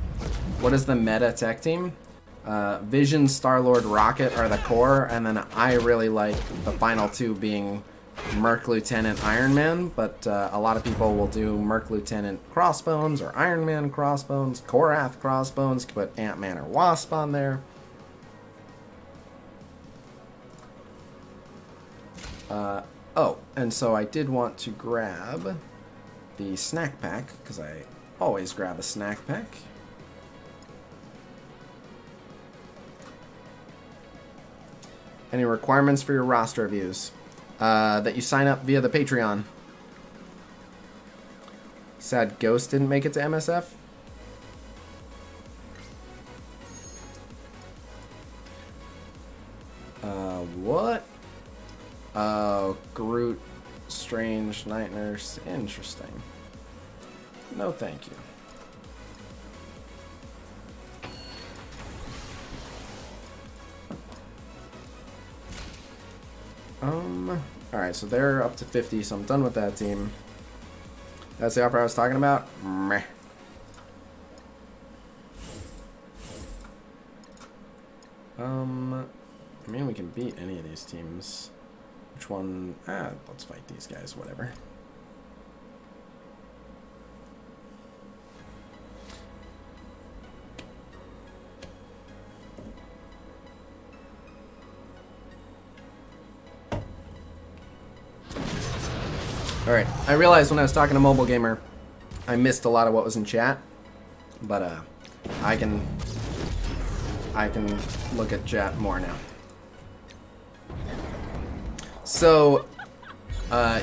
What is the meta tech team? Vision, Star-Lord, Rocket are the core, and then I really like the final two being Merc Lieutenant, Iron Man, but a lot of people will do Merc Lieutenant Crossbones or Iron Man Crossbones, Korath Crossbones, put Ant-Man or Wasp on there. Oh, and so I did want to grab the snack pack, because I always grab a snack pack. Any requirements for your roster reviews? That you sign up via the Patreon. Sad Ghost didn't make it to MSF. What? Groot, Strange, Night Nurse. Interesting. No, thank you. Alright, so they're up to 50, so I'm done with that team. That's the offer I was talking about? Meh. I mean, we can beat any of these teams. Which one? Let's fight these guys, whatever. Alright, I realized when I was talking to Mobile Gamer, I missed a lot of what was in chat, but I can look at chat more now. So,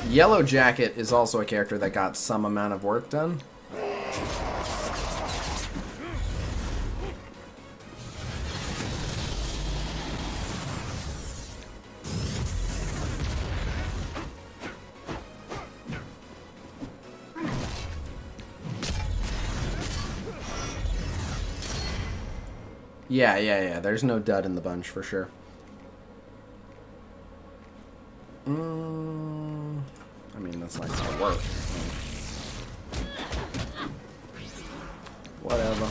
Yellow Jacket is also a character that got some amount of work done. Yeah. There's no dud in the bunch for sure. I mean, that's not gonna work. Whatever.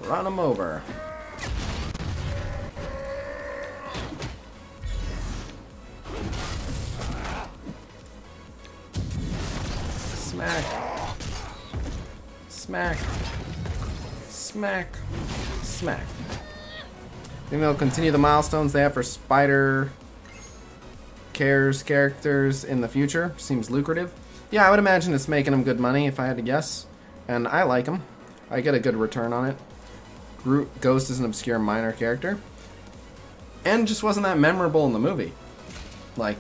Run him over. Smack. Smack. Smack. Think they'll continue the milestones they have for Spider Cares characters in the future. Seems lucrative. Yeah, I would imagine it's making them good money if I had to guess. And I like them. I get a good return on it. Ghost is an obscure minor character. And just wasn't that memorable in the movie. Like,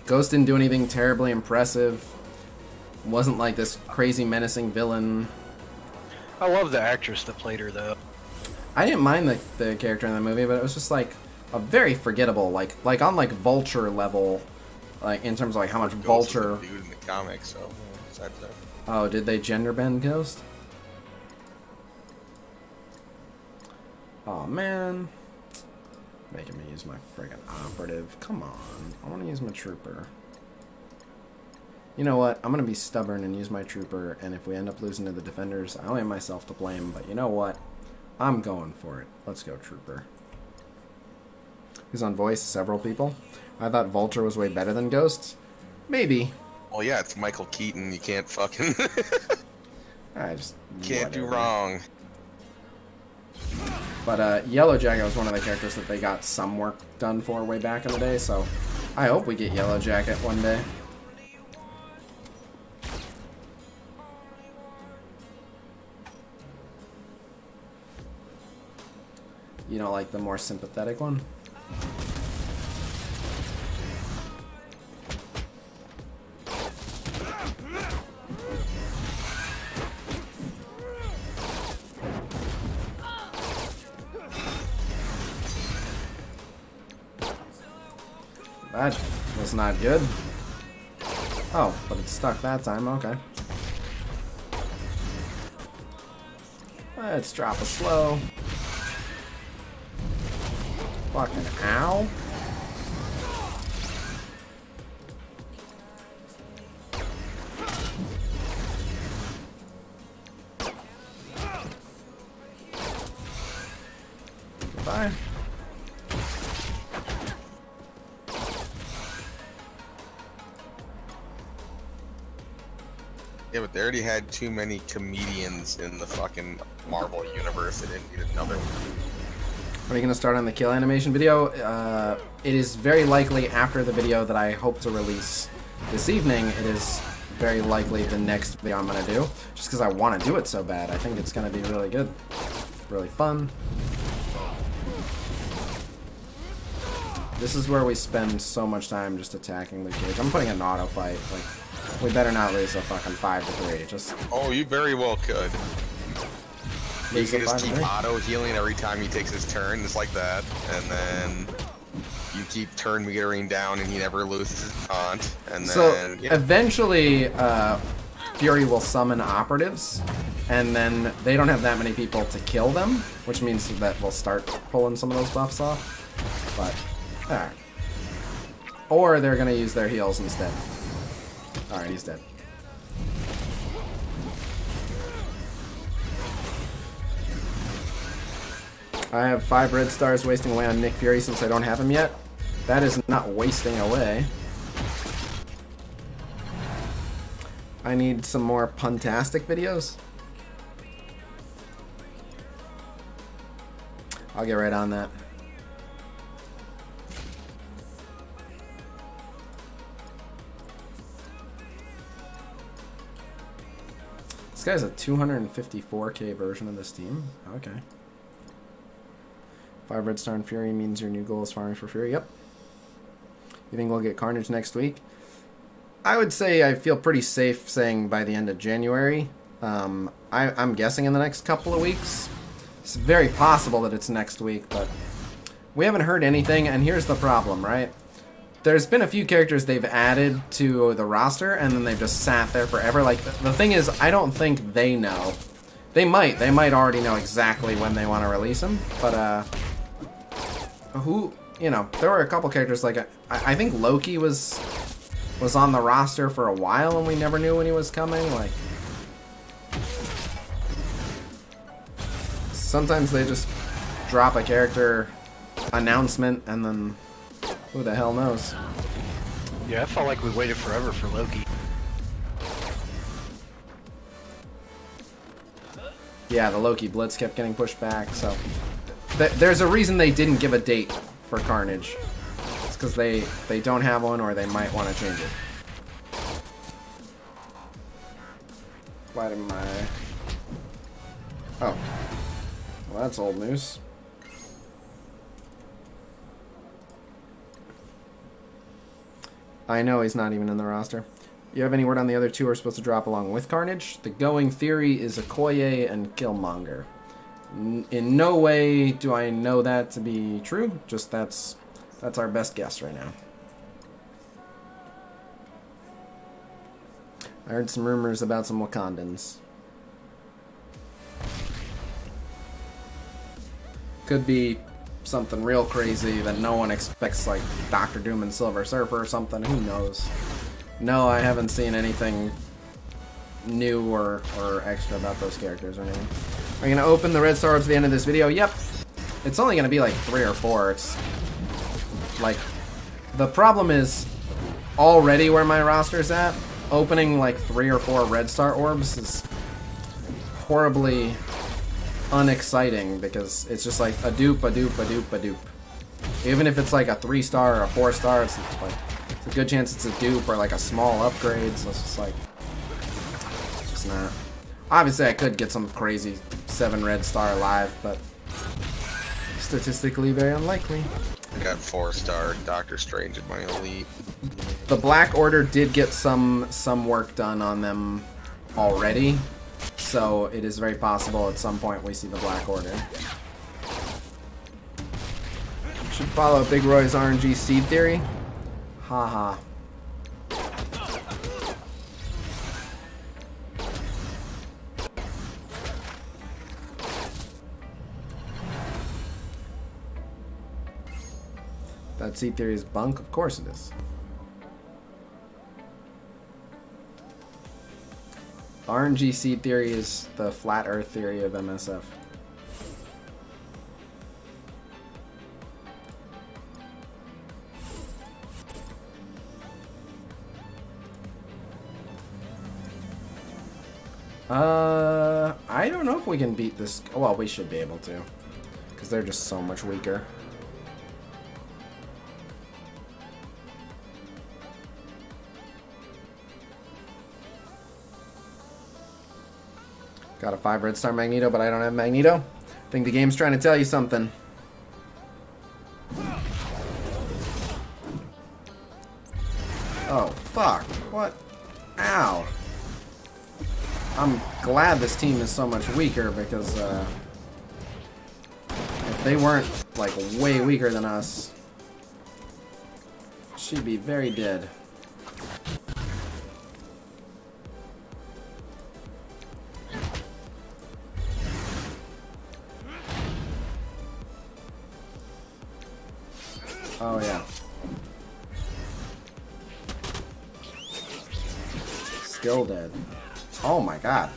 Ghost didn't do anything terribly impressive. Wasn't like this crazy menacing villain. I love the actress that played her though. I didn't mind the character in the movie, but it was just like a very forgettable, like on like Vulture level, like in terms of like how much Vulture. Dude in the comics, so besides that. Oh, did they gender bend Ghost? Oh man, making me use my friggin' operative. Come on, I want to use my trooper. You know what? I'm gonna be stubborn and use my trooper, and if we end up losing to the defenders, I only have myself to blame. But you know what? I'm going for it. Let's go, trooper. Who's on voice? Several people. I thought Vulture was way better than Ghost. Maybe. Well, yeah, it's Michael Keaton. You can't fucking. I just can't do wrong. But Yellow Jacket was one of the characters that they got some work done for way back in the day, so I hope we get Yellow Jacket one day. You don't like the more sympathetic one? That was not good. Oh, but it stuck that time, okay. Let's drop a slow. Fucking ow. Goodbye. Yeah, but they already had too many comedians in the fucking Marvel universe. They didn't need another one. Are you going to start on the kill animation video? It is very likely after the video that I hope to release this evening. It is very likely the next video I'm going to do. Just because I want to do it so bad. I think it's going to be really good. Really fun. This is where we spend so much time just attacking Luke Cage. I'm putting an auto fight. Like, we better not lose a fucking 5-3. Just. Oh, you very well could. You can just keep 5-3? auto healing every time he takes his turn, just like that, and then you keep turn metering down, and he never loses his taunt. And then eventually, Fury will summon operatives, and then they don't have that many people to kill them, which means that we'll start pulling some of those buffs off. But alright, or they're gonna use their heals instead. Alright, he's dead. I have 5 red stars wasting away on Nick Fury since I don't have him yet. That is not wasting away. I need some more puntastic videos. I'll get right on that. This guy's a 254k version of this team. Okay. 5 red star and Fury means your new goal is farming for Fury. Yep. You think we'll get Carnage next week? I would say I feel pretty safe saying by the end of January. I'm guessing in the next couple of weeks. It's very possible that it's next week, but we haven't heard anything, and here's the problem, right? There's been a few characters they've added to the roster, and then they've just sat there forever. Like, the thing is, I don't think they know. They might already know exactly when they want to release them, but, you know, there were a couple characters, like, I think Loki was on the roster for a while, and we never knew when he was coming, like. Sometimes they just drop a character announcement, and then who the hell knows? Yeah, I felt like we waited forever for Loki. Yeah, the Loki Blitz kept getting pushed back, so... There's a reason they didn't give a date for Carnage. It's because they don't have one, or they might want to change it. Why did my... Oh. Well, that's old news. I know he's not even in the roster. You have any word on the other two who are supposed to drop along with Carnage? The going theory is Okoye and Killmonger. In no way do I know that to be true. Just that's our best guess right now. I heard some rumors about some Wakandans. Could be something real crazy that no one expects, like Doctor Doom and Silver Surfer or something. Who knows? No, I haven't seen anything new or extra about those characters or anything. Are you going to open the red star orbs at the end of this video? Yep. It's only going to be like 3 or 4. It's like, the problem is already where my roster's at. Opening like 3 or 4 red star orbs is horribly unexciting because it's just like a dupe, a dupe, a dupe, a dupe. Even if it's like a 3-star or a 4-star, it's like it's a good chance it's a dupe or like a small upgrade. So it's just like, it's just not. Obviously, I could get some crazy 7 red star live, but statistically very unlikely. I got 4-star Doctor Strange in my elite. The Black Order did get some work done on them already, so it is very possible at some point we see the Black Order. Should follow Big Roy's RNG seed theory. Haha. That seed theory is bunk? Of course it is. RNG seed theory is the flat earth theory of MSF. I don't know if we can beat this. Well, we should be able to, because they're just so much weaker. Got a 5 red star Magneto, but I don't have Magneto. I think the game's trying to tell you something. Oh, fuck. What? Ow. I'm glad this team is so much weaker because if they weren't like way weaker than us, she'd be very dead. Oh yeah. Still dead. Oh my god.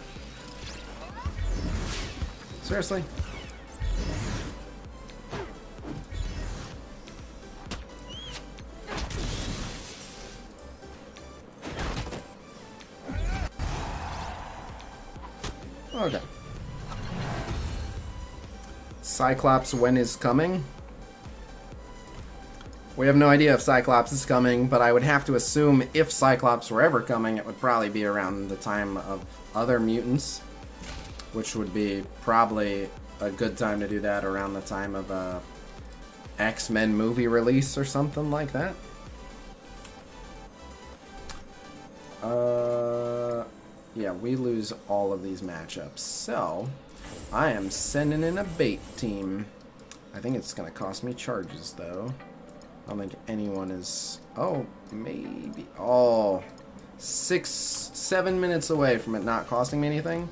Seriously? Okay. Cyclops when is coming? We have no idea if Cyclops is coming, but I would have to assume if Cyclops were ever coming, it would probably be around the time of other mutants, which would be probably a good time to do that around the time of a X-Men movie release or something like that. Yeah, we lose all of these matchups, so I am sending in a bait team. I think it's going to cost me charges, though. I don't think anyone is... Oh, maybe... Oh, 6-7 minutes away from it not costing me anything?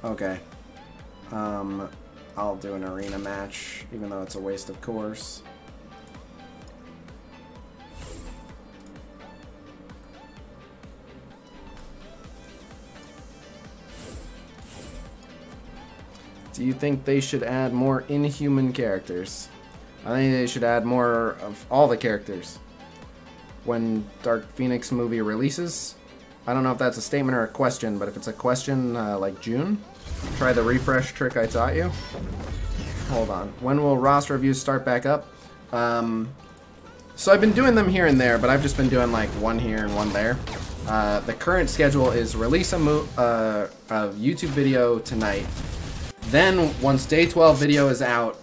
Okay. I'll do an arena match, even though it's a waste of course. Do you think they should add more Inhuman characters? I think they should add more of all the characters when Dark Phoenix movie releases. I don't know if that's a statement or a question, but if it's a question, like June, Try the refresh trick I taught you. Hold on. When will roster reviews start back up? So I've been doing them here and there, but I've just been doing like one here and one there. The current schedule is release a YouTube video tonight. Then, once day 12 video is out,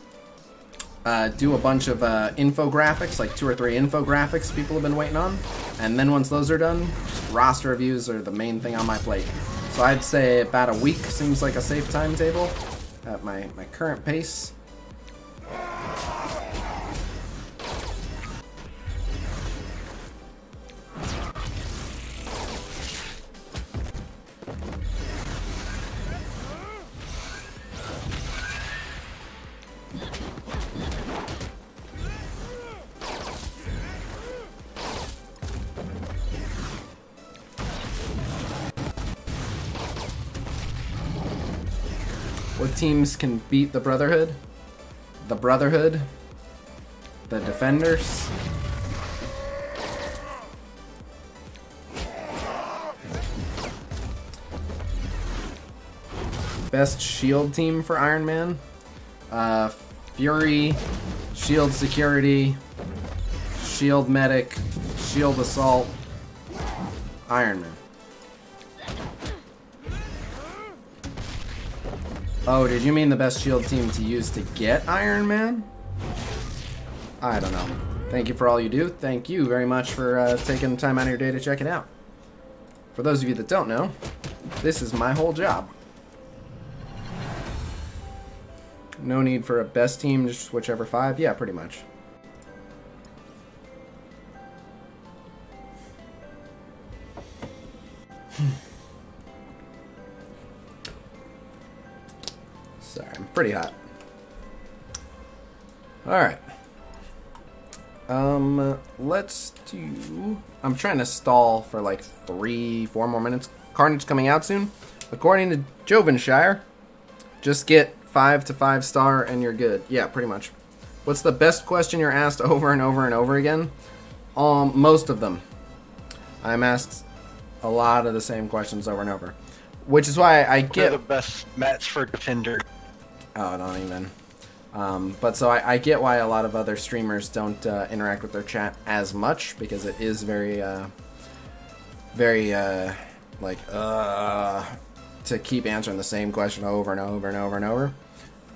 do a bunch of infographics, like 2 or 3 infographics people have been waiting on. And then once those are done, just roster reviews are the main thing on my plate. So I'd say about a week seems like a safe timetable at my current pace. What teams can beat the Brotherhood? The Brotherhood? The Defenders? Best shield team for Iron Man? Fury, Shield Security, Shield Medic, Shield Assault, Iron Man. Oh, did you mean the best shield team to use to get Iron Man? I don't know. Thank you for all you do. Thank you very much for taking time out of your day to check it out. For those of you that don't know, this is my whole job. No need for a best team, just whichever 5. Yeah, pretty much. Sorry, I'm pretty hot. Alright. Let's do... I'm trying to stall for like 3-4 more minutes. Carnage coming out soon. According to Jovenshire, just get 5 to 5 star and you're good. Yeah, pretty much. What's the best question you're asked over and over and over again? Most of them. I'm asked a lot of the same questions over and over. Which is why I get... the best mats for Defender. Oh, don't even. But so I get why a lot of other streamers don't interact with their chat as much, because it is very, to keep answering the same question over and over and over and over.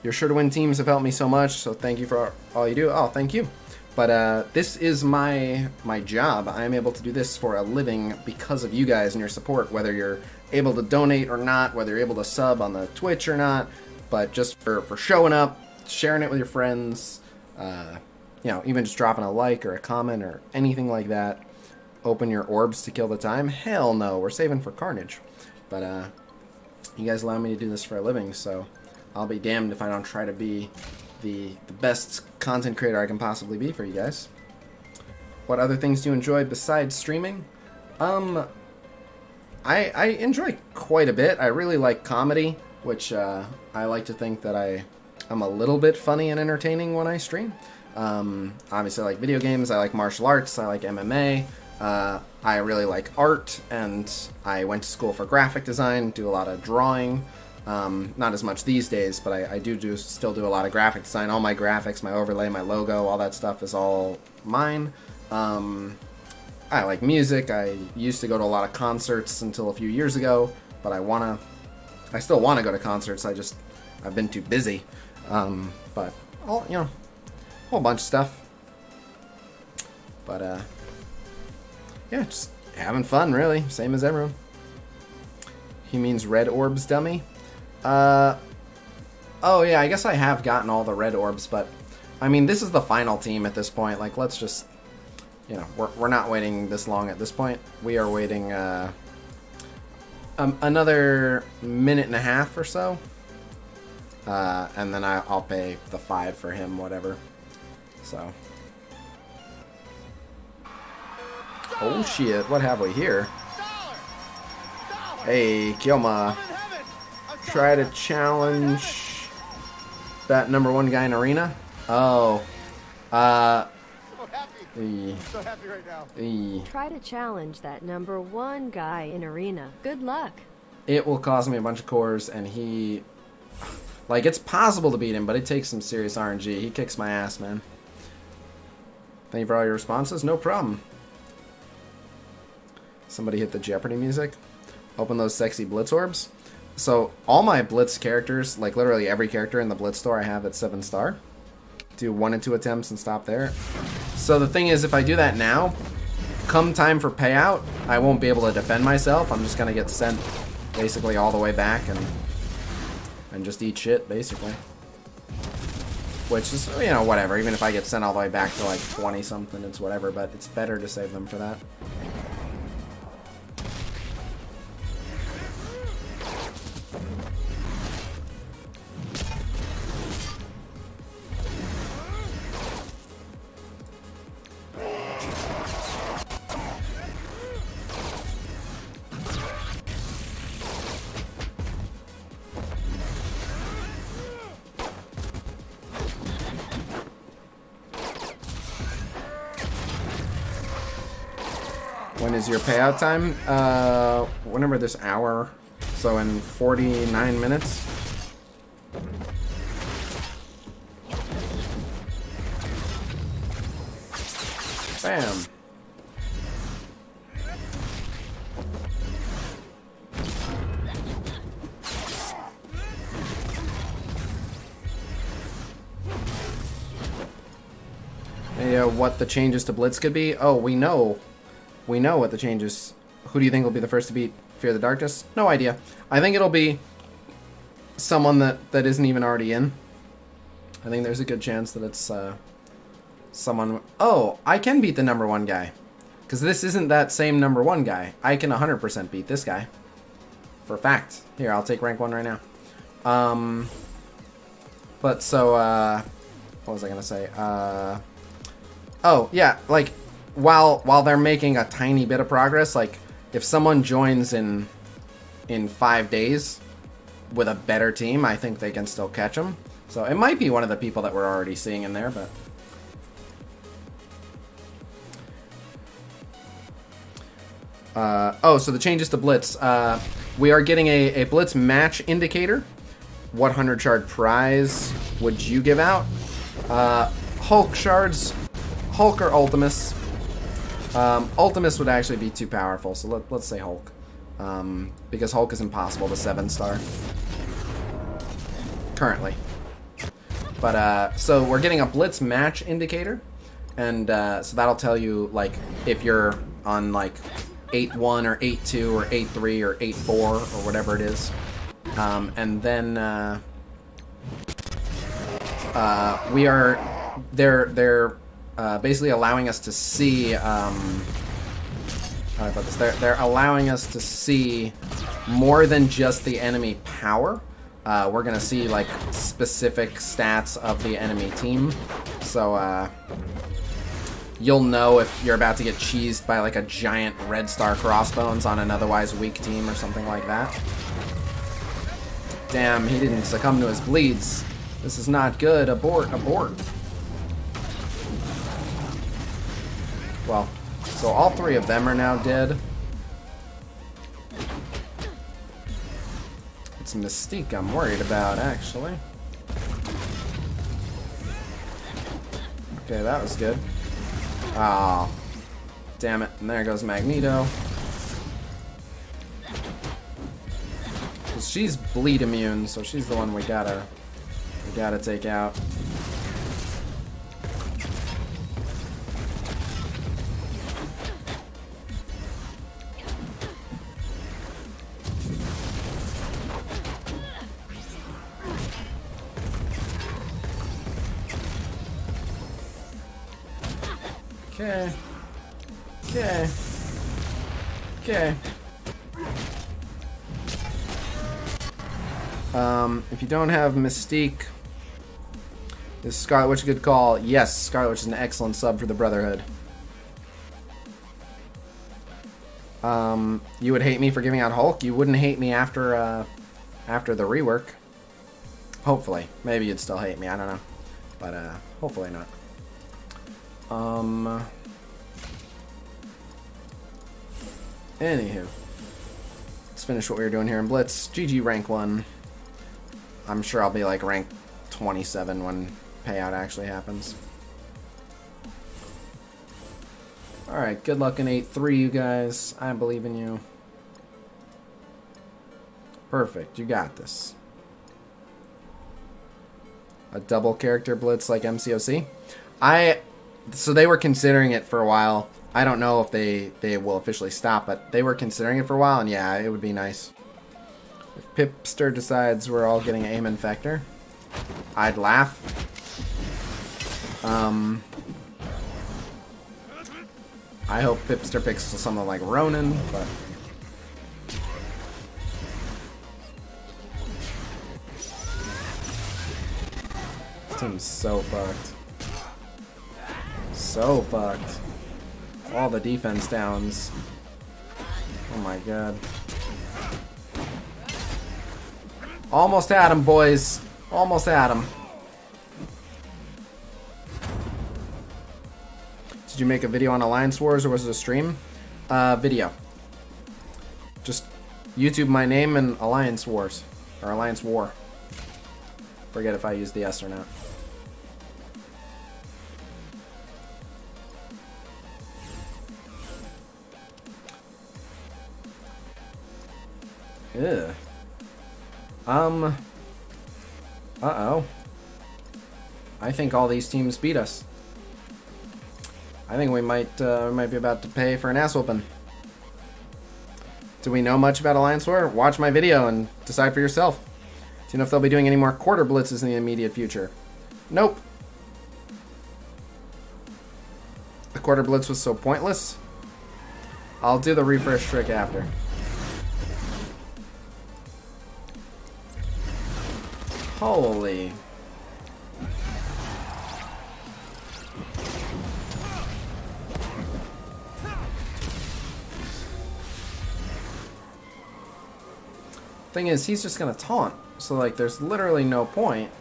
Your sure to win teams have helped me so much, so thank you for all you do. Oh, thank you. But this is my job. I am able to do this for a living because of you guys and your support, whether you're able to donate or not, whether you're able to sub on the Twitch or not, but just for showing up, sharing it with your friends, you know, even just dropping a like or a comment or anything like that. Open your orbs to kill the time? Hell no, we're saving for Carnage. But you guys allow me to do this for a living, so I'll be damned if I don't try to be the best content creator I can possibly be for you guys. What other things do you enjoy besides streaming? I enjoy quite a bit. I really like comedy, which I like to think that I'm a little bit funny and entertaining when I stream. Obviously I like video games, I like martial arts, I like MMA, I really like art, and I went to school for graphic design, do a lot of drawing. Not as much these days, but I still do a lot of graphic design. All my graphics, my overlay, my logo, all that stuff is all mine. I like music. I used to go to a lot of concerts until a few years ago, but I still want to go to concerts. I've been too busy. But all, you know, a whole bunch of stuff. But yeah, just having fun, really, same as everyone. He means red orbs, dummy. Oh yeah, I guess I have gotten all the red orbs, but I mean, this is the final team at this point. Like, let's just, you know, we're not waiting this long at this point. We are waiting another minute and a half or so, and then I'll pay the 5 for him, whatever. So, oh shit, what have we here? Hey, Kyoma. Try to challenge that #1 guy in arena. Oh, so happy right now. Try to challenge that #1 guy in arena. Good luck. it will cost me a bunch of cores, and he... Like, it's possible to beat him, but it takes some serious RNG. He kicks my ass, man. Thank you for all your responses. No problem. Somebody hit the Jeopardy music. Open those sexy Blitz orbs. So, all my Blitz characters, like literally every character in the Blitz store I have at 7-star. Do 1 and 2 attempts and stop there. So the thing is, if I do that now, come time for payout, I won't be able to defend myself. I'm just gonna get sent basically all the way back and just eat shit, basically. Which is, you know, whatever. Even if I get sent all the way back to like 20 something, it's whatever, but it's better to save them for that. When is your payout time? Whenever this hour. So in 49 minutes. Bam. What the changes to Blitz could be? Oh, we know. We know what the changes. Who do you think will be the first to beat Fear the Darkness? No idea. I think it'll be someone that isn't even already in. I think there's a good chance that it's someone... Oh, I can beat the #1 guy. Because this isn't that same #1 guy. I can 100% beat this guy. For a fact. Here, I'll take rank 1 right now. But so, what was I gonna say? Oh, yeah, like, while they're making a tiny bit of progress, like, if someone joins in 5 days with a better team, I think they can still catch them. So it might be one of the people that we're already seeing in there, but... oh, so the changes to Blitz. We are getting a Blitz match indicator. What 100 shard prize would you give out? Hulk shards. Hulk or Ultimus. Ultimus would actually be too powerful, so let's say Hulk. Because Hulk is impossible to 7-star. Currently. But, so we're getting a Blitz match indicator. And, so that'll tell you, like, if you're on, like, 8-1 or 8-2 or 8-3 or 8-4 or whatever it is. And then, we are... They're basically allowing us to see, how do I put this? They're allowing us to see more than just the enemy power. We're gonna see, like, specific stats of the enemy team. So, you'll know if you're about to get cheesed by, like, a giant red star crossbones on an otherwise weak team or something like that. Damn, he didn't succumb to his bleeds. This is not good. Abort, abort. Well, so all 3 of them are now dead. It's Mystique I'm worried about, actually. Okay, that was good. Ah, oh, damn it. And there goes Magneto. She's bleed immune, so she's the one we gotta take out. Okay. Okay. Okay. If you don't have Mystique, is Scarlet Witch a good call? Yes, Scarlet Witch is an excellent sub for the Brotherhood. You would hate me for giving out Hulk? You wouldn't hate me after the rework. Hopefully. Maybe you'd still hate me, I don't know. But, hopefully not. Anywho. Let's finish what we were doing here in Blitz. GG rank 1. I'm sure I'll be like rank 27 when payout actually happens. Alright, good luck in 8-3, you guys. I believe in you. Perfect, you got this. A double character Blitz like MCOC? So they were considering it for a while. I don't know if they will officially stop, but they were considering it for a while, and yeah, it would be nice. If Pipster decides we're all getting aim infector, I'd laugh. I hope Pipster picks someone like Ronin, but this team's so fucked. So fucked. All the defense downs. Oh my god. Almost had him, boys. Almost had him. Did you make a video on Alliance Wars or was it a stream? Video. Just YouTube my name and Alliance Wars. Or Alliance War. Forget if I used the S or not. Ugh. Uh-oh. I think all these teams beat us. I think we might be about to pay for an ass whooping. Do we know much about Alliance War? Watch my video and decide for yourself. Do you know if they'll be doing any more quarter blitzes in the immediate future? Nope. The quarter blitz was so pointless. I'll do the refresh trick after. Holy. Thing is, he's just gonna taunt. So, like, there's literally no point.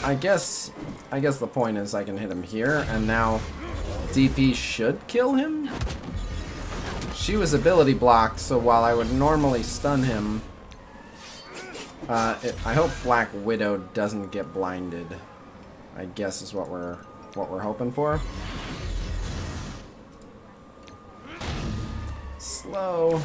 I guess the point is I can hit him here, and now DP should kill him? She was ability blocked, so while I would normally stun him, I hope Black Widow doesn't get blinded. I guess is what we're hoping for. Slow.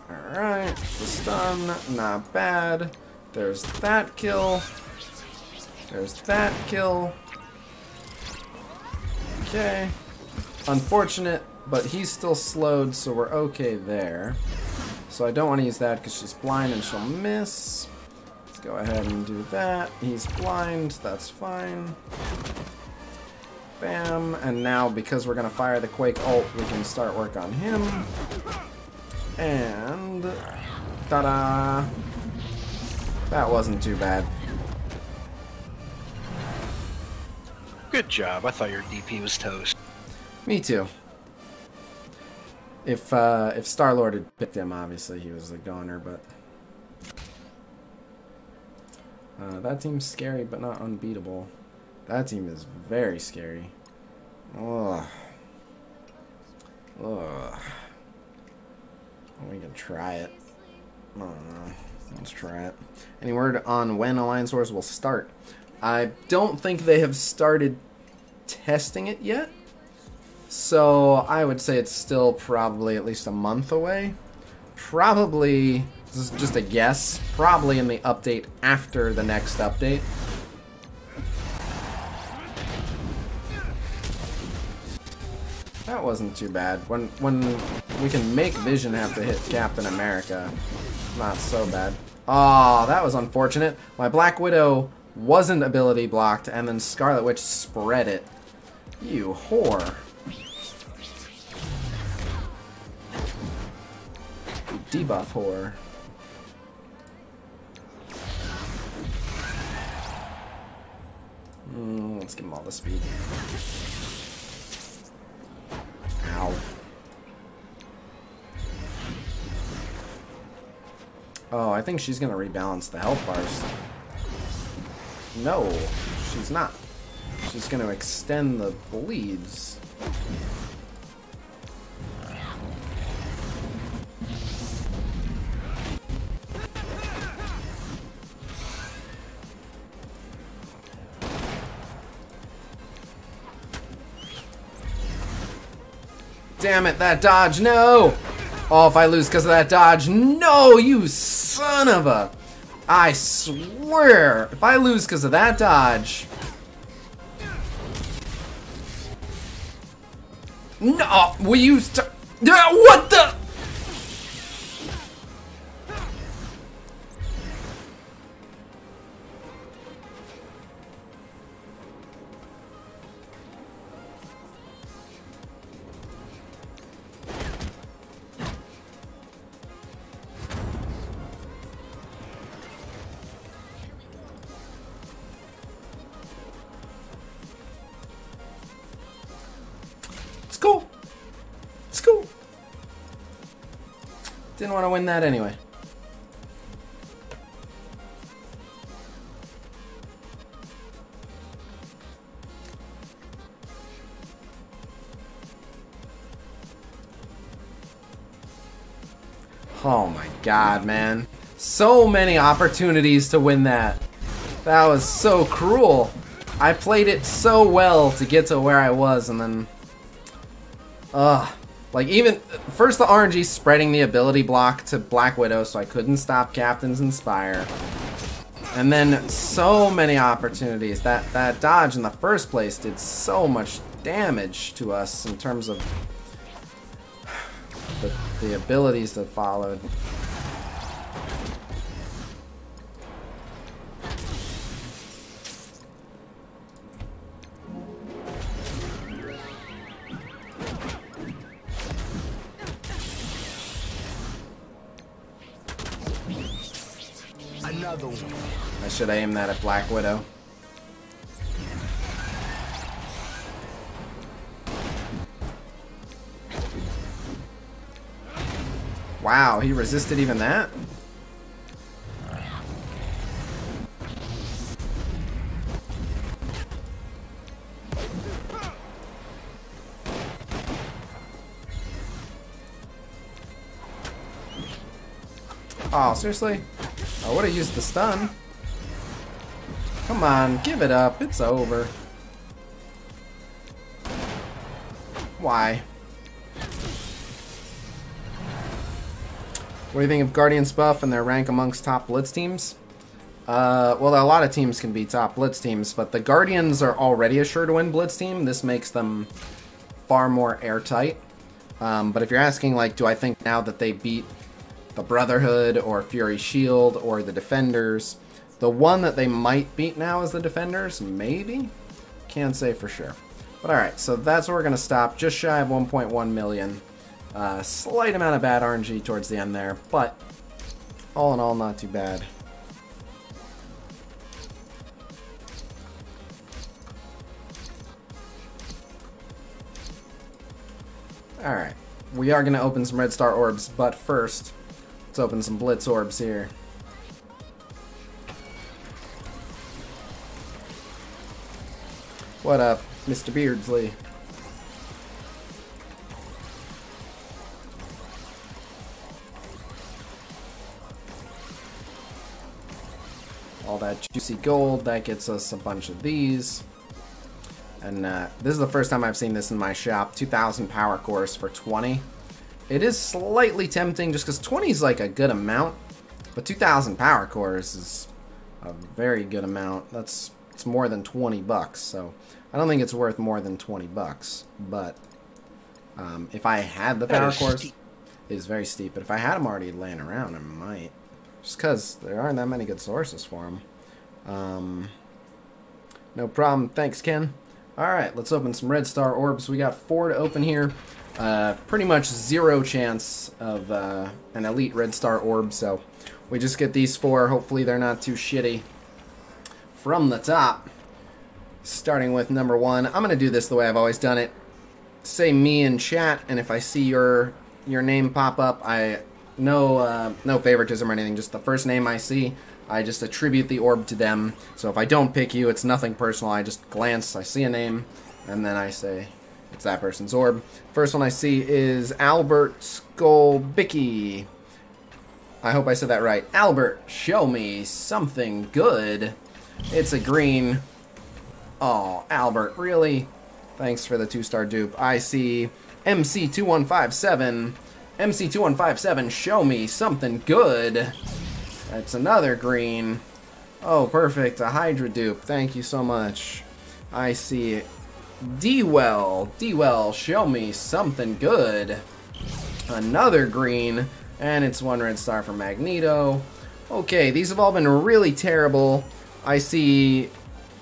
Alright, the stun, not bad. There's that kill. There's that kill. Okay. Unfortunate, but he's still slowed, so we're okay there. So I don't want to use that because she's blind and she'll miss. Let's go ahead and do that. He's blind, that's fine. Bam. And now, because we're going to fire the Quake ult, we can start work on him. And... ta-da! That wasn't too bad. Good job. I thought your DP was toast. Me too. If Star-Lord had picked him, obviously he was a goner, but... that team's scary, but not unbeatable. That team is very scary. Ugh. Ugh. We can try it. I don't know. Let's try it. Any word on when Alliance Wars will start? I don't think they have started testing it yet. So I would say it's still probably at least a month away. Probably, this is just a guess, probably in the update after the next update. That wasn't too bad. When we can make Vision have to hit Captain America, not so bad. Oh, that was unfortunate. My Black Widow wasn't ability blocked, and then Scarlet Witch spread it. You whore. You debuff whore. Let's give him all the speed. Ow. Oh, I think she's gonna rebalance the health bars. No, she's not. She's gonna extend the bleeds. Damn it, that dodge, no! Oh, if I lose because of that dodge, no, you son of a... I swear, if I lose because of that dodge... No, we used to... What the... Cool. It's cool. Didn't want to win that anyway. Oh my god, man. So many opportunities to win that. That was so cruel. I played it so well to get to where I was, and then... like even first the RNG spreading the ability block to Black Widow so I couldn't stop Captain's Inspire. And then so many opportunities. That dodge in the first place did so much damage to us in terms of the abilities that followed. Another one. I should aim that at Black Widow. Wow, he resisted even that? Oh, seriously? I would have used the stun. Come on, give it up. It's over. Why? What do you think of Guardians buff and their rank amongst top Blitz teams? Well, a lot of teams can be top Blitz teams, but the Guardians are already a sure-to-win Blitz team. This makes them far more airtight. But if you're asking, like, do I think now that they beat the Brotherhood or Fury Shield or the Defenders, the one that they might beat now is the Defenders? Maybe? Can't say for sure. But alright, so that's where we're going to stop. Just shy of 1.1 million. Slight amount of bad RNG towards the end there, but all in all, not too bad. Alright, we are going to open some Red Star Orbs, but first, let's open some Blitz Orbs here. What up, Mr. Beardsley? All that juicy gold, that gets us a bunch of these. And this is the first time I've seen this in my shop. 2,000 power cores for 20. It is slightly tempting just because 20 is like a good amount. But 2,000 power cores is a very good amount. It's more than 20 bucks. So I don't think it's worth more than 20 bucks. But if I had the power cores, it is very steep. But if I had them already laying around, I might. Just because there aren't that many good sources for them. No problem. Thanks, Ken. Alright, let's open some Red Star Orbs. We got 4 to open here. Pretty much 0 chance of an elite Red Star Orb, so we just get these 4. Hopefully they're not too shitty. From the top, starting with number 1. I'm going to do this the way I've always done it. Say me in chat, and if I see your name pop up, I no favoritism or anything. Just the first name I see, I just attribute the orb to them. So if I don't pick you, it's nothing personal. I just glance, I see a name, and then I say it's that person's orb. First one I see is Albert Skolbicki. I hope I said that right. Albert, show me something good. It's a green. Oh, Albert, really? Thanks for the 2-star dupe. I see MC2157. MC2157, show me something good. That's another green. Oh, perfect. A Hydra dupe. Thank you so much. I see D-Well. D-Well, show me something good. Another green. And it's 1 red star for Magneto. Okay, these have all been really terrible. I see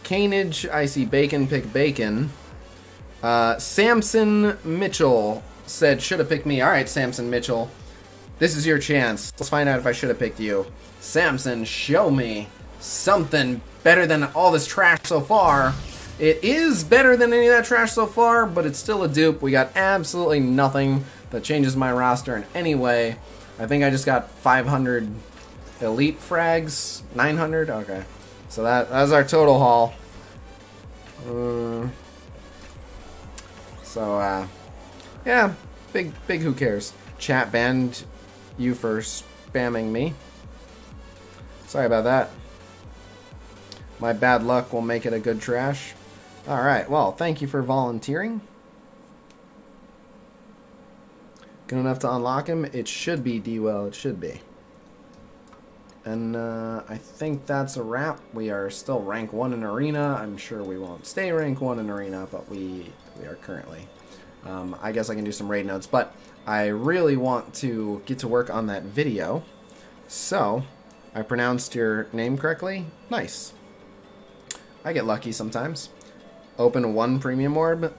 Canage. I see Bacon Pick Bacon. Samson Mitchell said, should have picked me. Alright, Samson Mitchell. This is your chance. Let's find out if I should have picked you. Samson, show me something better than all this trash so far. It is better than any of that trash so far, but it's still a dupe. We got absolutely nothing that changes my roster in any way. I think I just got 500 elite frags. 900? Okay. So that's our total haul. Yeah, big who cares. Chat banned you for spamming me. Sorry about that. My bad luck will make it a good trash. Alright, well, thank you for volunteering. Good enough to unlock him? It should be D-Well, it should be. And I think that's a wrap. We are still rank 1 in Arena. I'm sure we won't stay rank 1 in Arena, but we are currently. I guess I can do some raid notes, but I really want to get to work on that video. So, I pronounced your name correctly? Nice. I get lucky sometimes. Open 1 premium orb?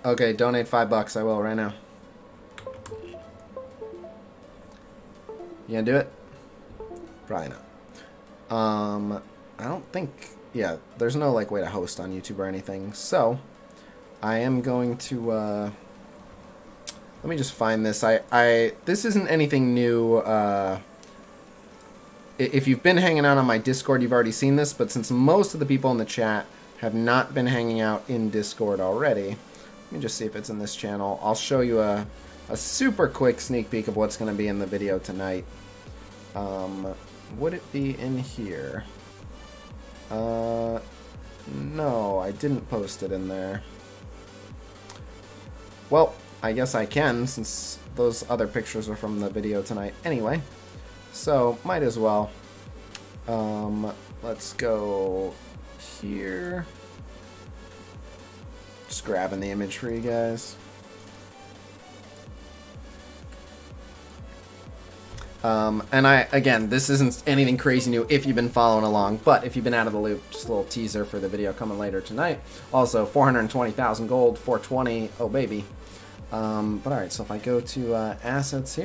Okay, donate $5. I will right now. You gonna do it? Probably not. I don't think... Yeah, there's no like way to host on YouTube or anything. So, I am going to... let me just find this. This isn't anything new. If you've been hanging out on my Discord, you've already seen this. But since most of the people in the chat have not been hanging out in Discord already, let me just see if it's in this channel. I'll show you a super quick sneak peek of what's going to be in the video tonight. Would it be in here? No, I didn't post it in there. Well, I guess I can, since those other pictures are from the video tonight anyway. So, might as well. Let's go here. Just grabbing the image for you guys. And again, this isn't anything crazy new if you've been following along, but if you've been out of the loop, just a little teaser for the video coming later tonight. Also, 420,000 gold, 420, oh baby. But alright, so if I go to assets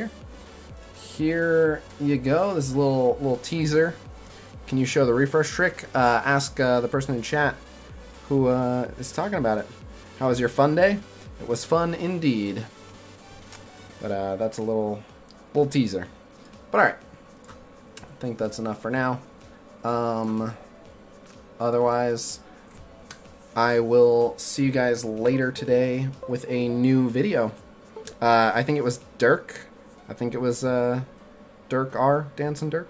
here you go. This is a little teaser. Can you show the refresh trick? Ask the person in chat who is talking about it. How was your fun day? It was fun indeed. But that's a little teaser. But alright, I think that's enough for now. Otherwise, I will see you guys later today with a new video. I think it was Dirk. I think it was Dirk R. Dancing Dirk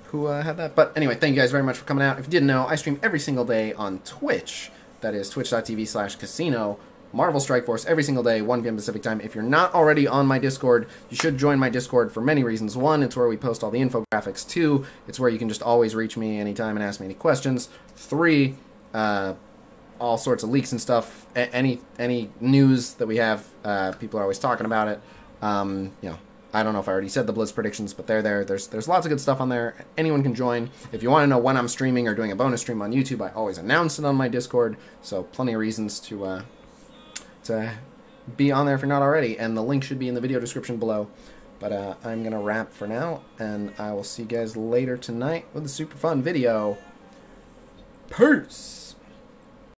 who had that. But anyway, thank you guys very much for coming out. If you didn't know, I stream every single day on Twitch. That is twitch.tv/Khasino. Marvel Strike Force every single day, 1 p.m. Pacific time. If you're not already on my Discord, you should join my Discord for many reasons. 1, it's where we post all the infographics. 2, it's where you can just always reach me anytime and ask me any questions. 3, all sorts of leaks and stuff. Any news that we have, people are always talking about it. You know, I don't know if I already said the Blitz predictions, but they're there. There's lots of good stuff on there. Anyone can join. If you want to know when I'm streaming or doing a bonus stream on YouTube, I always announce it on my Discord. So plenty of reasons to be on there if you're not already, and the link should be in the video description below. But I'm gonna wrap for now, and I will see you guys later tonight with a super fun video. Peace.